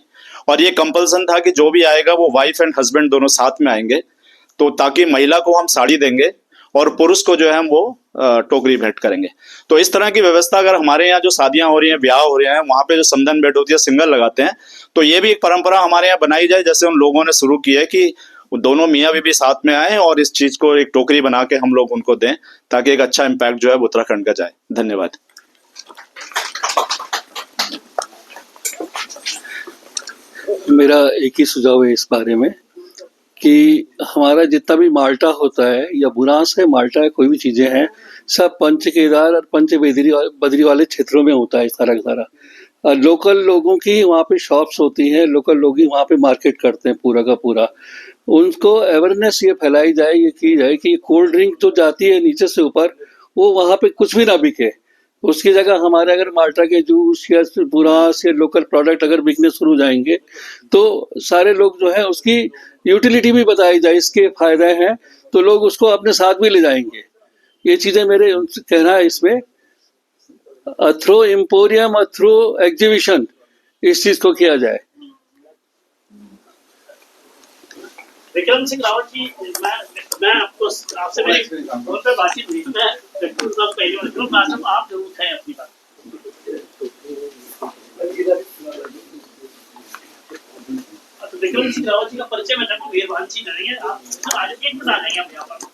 और ये कंपल्सन था कि जो भी आएगा वो वाइफ एंड हस्बैंड दोनों साथ में आएंगे, तो ताकि महिला को हम साड़ी देंगे और पुरुष को जो है हम वो टोकरी भेंट करेंगे। तो इस तरह की व्यवस्था अगर हमारे यहाँ जो शादियां हो रही हैं, ब्याह हो रहे हैं, वहां पे जो समधन भेंट होती है, सिंगल लगाते हैं, तो ये भी एक परंपरा हमारे यहाँ बनाई जाए, जैसे उन लोगों ने शुरू की है कि दोनों मियाँ बीवी साथ में आए और इस चीज को एक टोकरी बना के हम लोग उनको दें, ताकि एक अच्छा इम्पैक्ट जो है उत्तराखंड का जाए। धन्यवाद। मेरा एक ही सुझाव है इस बारे में कि हमारा जितना भी माल्टा होता है या बुरांस है, माल्टा है, कोई भी चीजें हैं, सब पंच केदार और पंच बद्री वाले क्षेत्रों में होता है सारा का सारा। लोकल लोगों की वहाँ पे शॉप्स होती हैं, लोकल लोग ही वहाँ पे मार्केट करते हैं पूरा का पूरा। उनको अवेयरनेस ये फैलाई जाए, ये की जाए कि कोल्ड ड्रिंक जो जाती है नीचे से ऊपर, वो वहाँ पे कुछ भी ना बिके। उसकी जगह हमारे अगर माल्टा के जूस या बुरांस या लोकल प्रोडक्ट अगर बिकने शुरू हो जाएंगे तो सारे लोग जो है उसकी यूटिलिटी भी बताई जाए, इसके फायदे हैं, तो लोग उसको अपने साथ भी ले जाएंगे। ये चीजें मेरे उनसे कहना है इसमें, थ्रू एम्पोरियम और थ्रू एग्जीबिशन इस चीज को किया जाए। विक्रम सिंह रावत जी, मैं आपको आपसे मेरी फोन पे बातचीत हुई, मैं पहली बार आप जरूर थे अपनी बात। तो विक्रम सिंह रावत जी का परिचय मैं आपको मेहरबान जी करेंगे, आप आज एक मिनट आ जाएंगे आप यहाँ पर।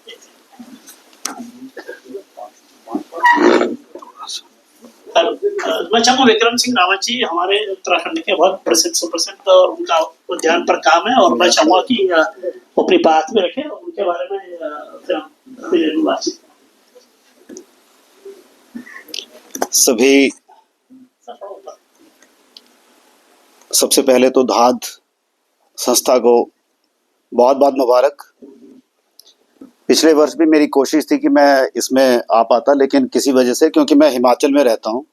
मैं चाहूँगा विक्रम सिंह रावत जी हमारे उत्तराखंड के बहुत प्रसिद्ध सुप्रसिद्ध और उनका उद्यान पर काम है, और मैं चाहूँगा कि वो अपनी बात में रखें और उनके बारे में फिर बातचीत। सभी सबसे पहले तो धाद संस्था को बहुत बहुत मुबारक। पिछले वर्ष भी मेरी कोशिश थी कि मैं इसमें आ पाता, लेकिन किसी वजह से, क्योंकि मैं हिमाचल में रहता हूँ,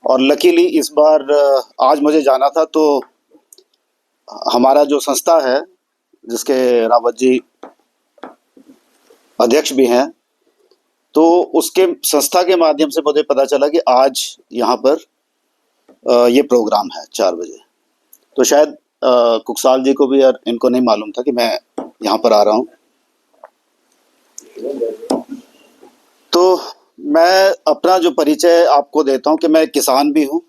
और लकीली इस बार आज मुझे जाना था, तो हमारा जो संस्था है जिसके रावत जी अध्यक्ष भी हैं, तो उसके संस्था के माध्यम से मुझे पता चला कि आज यहाँ पर ये प्रोग्राम है 4 बजे। तो शायद कुकसाल जी को भी और इनको नहीं मालूम था कि मैं यहाँ पर आ रहा हूँ। तो मैं अपना जो परिचय आपको देता हूँ कि मैं किसान भी हूँ,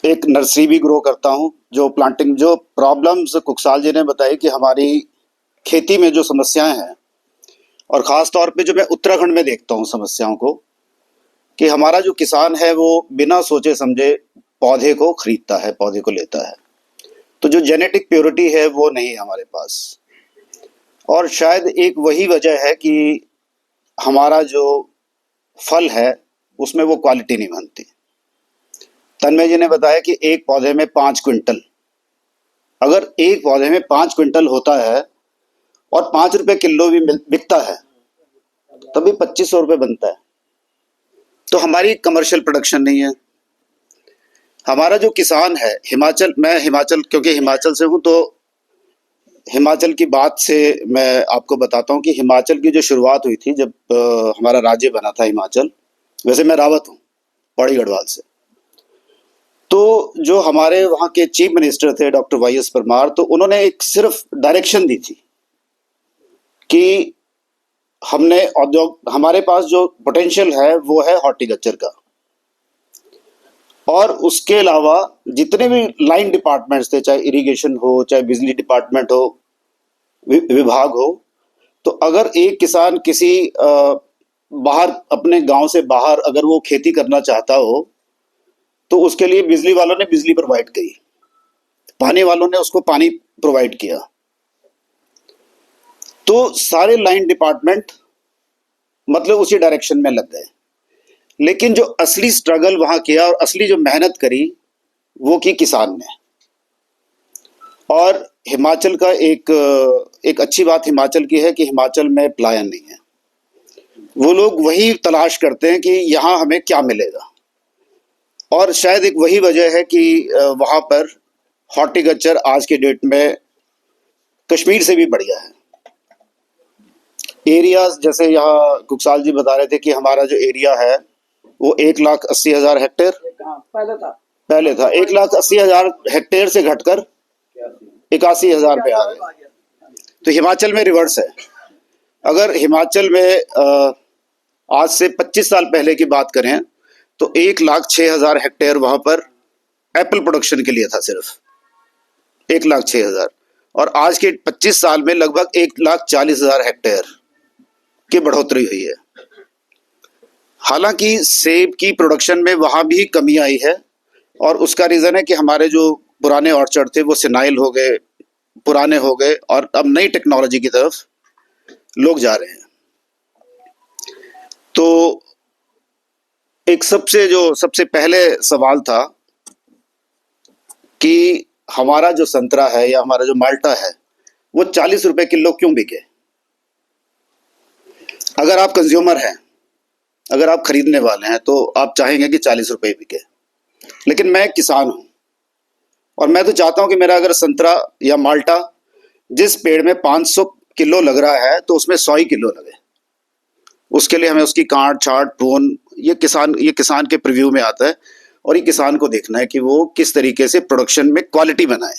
एक नर्सरी भी ग्रो करता हूँ। जो प्लांटिंग जो प्रॉब्लम्स कुकसाल जी ने बताई कि हमारी खेती में जो समस्याएं हैं, और ख़ास तौर पे जो मैं उत्तराखंड में देखता हूँ समस्याओं को, कि हमारा जो किसान है वो बिना सोचे समझे पौधे को खरीदता है, पौधे को लेता है, तो जो जेनेटिक प्योरिटी है वो नहीं है हमारे पास। और शायद एक वही वजह है कि हमारा जो फल है उसमें वो क्वालिटी नहीं बनती। तन्मय जी ने बताया कि एक पौधे में 5 क्विंटल, अगर एक पौधे में 5 क्विंटल होता है और 5 रुपए किलो भी बिकता है, तभी 2500 रुपये बनता है। तो हमारी कमर्शियल प्रोडक्शन नहीं है। हमारा जो किसान है हिमाचल, मैं हिमाचल, क्योंकि हिमाचल से हूँ, तो हिमाचल की बात से मैं आपको बताता हूँ कि हिमाचल की जो शुरुआत हुई थी जब हमारा राज्य बना था हिमाचल, वैसे मैं रावत हूँ पौड़ी गढ़वाल से, तो जो हमारे वहाँ के चीफ मिनिस्टर थे डॉक्टर वाई.एस. परमार, तो उन्होंने एक सिर्फ डायरेक्शन दी थी कि हमने उद्योग, हमारे पास जो पोटेंशियल है वो है हॉर्टिकल्चर का, और उसके अलावा जितने भी लाइन डिपार्टमेंट्स थे, चाहे इरिगेशन हो, चाहे बिजली डिपार्टमेंट हो, विभाग हो, तो अगर एक किसान किसी बाहर अपने गांव से बाहर अगर वो खेती करना चाहता हो, तो उसके लिए बिजली वालों ने बिजली प्रोवाइड की, पानी वालों ने उसको पानी प्रोवाइड किया। तो सारे लाइन डिपार्टमेंट मतलब उसी डायरेक्शन में लग गए, लेकिन जो असली स्ट्रगल वहां किया और असली जो मेहनत करी वो की किसान ने। और हिमाचल का एक अच्छी बात हिमाचल की है कि हिमाचल में पलायन नहीं है। वो लोग वही तलाश करते हैं कि यहाँ हमें क्या मिलेगा, और शायद एक वही वजह है कि वहाँ पर हॉर्टिकल्चर आज के डेट में कश्मीर से भी बढ़िया है। एरियाज जैसे यहाँ कुकसाल जी बता रहे थे कि हमारा जो एरिया है वो 1,80,000 हेक्टेयर पहले था 1,80,000 हेक्टेयर से घटकर 81,000 पे आ गया। तो हिमाचल में रिवर्स है। अगर हिमाचल में आज से 25 साल पहले की बात करें तो 1,06,000 हेक्टेयर वहां पर एप्पल प्रोडक्शन के लिए था, सिर्फ 1,06,000, और आज के 25 साल में लगभग 1,40,000 हेक्टेयर की बढ़ोतरी हुई है। हालांकि सेब की प्रोडक्शन में वहां भी कमी आई है, और उसका रीज़न है कि हमारे जो पुराने ऑर्चर्ड थे वो सिनाइल हो गए, पुराने हो गए, और अब नई टेक्नोलॉजी की तरफ लोग जा रहे हैं। तो एक सबसे पहले सवाल था कि हमारा जो संतरा है या हमारा जो माल्टा है वो 40 रुपए किलो क्यों बिके? अगर आप कंज्यूमर हैं, अगर आप खरीदने वाले हैं, तो आप चाहेंगे कि 40 रुपए बिके। लेकिन मैं किसान हूं और मैं तो चाहता हूं कि मेरा अगर संतरा या माल्टा जिस पेड़ में 500 किलो लग रहा है तो उसमें 100 किलो लगे। उसके लिए हमें उसकी काट छाट प्रून ये किसान के प्रीव्यू में आता है, और ये किसान को देखना है कि वो किस तरीके से प्रोडक्शन में क्वालिटी बनाए।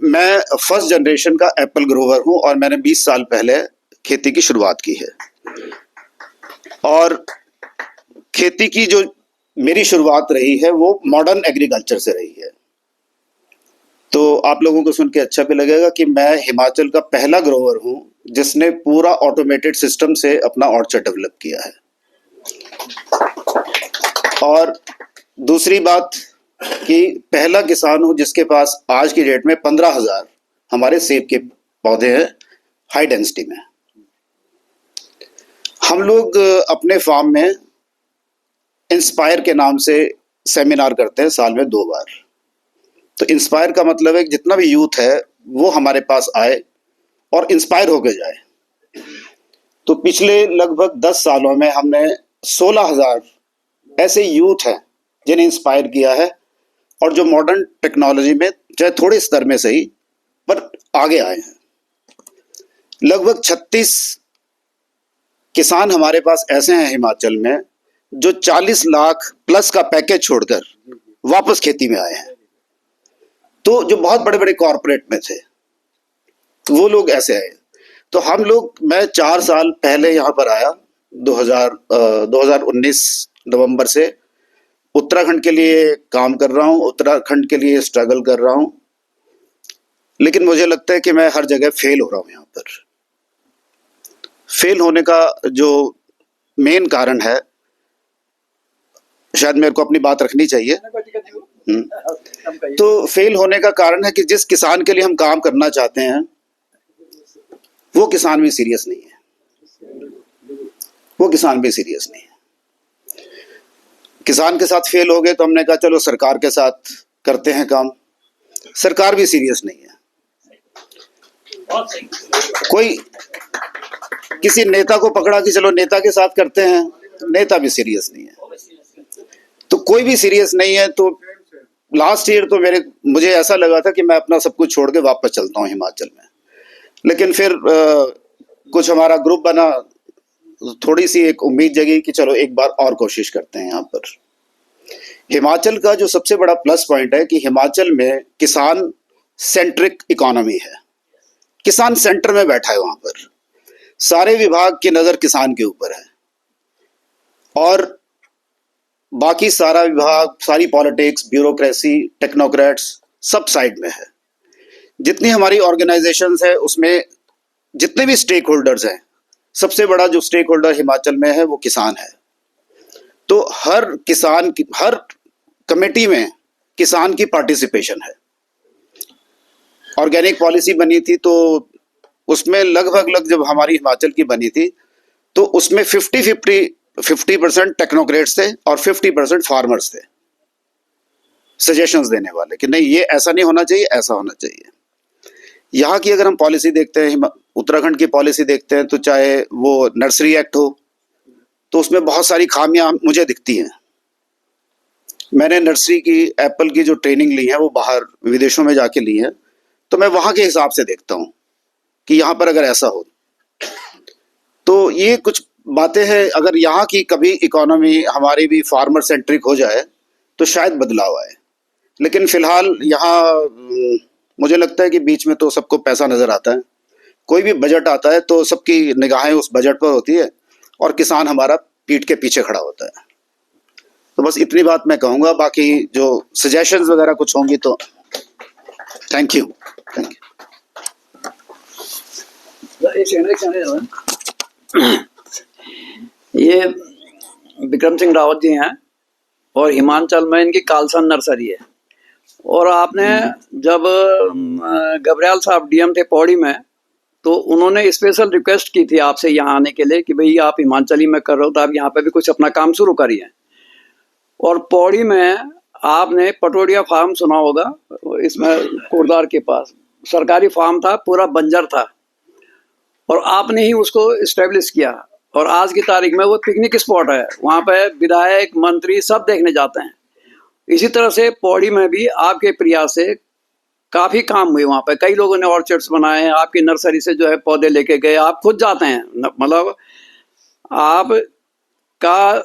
मैं फर्स्ट जनरेशन का एप्पल ग्रोवर हूं और मैंने 20 साल पहले खेती की शुरुआत की है, और खेती की जो मेरी शुरुआत रही है वो मॉडर्न एग्रीकल्चर से रही है। तो आप लोगों को सुन के अच्छा भी लगेगा कि मैं हिमाचल का पहला ग्रोवर हूं जिसने पूरा ऑटोमेटेड सिस्टम से अपना ऑर्चर्ड डेवलप किया है। और दूसरी बात कि पहला किसान हूं जिसके पास आज की डेट में 15,000 हमारे सेब के पौधे हैं हाई डेंसिटी में। हम लोग अपने फार्म में इंस्पायर के नाम से सेमिनार करते हैं साल में 2 बार। तो इंस्पायर का मतलब है कि जितना भी यूथ है वो हमारे पास आए और इंस्पायर होकर जाए। तो पिछले लगभग 10 सालों में हमने 16,000 ऐसे यूथ हैं जिन्हें इंस्पायर किया है, और जो मॉडर्न टेक्नोलॉजी में चाहे थोड़े स्तर में सही पर आगे आए हैं। लगभग 36 किसान हमारे पास ऐसे हैं हिमाचल में जो 40 लाख प्लस का पैकेज छोड़कर वापस खेती में आए हैं। तो जो बहुत बड़े बड़े कॉरपोरेट में थे वो लोग ऐसे आए। तो मैं 4 साल पहले यहाँ पर आया 2019 नवंबर से। उत्तराखंड के लिए काम कर रहा हूँ, उत्तराखंड के लिए स्ट्रगल कर रहा हूँ, लेकिन मुझे लगता है कि मैं हर जगह फेल हो रहा हूँ। यहाँ पर फेल होने का जो मेन कारण है, शायद मेरे को अपनी बात रखनी चाहिए। तो फेल होने का कारण है कि जिस किसान के लिए हम काम करना चाहते हैं वो किसान भी सीरियस नहीं है, किसान के साथ फेल हो गए तो हमने कहा चलो सरकार के साथ करते हैं काम। सरकार भी सीरियस नहीं है। कोई किसी नेता को पकड़ा कि चलो नेता के साथ करते हैं, नेता भी सीरियस नहीं है। तो कोई भी सीरियस नहीं है। तो लास्ट ईयर तो मुझे ऐसा लगा था कि मैं अपना सब कुछ छोड़ के वापस चलता हूँ हिमाचल में। लेकिन फिर कुछ हमारा ग्रुप बना, थोड़ी सी एक उम्मीद जगी कि चलो एक बार और कोशिश करते हैं। यहाँ पर हिमाचल का जो सबसे बड़ा प्लस पॉइंट है कि हिमाचल में किसान सेंट्रिक इकोनॉमी है। किसान सेंटर में बैठा है। वहां पर सारे विभाग की नजर किसान के ऊपर है, और बाकी सारा विभाग, सारी पॉलिटिक्स, ब्यूरोक्रेसी, टेक्नोक्रेट्स सब साइड में है। जितनी हमारी ऑर्गेनाइजेशंस है उसमें जितने भी स्टेक होल्डर्स हैं, सबसे बड़ा जो स्टेक होल्डर हिमाचल में है वो किसान है। तो हर कमेटी में किसान की पार्टिसिपेशन है। ऑर्गेनिक पॉलिसी बनी थी तो उसमें लगभग जब हमारी हिमाचल की बनी थी तो उसमें 50% टेक्नोक्रेट्स थे और 50% फार्मर्स थे, सजेशंस देने वाले कि नहीं ये ऐसा नहीं होना चाहिए, ऐसा होना चाहिए। यहाँ की अगर हम पॉलिसी देखते हैं, उत्तराखंड की पॉलिसी देखते हैं, तो चाहे वो नर्सरी एक्ट हो तो उसमें बहुत सारी खामियां मुझे दिखती हैं। मैंने नर्सरी की एप्पल की जो ट्रेनिंग ली है वो बाहर विदेशों में जाके ली है, तो मैं वहाँ के हिसाब से देखता हूँ कि यहाँ पर अगर ऐसा हो तो ये कुछ बातें हैं। अगर यहाँ की कभी इकोनॉमी हमारी भी फार्मर सेंट्रिक हो जाए तो शायद बदलाव आए। लेकिन फिलहाल यहाँ मुझे लगता है कि बीच में तो सबको पैसा नजर आता है। कोई भी बजट आता है तो सबकी निगाहें उस बजट पर होती है और किसान हमारा पीठ के पीछे खड़ा होता है। तो बस इतनी बात मैं कहूँगा, बाकी जो सजेशंस वगैरह कुछ होंगी तो थैंक यू। ये विक्रम सिंह रावत जी हैं और हिमाचल में इनकी कालसन नर्सरी है। और आपने जब घबराल साहब डीएम थे पौड़ी में, तो उन्होंने स्पेशल रिक्वेस्ट की थी आपसे यहाँ आने के लिए कि भाई आप हिमाचली में कर रहे हो तो आप यहाँ पे भी कुछ अपना काम शुरू करिए। और पौड़ी में आपने पटोड़िया फार्म सुना होगा, इसमें कोटद्वार के पास सरकारी फार्म था, पूरा बंजर था, और आपने ही उसको इस्टेब्लिश किया। और आज की तारीख में वो पिकनिक स्पॉट है, वहाँ पे विधायक मंत्री सब देखने जाते हैं। इसी तरह से पौड़ी में भी आपके प्रयास से काफ़ी काम हुए। वहाँ पे कई लोगों ने ऑर्चर्ड्स बनाए हैं, आपकी नर्सरी से जो है पौधे लेके गए, आप खुद जाते हैं। मतलब आप का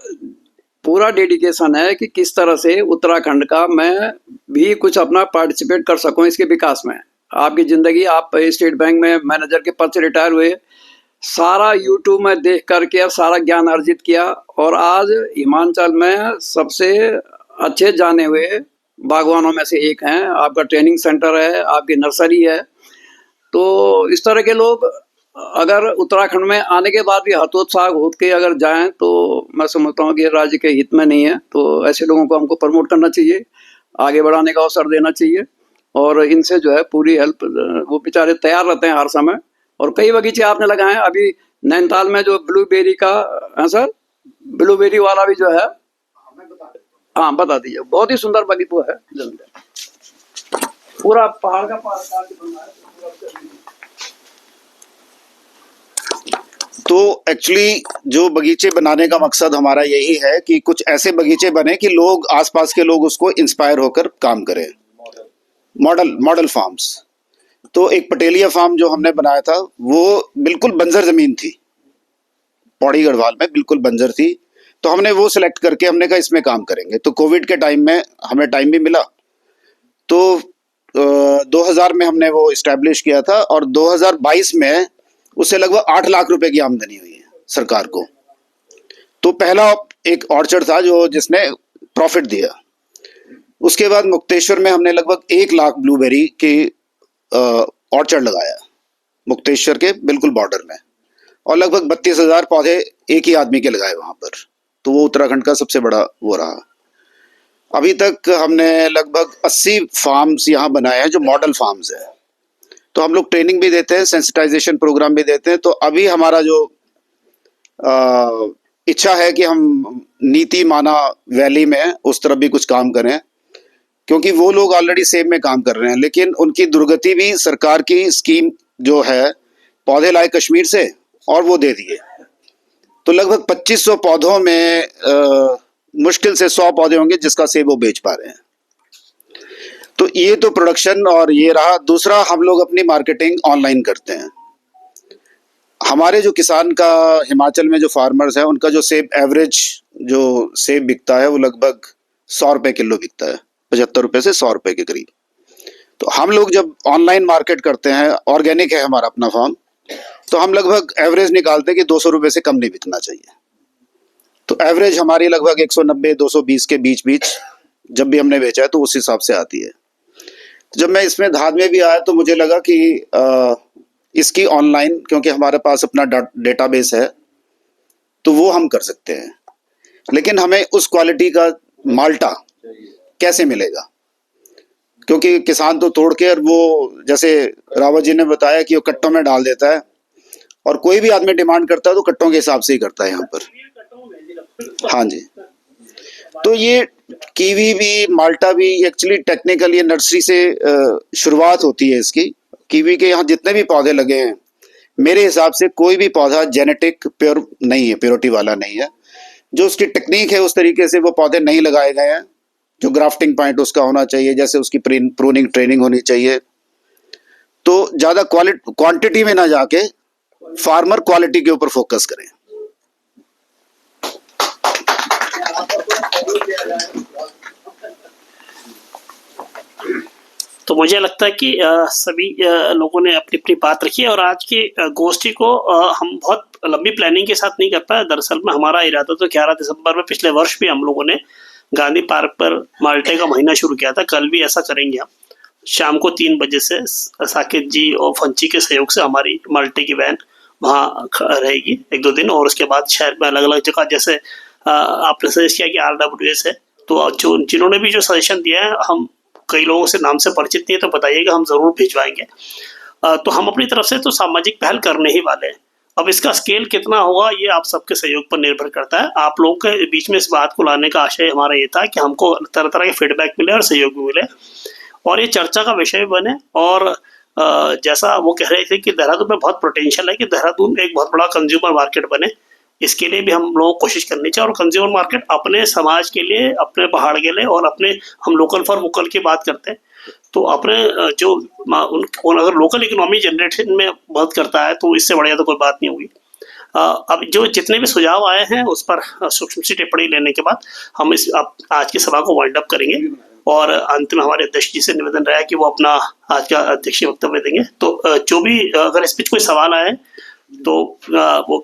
पूरा डेडिकेशन है कि किस तरह से उत्तराखंड का मैं भी कुछ अपना पार्टिसिपेट कर सकूं इसके विकास में। आपकी ज़िंदगी, आप स्टेट बैंक में मैनेजर के पद से रिटायर हुए, सारा यूट्यूब में देख करके सारा ज्ञान अर्जित किया, और आज हिमाचल में सबसे अच्छे जाने हुए बागवानों में से एक हैं। आपका ट्रेनिंग सेंटर है, आपकी नर्सरी है। तो इस तरह के लोग अगर उत्तराखंड में आने के बाद भी हतोत्साह होत के अगर जाएं तो मैं समझता हूँ कि राज्य के हित में नहीं है। तो ऐसे लोगों को हमको प्रमोट करना चाहिए, आगे बढ़ाने का अवसर देना चाहिए, और इनसे जो है पूरी हेल्प, वो बेचारे तैयार रहते हैं हर समय। और कई बगीचे आपने लगाए हैं। अभी नैनीताल में जो ब्लूबेरी का है सर, ब्लूबेरी वाला भी जो है, हाँ बता दीजिए। बहुत ही सुंदर बगीचा है, पूरा पहाड़ का पहाड़ बना है। तो एक्चुअली जो बगीचे बनाने का मकसद हमारा यही है कि कुछ ऐसे बगीचे बने कि लोग, आसपास के लोग उसको इंस्पायर होकर काम करें। Model farms. तो एक पटेलिया फार्म जो हमने बनाया था वो बिल्कुल बंजर जमीन थी, पौड़ी गढ़वाल में बिल्कुल बंजर थी। तो हमने वो सिलेक्ट करके हमने कहा इसमें काम करेंगे। तो कोविड के टाइम में हमें टाइम भी मिला, तो 2000 में हमने वो इस्टेब्लिश किया था, और 2022 में उससे लगभग 8 लाख रुपए की आमदनी हुई है सरकार को। तो पहला एक ऑर्चर्ड था जो जिसने प्रॉफिट दिया। उसके बाद मुक्तेश्वर में हमने लगभग 1 लाख ब्लूबेरी की ऑर्चर्ड लगाया, मुक्तेश्वर के बिल्कुल बॉर्डर में, और लगभग 32,000 पौधे एक ही आदमी के लगाए वहां पर। तो वो उत्तराखंड का सबसे बड़ा वो रहा। अभी तक हमने लगभग 80 फार्म्स यहाँ बनाए हैं जो मॉडल फार्म्स हैं। तो हम लोग ट्रेनिंग भी देते हैं, सेंसिटाइजेशन प्रोग्राम भी देते हैं। तो अभी हमारा जो इच्छा है कि हम नीति माना वैली में उस तरफ भी कुछ काम करें, क्योंकि वो लोग ऑलरेडी सेब में काम कर रहे हैं, लेकिन उनकी दुर्गति भी सरकार की स्कीम जो है पौधे लाए कश्मीर से और वो दे दिए। तो लगभग 2500 पौधों में मुश्किल से 100 पौधे होंगे जिसका सेब वो बेच पा रहे हैं। तो ये तो प्रोडक्शन और ये रहा। दूसरा, हम लोग अपनी मार्केटिंग ऑनलाइन करते हैं। हमारे जो किसान का, हिमाचल में जो फार्मर्स हैं, उनका जो सेब एवरेज जो सेब बिकता है वो लगभग 100 रुपए किलो बिकता है, 75 रुपए से 100 रुपए के करीब। तो हम लोग जब ऑनलाइन मार्केट करते हैं, ऑर्गेनिक है हमारा अपना फार्म, तो हम लगभग एवरेज निकालते हैं कि 200 रुपए से कम नहीं बिकना चाहिए। तो एवरेज हमारी लगभग 190-220 के बीच जब भी हमने बेचा है तो उस हिसाब से आती है। जब मैं इसमें धाद में भी आया तो मुझे लगा कि इसकी ऑनलाइन, क्योंकि हमारे पास अपना डेटाबेस है, तो वो हम कर सकते हैं। लेकिन हमें उस क्वालिटी का माल्टा कैसे मिलेगा, क्योंकि किसान तो तोड़ के, और वो जैसे रावत जी ने बताया कि वो कट्टों में डाल देता है, और कोई भी आदमी डिमांड करता है तो कट्टों के हिसाब से ही करता है यहाँ पर। हाँ जी। तो ये कीवी भी, माल्टा भी एक्चुअली टेक्निकल ये नर्सरी से शुरुआत होती है इसकी। कीवी के यहाँ जितने भी पौधे लगे हैं, मेरे हिसाब से कोई भी पौधा जेनेटिक प्योर नहीं है, प्योरिटी वाला नहीं है। जो उसकी टेक्निक है उस तरीके से वो पौधे नहीं लगाए गए हैं। जो ग्राफ्टिंग पॉइंट उसका होना चाहिए, जैसे उसकी प्रूनिंग ट्रेनिंग होनी चाहिए। तो ज़्यादा क्वांटिटी में ना जाके फार्मर क्वालिटी के ऊपर फोकस करें। तो मुझे लगता है कि सभी लोगों ने अपनी अपनी बात रखी है और आज की गोष्ठी को हम बहुत लंबी प्लानिंग के साथ नहीं कर पाए। दरअसल में हमारा इरादा तो 11 दिसंबर में पिछले वर्ष भी हम लोगों ने गांधी पार्क पर माल्टे का महीना शुरू किया था। कल भी ऐसा करेंगे हम। शाम को 3 बजे से साकिब जी और फंची के सहयोग से हमारी माल्टे की वैन वहाँ रहेगी 1-2 दिन, और उसके बाद शहर में अलग अलग जगह, जैसे आपने सजेस्ट किया कि RWS है, तो जो जिन्होंने भी जो सजेशन दिया है, हम कई लोगों से नाम से परिचित नहीं है, तो बताइएगा, हम जरूर भिजवाएंगे। तो हम अपनी तरफ से तो सामाजिक पहल करने ही वाले हैं। अब इसका स्केल कितना होगा ये आप सबके सहयोग पर निर्भर करता है। आप लोगों के बीच में इस बात को लाने का आशय हमारा ये था कि हमको तरह तरह के फीडबैक मिले और सहयोग भी मिले और ये चर्चा का विषय बने। और जैसा वो कह रहे थे कि देहरादून में बहुत पोटेंशियल है कि देहरादून एक बहुत बड़ा कंज्यूमर मार्केट बने, इसके लिए भी हम लोगों को कोशिश करनी चाहिए। और कंज्यूमर मार्केट अपने समाज के लिए, अपने पहाड़ के लिए, और अपने हम लोकल फॉर वोकल की बात करते हैं, तो अपने जो अगर लोकल इकोनॉमी जनरेशन में मदद करता है तो इससे बढ़िया तो कोई बात नहीं होगी। अब जो जितने भी सुझाव आए हैं उस पर सूक्ष्म सी टिप्पणी लेने के बाद हम आज की सभा को वाइंड अप करेंगे और अंत में हमारे अध्यक्ष जी से निवेदन रहा है कि वो अपना आज का अध्यक्षीय वक्तव्य देंगे। तो जो भी अगर इस बीच कोई सवाल आए तो वो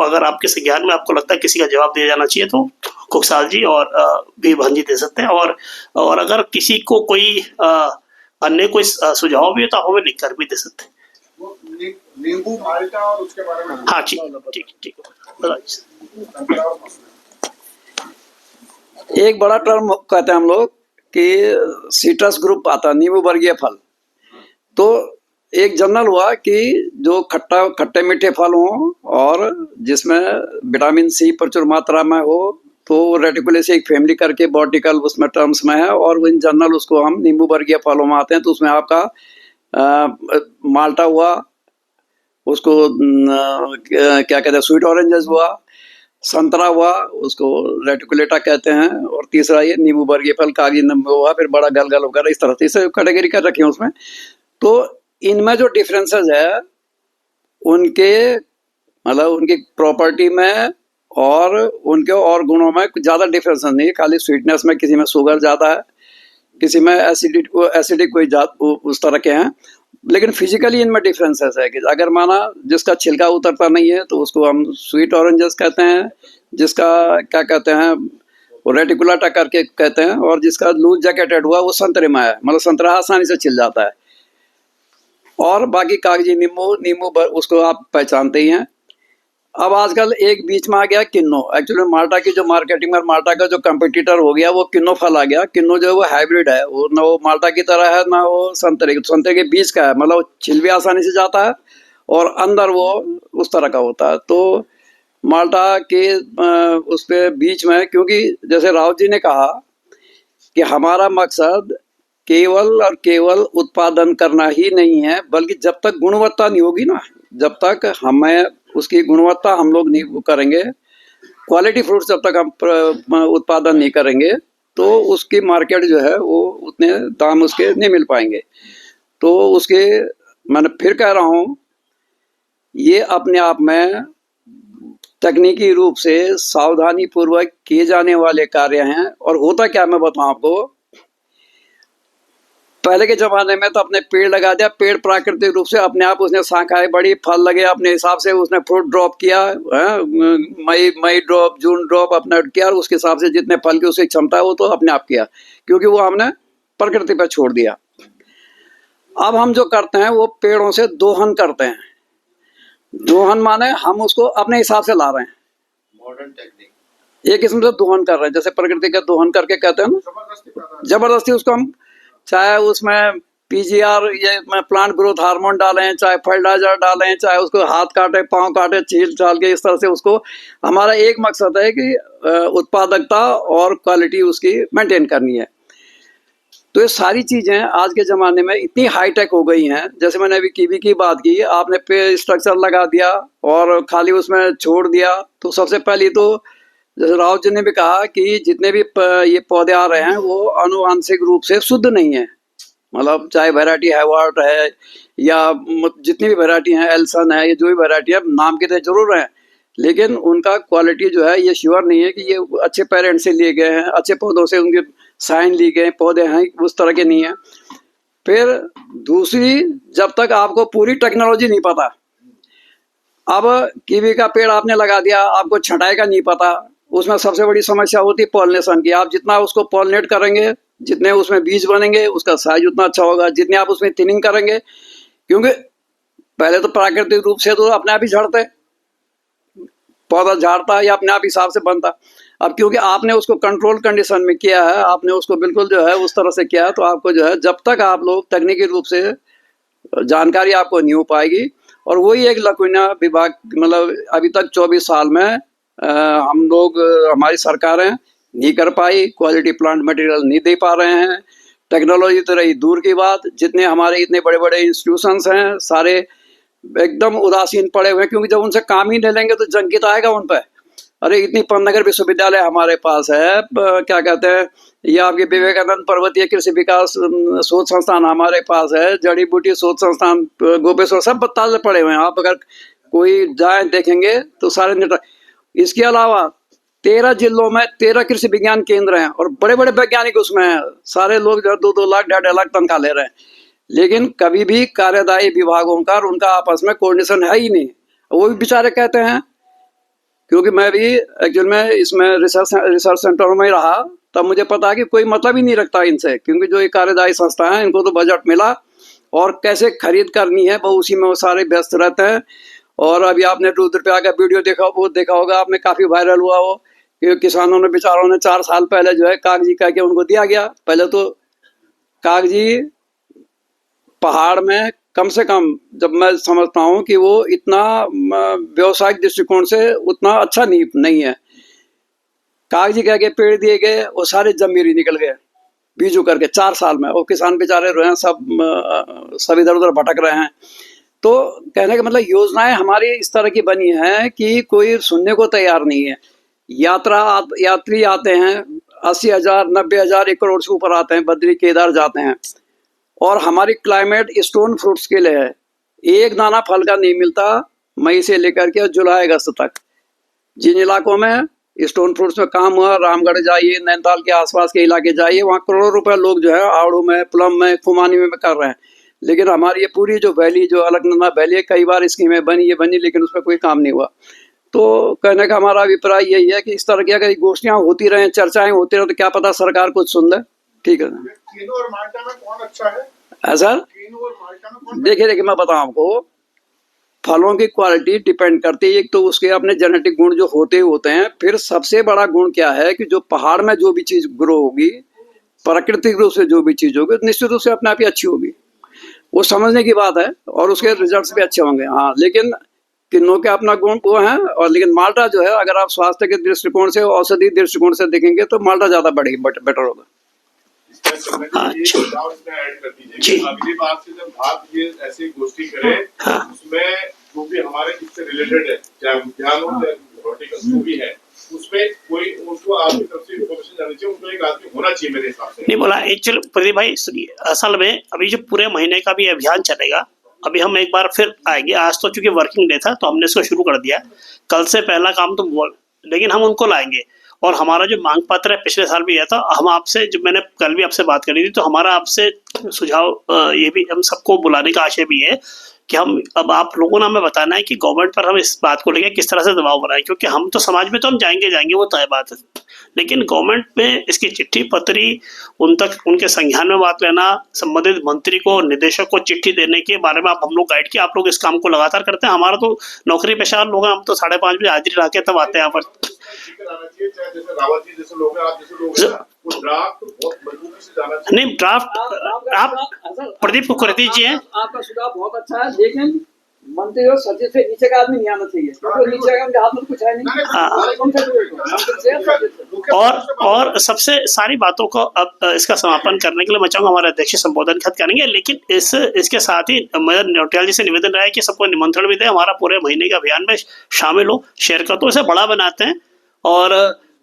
अगर आपके संज्ञान में आपको लगता है किसी का जवाब दिया जाना चाहिए तो कुकसाल जी और भी भान जी दे सकते हैं। और अगर किसी को कोई अन्य कोई सुझाव भी हो तो आप हमें लिख कर भी दे सकते हैं। नींबू माल्टा और उसके बारे में हाँ ठीक। एक बड़ा टर्म कहते हैं हम लोग कि सिट्रस ग्रुप आता है, नींबू वर्गीय फल। तो एक जनरल हुआ कि जो खट्टे मीठे फल हों और जिसमें विटामिन सी प्रचुर मात्रा में हो, तो रेटिकुलेसी एक फैमिली करके बॉटनिकल उसमें टर्म्स में है, और इन जनरल उसको हम नींबू वर्गीय फलों में आते हैं। तो उसमें आपका माल्टा हुआ, उसको क्या कहते हैं, स्वीट ऑरेंजेस हुआ, संतरा हुआ, उसको रेटिकुलेटा कहते हैं, और तीसरा ये नींबू वर्गीय फल कागजी नींबू हुआ, फिर बड़ा गलगल वगैरह, इस तरह से इसे कैटेगरी कर रखी है उसमें। तो इनमें जो डिफरेंसेस है उनके मतलब उनकी प्रॉपर्टी में और उनके और गुणों में कुछ ज़्यादा डिफरेंस नहीं है। खाली स्वीटनेस में किसी में शुगर ज़्यादा है, किसी में एसिडिक कोई उस तरह के हैं, लेकिन फिजिकली इनमें डिफरेंसेस है कि अगर माना जिसका छिलका उतरता नहीं है तो उसको हम स्वीट ऑरेंजेस कहते हैं, जिसका क्या कहते हैं वो रेटिकुलाटा करके कहते हैं, और जिसका लूज जैकेटेड हुआ वो संतरे में है, मतलब संतरा आसानी से छिल जाता है। और बाकी कागजी नींबू उसको आप पहचानते ही हैं। अब आजकल एक बीच में आ गया किन्नो। एक्चुअली माल्टा की जो मार्केटिंग में माल्टा का जो कंपटीटर हो गया वो किन्नो फल आ गया। किन्नो जो है वो हाइब्रिड है, वो ना वो माल्टा की तरह है ना वो संतरे के बीच का है, मतलब छिल भी आसानी से जाता है और अंदर वो उस तरह का होता है। तो माल्टा के उस पे बीच में, क्योंकि जैसे राव जी ने कहा कि हमारा मकसद केवल और केवल उत्पादन करना ही नहीं है, बल्कि जब तक गुणवत्ता नहीं होगी ना, जब तक हमें उसकी गुणवत्ता हम लोग नहीं करेंगे, क्वालिटी फ्रूट्स जब तक हम उत्पादन नहीं करेंगे तो उसकी मार्केट जो है वो उतने दाम उसके नहीं मिल पाएंगे। तो उसके मैंने फिर कह रहा हूँ, ये अपने आप में तकनीकी रूप से सावधानी पूर्वक किए जाने वाले कार्य हैं। और होता क्या, मैं बताऊँ आपको, पहले के जमाने में तो अपने पेड़ लगा दिया, पेड़ प्राकृतिक रूप से अपने आप उसने शाखाएं बड़ी, फल लगे, अपने हिसाब से उसने फ्रूट ड्रॉप किया, मई ड्रॉप, जून ड्रॉप अपने किया, और उसके हिसाब से जितने फल की उसकी क्षमता है वो तो अपने आप किया, क्योंकि वो हमने प्रकृति पर छोड़ दिया। अब हम जो करते हैं वो पेड़ों से दोहन करते हैं। दोहन माने हम उसको अपने हिसाब से ला रहे हैं, मॉडर्न टेक्निक, एक किस्म से दोहन कर रहे हैं, जैसे प्रकृति का दोहन करके कहते हैं ना, जबरदस्ती उसको हम, चाहे उसमें पीजीआर ये प्लांट ग्रोथ हार्मोन डालें, चाहे फर्टिलाइजर डालें, चाहे उसको हाथ काटे, पांव काटे, छील छाल के, इस तरह से उसको, हमारा एक मकसद है कि उत्पादकता और क्वालिटी उसकी मेंटेन करनी है। तो ये सारी चीज़ें आज के ज़माने में इतनी हाईटेक हो गई हैं। जैसे मैंने अभी कीवी की बात की, आपने पे स्ट्रक्चर लगा दिया और खाली उसमें छोड़ दिया, तो सबसे पहले तो जैसे राव जी ने भी कहा कि जितने भी ये पौधे आ रहे हैं वो आनुवांशिक रूप से शुद्ध नहीं है, मतलब चाहे वैरायटी हैवर्ट है या जितनी भी वैरायटी है, एल्सन है, ये जो भी वैरायटी है, नाम के तो जरूर हैं, लेकिन उनका क्वालिटी जो है ये श्योर नहीं है कि ये अच्छे पेरेंट्स से लिए गए हैं, अच्छे पौधों से उनके साइन लिए गए पौधे हैं, उस तरह के नहीं है। फिर दूसरी, जब तक आपको पूरी टेक्नोलॉजी नहीं पता, अब कीवी का पेड़ आपने लगा दिया, आपको छंटाई का नहीं पता, उसमें सबसे बड़ी समस्या होती है पॉलिनेशन की। आप जितना उसको पॉलिनेट करेंगे, जितने उसमें बीज बनेंगे, उसका साइज उतना अच्छा होगा। जितने आप उसमें थिनिंग करेंगे, क्योंकि पहले तो प्राकृतिक रूप से तो अपने आप ही झड़ते, पौधा झाड़ता या अपने आप हिसाब से बनता। अब क्योंकि आपने उसको कंट्रोल कंडीशन में किया है, आपने उसको बिल्कुल जो है उस तरह से किया है, तो आपको जो है, जब तक आप लोग तकनीकी रूप से जानकारी आपको नहीं हो पाएगी। और वही एक लकुना विभाग, मतलब अभी तक 24 साल में हम लोग, हमारी सरकारें नहीं कर पाई, क्वालिटी प्लांट मटेरियल नहीं दे पा रहे हैं। टेक्नोलॉजी तो रही दूर की बात, जितने हमारे इतने बड़े बड़े इंस्टीट्यूशंस हैं सारे एकदम उदासीन पड़े हुए हैं, क्योंकि जब उनसे काम ही नहीं लेंगे तो जंकित आएगा उन पर। अरे इतनी पन्नगर विश्वविद्यालय हमारे पास है, क्या कहते हैं, ये आपके विवेकानंद पर्वतीय कृषि विकास शोध संस्थान हमारे पास है, जड़ी बूटी शोध संस्थान गोपेश्वर, सब ताजे पड़े हुए हैं। आप अगर कोई जाए देखेंगे तो सारे नेटवर्क। इसके अलावा 13 जिलों में 13 कृषि विज्ञान केंद्र हैं और बड़े बड़े वैज्ञानिक उसमें हैं। सारे लोग जो 2-2 लाख 2.5 लाख तनख्वाह ले रहे हैं, लेकिन कभी भी कार्यदायी विभागों का और उनका आपस में कोऑर्डिनेशन है ही नहीं। वो भी बेचारे कहते हैं, क्योंकि मैं भी एक्चुअल में इसमें रिसर्च सेंटर में रहा, तब मुझे पता है कि कोई मतलब ही नहीं रखता इनसे, क्योंकि जो ये कार्यदायी संस्था है, इनको तो बजट मिला और कैसे खरीद करनी है वो उसी में वो सारे व्यस्त रहते हैं। और अभी आपने रुद्रप्रयाग का वीडियो देखा होगा आपने, काफी वायरल हुआ वो, कि किसानों ने बेचारों ने 4 साल पहले जो है कागजी कह के उनको दिया गया। पहले तो कागजी पहाड़ में कम से कम, जब मैं समझता हूँ कि वो इतना व्यवसायिक दृष्टिकोण से उतना अच्छा नहीं है। कागजी कह के पेड़ दिए गए, वो सारे जमीरी निकल गए बीजू करके 4 साल में। वो किसान बेचारे रहे हैं, सब इधर उधर भटक रहे हैं। तो कहने का मतलब योजनाएं हमारी इस तरह की बनी है कि कोई सुनने को तैयार नहीं है। यात्री आते हैं 80,000 90,000 1 करोड़ से ऊपर आते हैं, बद्री केदार जाते हैं। और हमारी क्लाइमेट स्टोन फ्रूट्स के लिए है, एक दाना फल का नहीं मिलता मई से लेकर के जुलाई अगस्त तक। जिन इलाकों में स्टोन फ्रूट्स में काम हुआ, रामगढ़ जाइए, नैनीताल के आसपास के इलाके जाइए, वहाँ करोड़ों रुपए लोग जो है आड़ू में, प्लम में, खुमानी में कर रहे हैं। लेकिन हमारी ये पूरी जो वैली, जो अलकनंदा वैली है, कई बार स्कीमें बनी लेकिन उसमें कोई काम नहीं हुआ। तो कहने का हमारा अभिप्राय यही है कि इस तरह की अगर गोष्ठियाँ होती रहें, चर्चाएं होती रहें, तो क्या पता सरकार कुछ सुन ले। ठीक है, कीनू और माल्टा में कौन अच्छा है? ऐसा कीनू और माल्टा में कौन? देखिए मैं बताऊं आपको, फलों की क्वालिटी डिपेंड करती है, एक तो उसके अपने जेनेटिक गुण जो होते हैं, फिर सबसे बड़ा गुण क्या है कि जो पहाड़ में जो भी चीज ग्रो होगी, प्राकृतिक रूप से जो भी चीज होगी, निश्चित रूप से अपने आप ही अच्छी होगी। वो समझने की बात है और उसके रिजल्ट्स भी अच्छे होंगे। हाँ, लेकिन किन्नों के अपना गुण वो है। और लेकिन माल्टा जो है, अगर आप स्वास्थ्य के दृष्टिकोण से, औषधि दृष्टिकोण से देखेंगे तो माल्टा ज्यादा बेटर होगा। अगली बार से जब आप ये ऐसी गोष्ठी करें, उसमें जो भी हमारे इससे रिलेटेड है, चाहे विज्ञान हो चाहे हॉर्टिकल्चर जो भी है, उसमें कोई उनको आपकी तरफ से इन्फॉर्मेशन जानी चाहिए, उनको एक आदमी होना चाहिए मेरे हिसाब से। नहीं बोला एक्चुअली प्रदीप भाई, असल में अभी जो पूरे महीने का भी अभियान चलेगा, अभी हम एक बार फिर आएंगे। आज तो चूंकि वर्किंग डे था तो हमने इसको शुरू कर दिया, कल से पहला काम तो लेकिन हम उनको लाएंगे। और हमारा जो मांग पत्र है पिछले साल भी आया था, हम आपसे, जब मैंने कल भी आपसे बात करी थी, तो हमारा आपसे सुझाव ये भी, हम सबको बुलाने का आशय भी है कि हम, अब आप लोगों ने हमें बताना है कि गवर्नमेंट पर हम इस बात को लेकर किस तरह से दबाव बनाएं, क्योंकि हम तो समाज में तो हम जाएंगे वो तय बात है, लेकिन गवर्नमेंट में इसकी चिट्ठी पत्री उन तक, उनके संज्ञान में बात लेना, संबंधित मंत्री को, निदेशक को चिट्ठी देने के बारे में आप हम लोग गाइड किया। आप लोग इस काम को लगातार करते हैं। हमारा तो नौकरी पेशा लोग हैं, हम तो 5:30 बजे हाजिरी रख के तब आते हैं यहाँ पर। नहीं, ड्राफ्ट आप प्रदीप को कर दीजिए। आपका सुझाव बहुत अच्छा है, लेकिन मंत्री और सचिव से नीचे का आदमी नहीं आना चाहिए, क्योंकि नीचे का उनके हाथ में कुछ है नहीं। और सबसे सारी बातों को अब इसका समापन करने के लिए मैं चाहूंगा हमारे अध्यक्ष संबोधन खत करेंगे, लेकिन इसके साथ ही मेरा नौटियाल जी से निवेदन रहा है कि सबको निमंत्रण भी दें, हमारा पूरे महीने के अभियान में शामिल हो, शेयर कर दो, इसे बड़ा बनाते हैं। और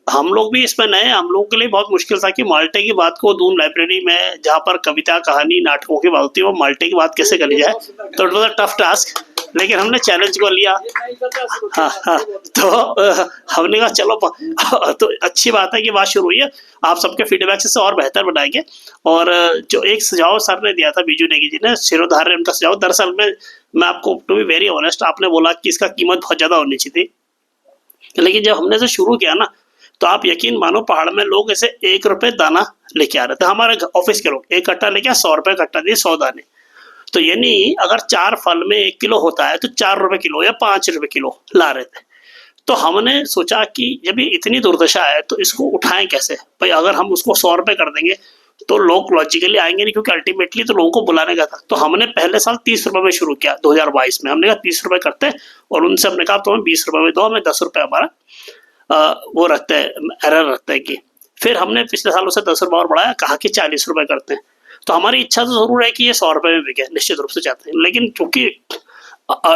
हम लोग भी इसमें नए, हम लोगों के लिए बहुत मुश्किल था कि माल्टे की बात को दून लाइब्रेरी में, जहाँ पर कविता, कहानी, नाटकों की बात होती है, वो माल्टे की बात कैसे करी जाए, तो it was a tough task. लेकिन हमने चैलेंज को लिया। हाँ, तो हमने कहा चलो तो अच्छी बात है कि बात शुरू हुई है, आप सबके फीडबैक से और बेहतर बनाएंगे। और जो एक सुझाव सर ने दिया था, बीजू नेगी जी ने, शिरोधार्य ने उनका सुझाव, दरअसल में मैं आपको टू बी वेरी ऑनेस्ट, आपने बोला कि इसका कीमत बहुत ज्यादा होनी चाहिए थी, लेकिन जब हमने इसे शुरू किया ना, तो आप यकीन मानो पहाड़ में लोग ऐसे 1 रुपए दाना लेके आ रहे थे। हमारे ऑफिस के लोग 1 कट्टा लेके 100 रुपए कट्टा दिए, 100 दाने। तो यानी अगर 4 फल में 1 किलो होता है तो 4 रुपए किलो या 5 रुपए किलो ला रहे थे। तो हमने सोचा कि जब ये इतनी दुर्दशा है तो इसको उठाएं कैसे भाई। अगर हम उसको 100 रुपए कर देंगे तो लोग लॉजिकली आएंगे नहीं, क्योंकि अल्टीमेटली तो लोगों को बुलाने का था। तो हमने पहले साल 30 रुपए में शुरू किया 2022 में। हमने कहा 30 रुपए करते हैं, और उनसे हमने कहा तो हमें 20 रुपए में दो, हमें 10 रुपए हमारा वो रखते हैं, एरर रखते हैं कि। फिर हमने पिछले सालों से 10 रुपए और बढ़ाया, कहा कि 40 रुपए करते हैं। तो हमारी इच्छा तो जरूर है कि ये 100 रुपए में बिके, निश्चित रूप से चाहते हैं, लेकिन चूंकि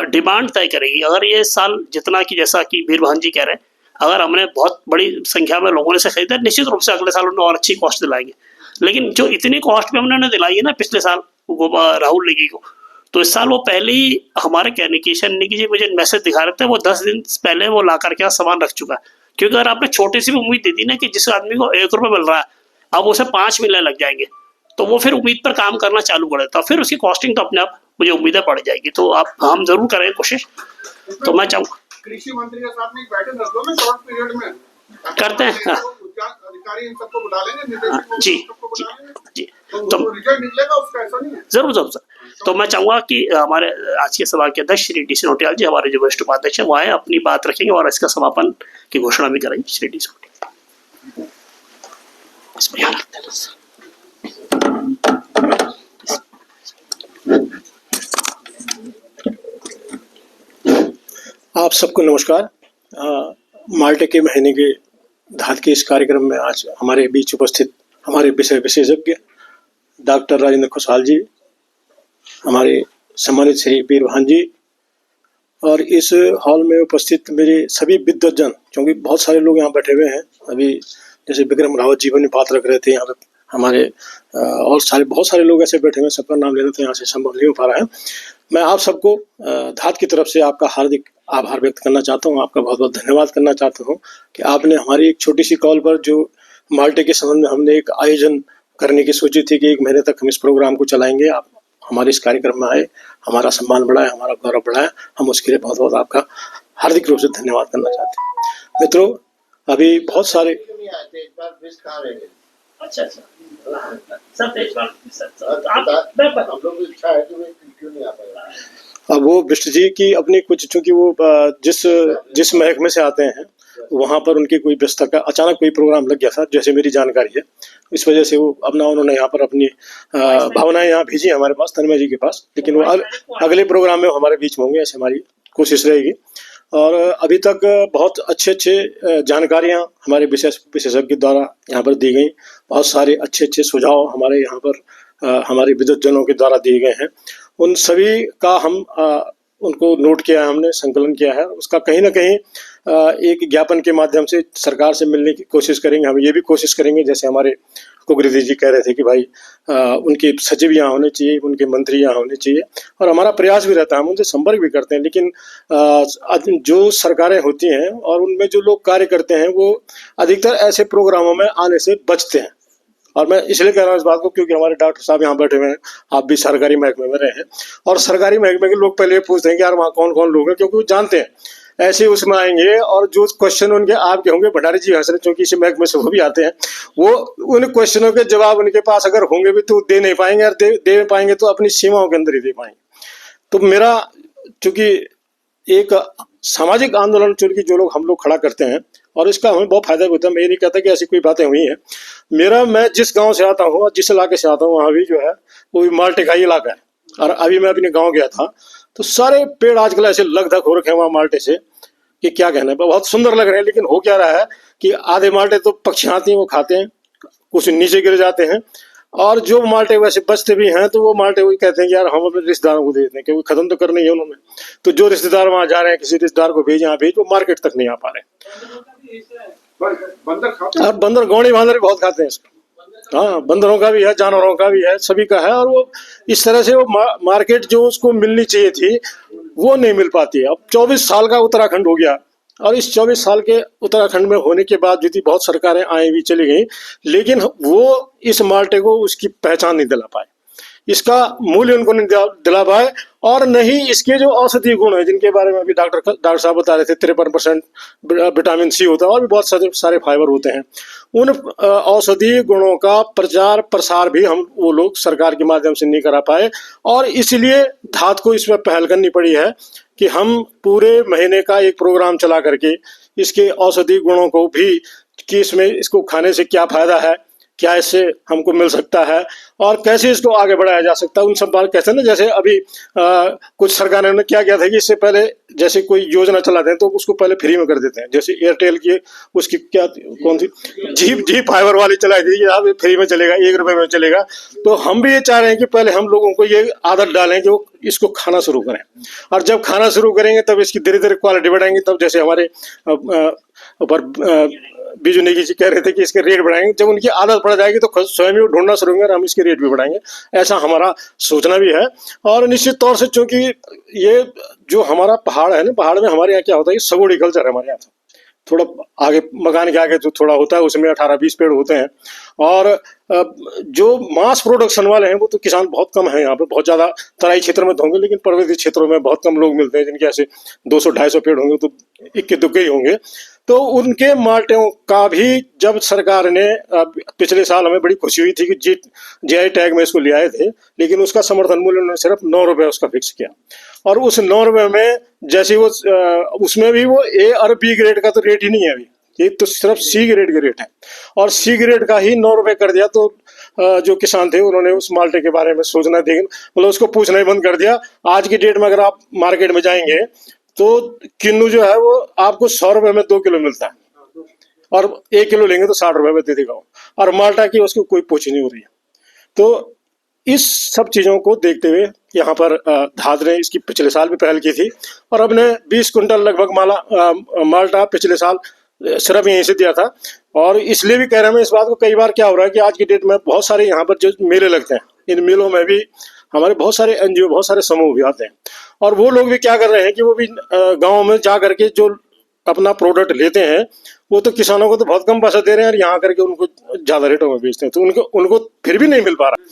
डिमांड तय करेगी। अगर ये साल जितना कि जैसा कि बीरभान जी कह रहे हैं, अगर हमने बहुत बड़ी संख्या में लोगों ने से खरीदा, निश्चित रूप से अगले साल उन्हें और अच्छी कॉस्ट दिलाएंगे। लेकिन जो इतनी कॉस्ट में हमने दिलाई है ना पिछले साल राहुल नेगी को, तो इस साल वो पहले ही हमारे कहने की, शन नेगी जी मुझे मैसेज दिखा रहे थे, वो 10 दिन पहले वो ला करके सामान रख चुका है। क्योंकि अगर आपने छोटी सी भी उम्मीद दी थी ना कि जिस आदमी को 1 रुपए मिल रहा है, अब उसे 5 मिलने लग जाएंगे, तो वो फिर उम्मीद पर काम करना चालू कर देता, फिर उसकी कॉस्टिंग तो अपने आप मुझे उम्मीदें बढ़ जाएगी। तो आप हम जरूर करें कोशिश। तो मैं चाहूँगा कृषि मंत्री के साथ में एक बैठक रख दो ना शॉर्ट पीरियड में, करते हैं। हाँ। अधिकारी इन सबको बुला लेंगे, निदेशक जी सबको बुला लेंगे, जी, तो रिजल्ट निकलेगा उसका, ऐसा नहीं है। जरूर जरूर सर। तो मैं चाहूंगा कि हमारे आज के सभा के अध्यक्ष श्री DC नोटियाल जी, हमारे जो वरिष्ठ उपाध्यक्ष हैं, वो आए, अपनी बात रखेंगे और इसका समापन की घोषणा भी करेंगे। श्री DC नोटियाल इसमें यहाँ रखते हैं। आप सबको नमस्कार। माल्टे के महीने के धात के इस कार्यक्रम में आज हमारे बीच उपस्थित हमारे विषय विशेषज्ञ डॉक्टर राजेंद्र खुशहाल जी, हमारे सम्मानित श्री बीरभान जी, और इस हॉल में उपस्थित मेरे सभी विद्वज्जन, क्योंकि बहुत सारे लोग यहाँ बैठे हुए हैं। अभी जैसे विक्रम रावत जी अपनी बात रख रहे थे, यहाँ पे हमारे और बहुत सारे लोग ऐसे बैठे हुए, सबका नाम लेना तो यहाँ से संभव नहीं हो पा रहा है। मैं आप सबको धात की तरफ से आपका हार्दिक आभार व्यक्त करना चाहता हूँ, आपका बहुत बहुत धन्यवाद करना चाहता हूँ कि आपने हमारी एक छोटी सी कॉल पर, जो माल्टे के संबंध में हमने एक आयोजन करने की सोची थी कि 1 महीने तक हम इस प्रोग्राम को चलाएंगे, आप हमारे इस कार्यक्रम में आए, हमारा सम्मान बढ़ाया, हमारा गौरव बढ़ाया। हम उसके लिए बहुत बहुत आपका हार्दिक रूप से धन्यवाद करना चाहते हैं। मित्रों, अभी बहुत सारे अच्छा अब वो बिष्ट जी की अपनी कुछ, चूंकि वो जिस महकमे से आते हैं वहाँ पर उनकी कोई व्यस्तता का अचानक कोई प्रोग्राम लग गया था, जैसे मेरी जानकारी है। इस वजह से वो अपना उन्होंने यहाँ पर अपनी भावनाएं यहाँ भेजी हमारे पास, तन्मय जी के पास, लेकिन वो अगले प्रोग्राम में हमारे बीच में होंगे, ऐसे हमारी कोशिश रहेगी। और अभी तक बहुत अच्छे जानकारियाँ हमारे विशेषज्ञ द्वारा यहाँ पर दी गई, बहुत सारे अच्छे सुझाव हमारे यहाँ पर हमारे विद्वज्जनों के द्वारा दिए गए हैं। उन सभी का हम उनको नोट किया है, हमने संकलन किया है। उसका कहीं ना कहीं एक ज्ञापन के माध्यम से सरकार से मिलने की कोशिश करेंगे। हम ये भी कोशिश करेंगे, जैसे हमारे कुगरिधि जी कह रहे थे कि भाई उनके सचिव यहाँ होने चाहिए, उनके मंत्री यहाँ होने चाहिए, और हमारा प्रयास भी रहता है, हम उनसे संपर्क भी करते हैं। लेकिन जो सरकारें होती हैं और उनमें जो लोग कार्य करते हैं, वो अधिकतर ऐसे प्रोग्रामों में आने से बचते हैं। और मैं इसलिए कह रहा हूँ इस बात को, क्योंकि हमारे डॉक्टर साहब यहाँ बैठे हुए हैं, आप भी सरकारी महकमे में रहे हैं, और सरकारी महकमे के लोग पहले पूछते हैं कि यार वहाँ कौन कौन लोग हैं, क्योंकि वो जानते हैं ऐसे उसमें आएंगे। और जो क्वेश्चन उनके आपके होंगे, भंडारी जी हंस रहे, क्योंकि इसी महकमे से वो भी आते हैं, वो उन क्वेश्चनों के जवाब उनके पास अगर होंगे भी तो दे नहीं पाएंगे, और दे पाएंगे तो अपनी सीमाओं के अंदर ही दे पाएंगे। तो मेरा, चूंकि एक सामाजिक आंदोलन चूंकि जो लोग हम लोग खड़ा करते हैं, और इसका हमें बहुत फायदा भी होता है। मैं ये नहीं कहता कि ऐसी कोई बातें हुई हैं। मैं जिस गांव से आता हूँ, जिस इलाके से आता हूँ, वहाँ भी जो है वो भी माल्टे का ही इलाका है। और अभी मैं अपने गांव गया था, तो सारे पेड़ आजकल ऐसे लगधक हो रखे हैं वहाँ माल्टे से कि क्या कहना है, बहुत सुंदर लग रहे हैं। लेकिन हो क्या रहा है कि आधे माल्टे तो पक्षी आते हैं, वो खाते हैं, कुछ नीचे गिर जाते हैं, और जो माल्टे वैसे बचते भी हैं तो वो माल्टे वही कहते हैं कि यार हम अपने रिश्तेदारों को दे देते हैं, क्योंकि खत्म तो करनी है उन्होंने। तो जो रिश्तेदार वहाँ जा रहे हैं, किसी रिश्तेदार को भेज, यहाँ भेज, वो मार्केट तक नहीं आ पा रहे। और बंदर, गौड़ी बांदर भी बहुत खाते हैं इसको। हाँ, बंदरों का भी है, जानवरों का भी है, सभी का है। और वो इस तरह से वो मार्केट जो उसको मिलनी चाहिए थी, वो नहीं मिल पाती है। अब 24 साल का उत्तराखंड हो गया और इस 24 साल के उत्तराखंड में होने के बाद भी बहुत सरकारें आई भी चली गई, लेकिन वो इस माल्टे को उसकी पहचान नहीं दिला पाए, इसका मूल्य उनको नहीं दिला पाए, और नहीं इसके जो औषधीय गुण है जिनके बारे में अभी डॉक्टर साहब बता रहे थे, 53% विटामिन सी होता है और भी बहुत सारे फाइबर होते हैं। उन औषधीय गुणों का प्रचार प्रसार भी हम वो लोग सरकार के माध्यम से नहीं करा पाए, और इसलिए धात को इसमें पहल करनी पड़ी है कि हम पूरे महीने का एक प्रोग्राम चला करके इसके औषधीय गुणों को भी, कि इसमें इसको खाने से क्या फायदा है, क्या इससे हमको मिल सकता है और कैसे इसको आगे बढ़ाया जा सकता है, उन सब बात कहते हैं ना। जैसे अभी कुछ सरकारों ने क्या किया था कि इससे पहले जैसे कोई योजना चलाते हैं तो उसको पहले फ्री में कर देते हैं, जैसे एयरटेल की उसकी क्या कौन सी जी फाइबर वाली चलाई थी, आप फ्री में चलेगा, 1 रुपए में चलेगा। तो हम भी ये चाह रहे हैं कि पहले हम लोगों को ये आदत डालें कि वो इसको खाना शुरू करें, और जब खाना शुरू करेंगे तब इसकी धीरे धीरे क्वालिटी बढ़ाएंगे। तब जैसे हमारे ऊपर बीजू नेगी जी कह रहे थे कि इसके रेट बढ़ाएंगे, जब उनकी आदत पड़ जाएगी तो स्वयं ही ढूंढना शुरू होंगे और हम इसके रेट भी बढ़ाएंगे, ऐसा हमारा सोचना भी है। और निश्चित तौर से चूंकि ये जो हमारा पहाड़ है ना, पहाड़ में हमारे यहाँ क्या होता है, सगोड़ी कल्चर है हमारे यहाँ, थोड़ा आगे मकान के आगे जो थोड़ा होता है उसमें 18-20 पेड़ होते हैं, और जो मास प्रोडक्शन वाले हैं वो तो किसान बहुत कम है यहाँ पे, बहुत ज्यादा तराई क्षेत्र में तो होंगे, लेकिन पर्वतीय क्षेत्रों में बहुत कम लोग मिलते हैं जिनके ऐसे 200-250 पेड़ होंगे, तो इक्के दुक्के ही होंगे। तो उनके माल्टों का भी जब सरकार ने पिछले साल, हमें बड़ी खुशी हुई थी कि GI टैग में इसको ले आए थे, लेकिन उसका समर्थन मूल्य उन्होंने सिर्फ 9 रुपए उसका फिक्स किया, और उस 9 रुपए में जैसे वो उसमें भी वो A और B ग्रेड का तो रेट ही नहीं है अभी, ये तो सिर्फ C ग्रेड के रेट है, और C ग्रेड का ही 9 रुपए कर दिया। तो जो किसान थे उन्होंने उस माल्टे के बारे में सोचना, मतलब उसको पूछना ही बंद कर दिया। आज की डेट में अगर आप मार्केट में जाएंगे तो किन्नू जो है वो आपको 100 रुपए में 2 किलो मिलता है, और 1 किलो लेंगे तो 60 रुपए में दे देगा, और माल्टा की उसकी कोई पूछ नहीं हो रही है। तो इस सब चीजों को देखते हुए यहाँ पर धात ने इसकी पिछले साल भी पहल की थी, और अब ने 20 कुंटल लगभग माल्टा पिछले साल सिर्फ यहीं से दिया था। और इसलिए भी कह रहे हैं इस बात को, कई बार क्या हो रहा है कि आज की डेट में बहुत सारे यहाँ पर जो मेले लगते हैं, इन मेलों में भी हमारे बहुत सारे NGO, बहुत सारे समूह भी आते हैं, और वो लोग भी क्या कर रहे हैं कि वो भी गाँव में जा करके जो अपना प्रोडक्ट लेते हैं वो तो किसानों को तो बहुत कम पैसा दे रहे हैं, और यहाँ करके उनको ज्यादा रेटों में बेचते हैं, तो उनको फिर भी नहीं मिल पा रहा।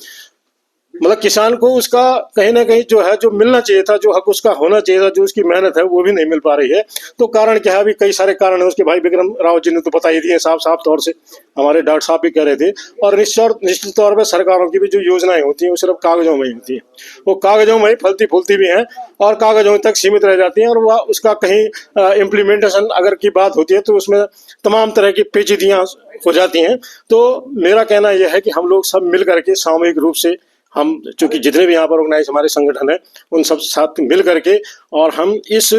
मतलब किसान को उसका कहीं ना कहीं जो है, जो मिलना चाहिए था, जो हक उसका होना चाहिए था, जो उसकी मेहनत है वो भी नहीं मिल पा रही है। तो कारण क्या है, अभी कई सारे कारण है, उसके भाई विक्रम रावत जी ने तो बता ही दिए साफ तौर से, हमारे डॉक्टर साहब भी कह रहे थे। और निश्चित तौर पर सरकारों की भी जो योजनाएं होती हैं वो सिर्फ कागजों में ही होती है, वो कागजों में ही फलती फूलती भी हैं और कागजों तक सीमित रह जाती हैं, और वह उसका कहीं इम्प्लीमेंटेशन अगर की बात होती है तो उसमें तमाम तरह की पेचीदियां हो जाती हैं। तो मेरा कहना यह है कि हम लोग सब मिल करके सामूहिक रूप से, हम चूंकि जितने भी यहाँ पर ऑर्गेनाइज हमारे संगठन है उन सब साथ मिल करके, और हम इस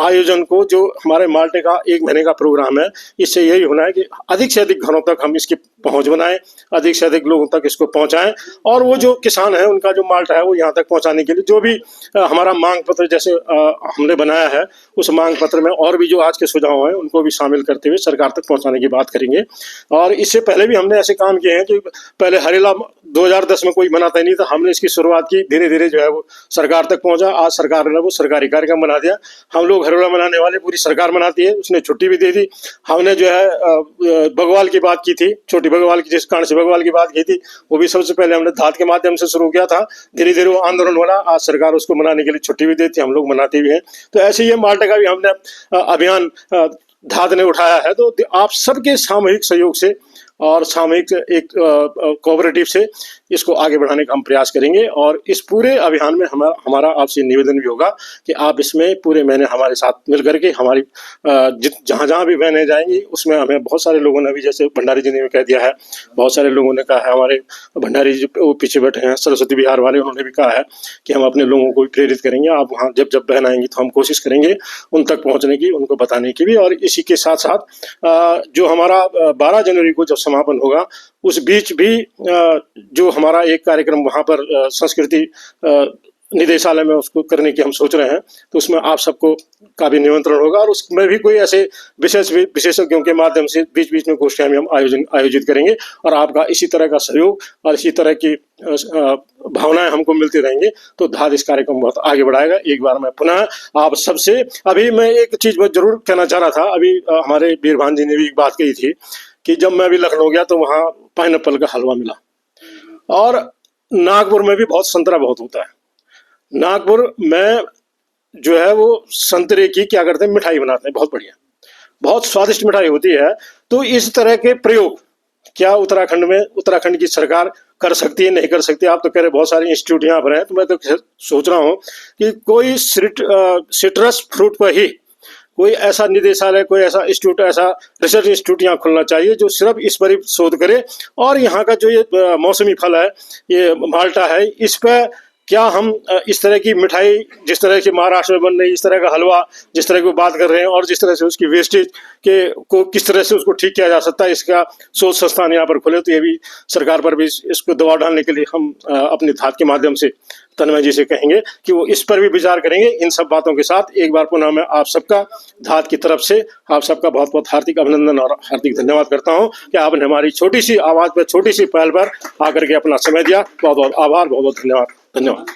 आयोजन को, जो हमारे माल्टे का 1 महीने का प्रोग्राम है, इससे यही होना है कि अधिक से अधिक घरों तक हम इसकी पहुंच बनाएं, अधिक से अधिक लोगों तक इसको पहुंचाएं, और वो जो किसान है उनका जो माल्टा है वो यहाँ तक पहुंचाने के लिए जो भी हमारा मांग पत्र जैसे हमने बनाया है, उस मांग पत्र में और भी जो आज के सुझाव हैं उनको भी शामिल करते हुए सरकार तक पहुंचाने की बात करेंगे। और इससे पहले भी हमने ऐसे काम किए हैं कि पहले हरेला 2010 में कोई मनाता नहीं था, हमने इसकी शुरुआत की, धीरे धीरे जो है वो सरकार तक पहुंचा, आज सरकार ने वो सरकारी कार्यक्रम बना दिया। हम लोग हरेला मनाने वाले, पूरी सरकार मनाती है, उसने छुट्टी भी दे दी। हमने जो है बगवाल की बात की थी, छोटी बगवाल की, जिस कारण से बगवाल की बात की थी, वो भी सबसे पहले हमने धात के माध्यम से शुरू किया था, धीरे धीरे वो आंदोलन बना, आज सरकार उसको मनाने के लिए छुट्टी भी देती है, हम लोग मनाते भी हैं। तो ऐसे ही माल्टा का भी हमने अभियान धात ने उठाया है। तो आप सबके सामूहिक सहयोग से और सामूहिक एक कोऑपरेटिव से इसको आगे बढ़ाने का हम प्रयास करेंगे, और इस पूरे अभियान में हमारा आपसे निवेदन भी होगा कि आप इसमें पूरे महीने हमारे साथ मिल करके, हमारी जहाँ जहाँ भी बहनें जाएंगी उसमें हमें बहुत सारे लोगों ने भी, जैसे भंडारी जी ने भी कह दिया है, बहुत सारे लोगों ने कहा है, हमारे भंडारी जी वो पीछे बैठे हैं सरस्वती विहार वाले, उन्होंने भी कहा है कि हम अपने लोगों को भी प्रेरित करेंगे, आप वहाँ जब बहन आएंगी तो हम कोशिश करेंगे उन तक पहुँचने की, उनको बताने की भी। और इसी के साथ साथ जो हमारा 12 जनवरी को जब समापन होगा उस बीच भी जो हमारा एक कार्यक्रम वहाँ पर संस्कृति निदेशालय में उसको करने की हम सोच रहे हैं, तो उसमें आप सबको का भी निमंत्रण होगा और उसमें भी कोई ऐसे विशेषज्ञों के माध्यम से बीच बीच में गोष्ठियां भी हम आयोजित करेंगे और आपका इसी तरह का सहयोग और इसी तरह की भावनाएं हमको मिलती रहेंगी तो धाद इस कार्यक्रम बहुत आगे बढ़ाएगा। एक बार मैं पुनः आप सबसे अभी मैं एक चीज जरूर कहना चाह रहा था, अभी हमारे बीरभान जी ने भी एक बात कही थी कि जब मैं अभी लखनऊ गया तो वहाँ पाइनएप्पल का हलवा मिला और नागपुर में भी बहुत संतरा बहुत होता है। नागपुर में जो है वो संतरे की क्या करते हैं, मिठाई बनाते हैं, बहुत बढ़िया, बहुत स्वादिष्ट मिठाई होती है। तो इस तरह के प्रयोग क्या उत्तराखंड की सरकार कर सकती है, नहीं कर सकती? आप तो कह रहे बहुत सारे इंस्टीट्यूट यहाँ पर हैं, तो मैं तो सोच रहा हूँ कि कोई सिट्रस फ्रूट पर ही कोई ऐसा निदेशालय, कोई ऐसा इंस्टीट्यूट, ऐसा रिसर्च इंस्टीट्यूट यहाँ खुलना चाहिए जो सिर्फ इस पर ही शोध करे और यहाँ का जो ये मौसमी फल है, ये माल्टा है, इस पर क्या हम इस तरह की मिठाई जिस तरह की महाराष्ट्र में बन रही, इस तरह का हलवा जिस तरह की बात कर रहे हैं और जिस तरह से उसकी वेस्टेज को किस तरह से उसको ठीक किया जा सकता है, इसका शोध संस्थान यहाँ पर खुले। तो ये भी सरकार पर भी इसको दबाव डालने के लिए हम अपने धाद के माध्यम से तन्मय जी से कहेंगे कि वो इस पर भी विचार करेंगे। इन सब बातों के साथ एक बार पुनः मैं आप सबका धाद की तरफ से आप सबका बहुत बहुत हार्दिक अभिनंदन और हार्दिक धन्यवाद करता हूँ कि आपने हमारी छोटी सी आवाज पर, छोटी सी पहल पर आकर के अपना समय दिया। बहुत बहुत आभार, बहुत बहुत धन्यवाद।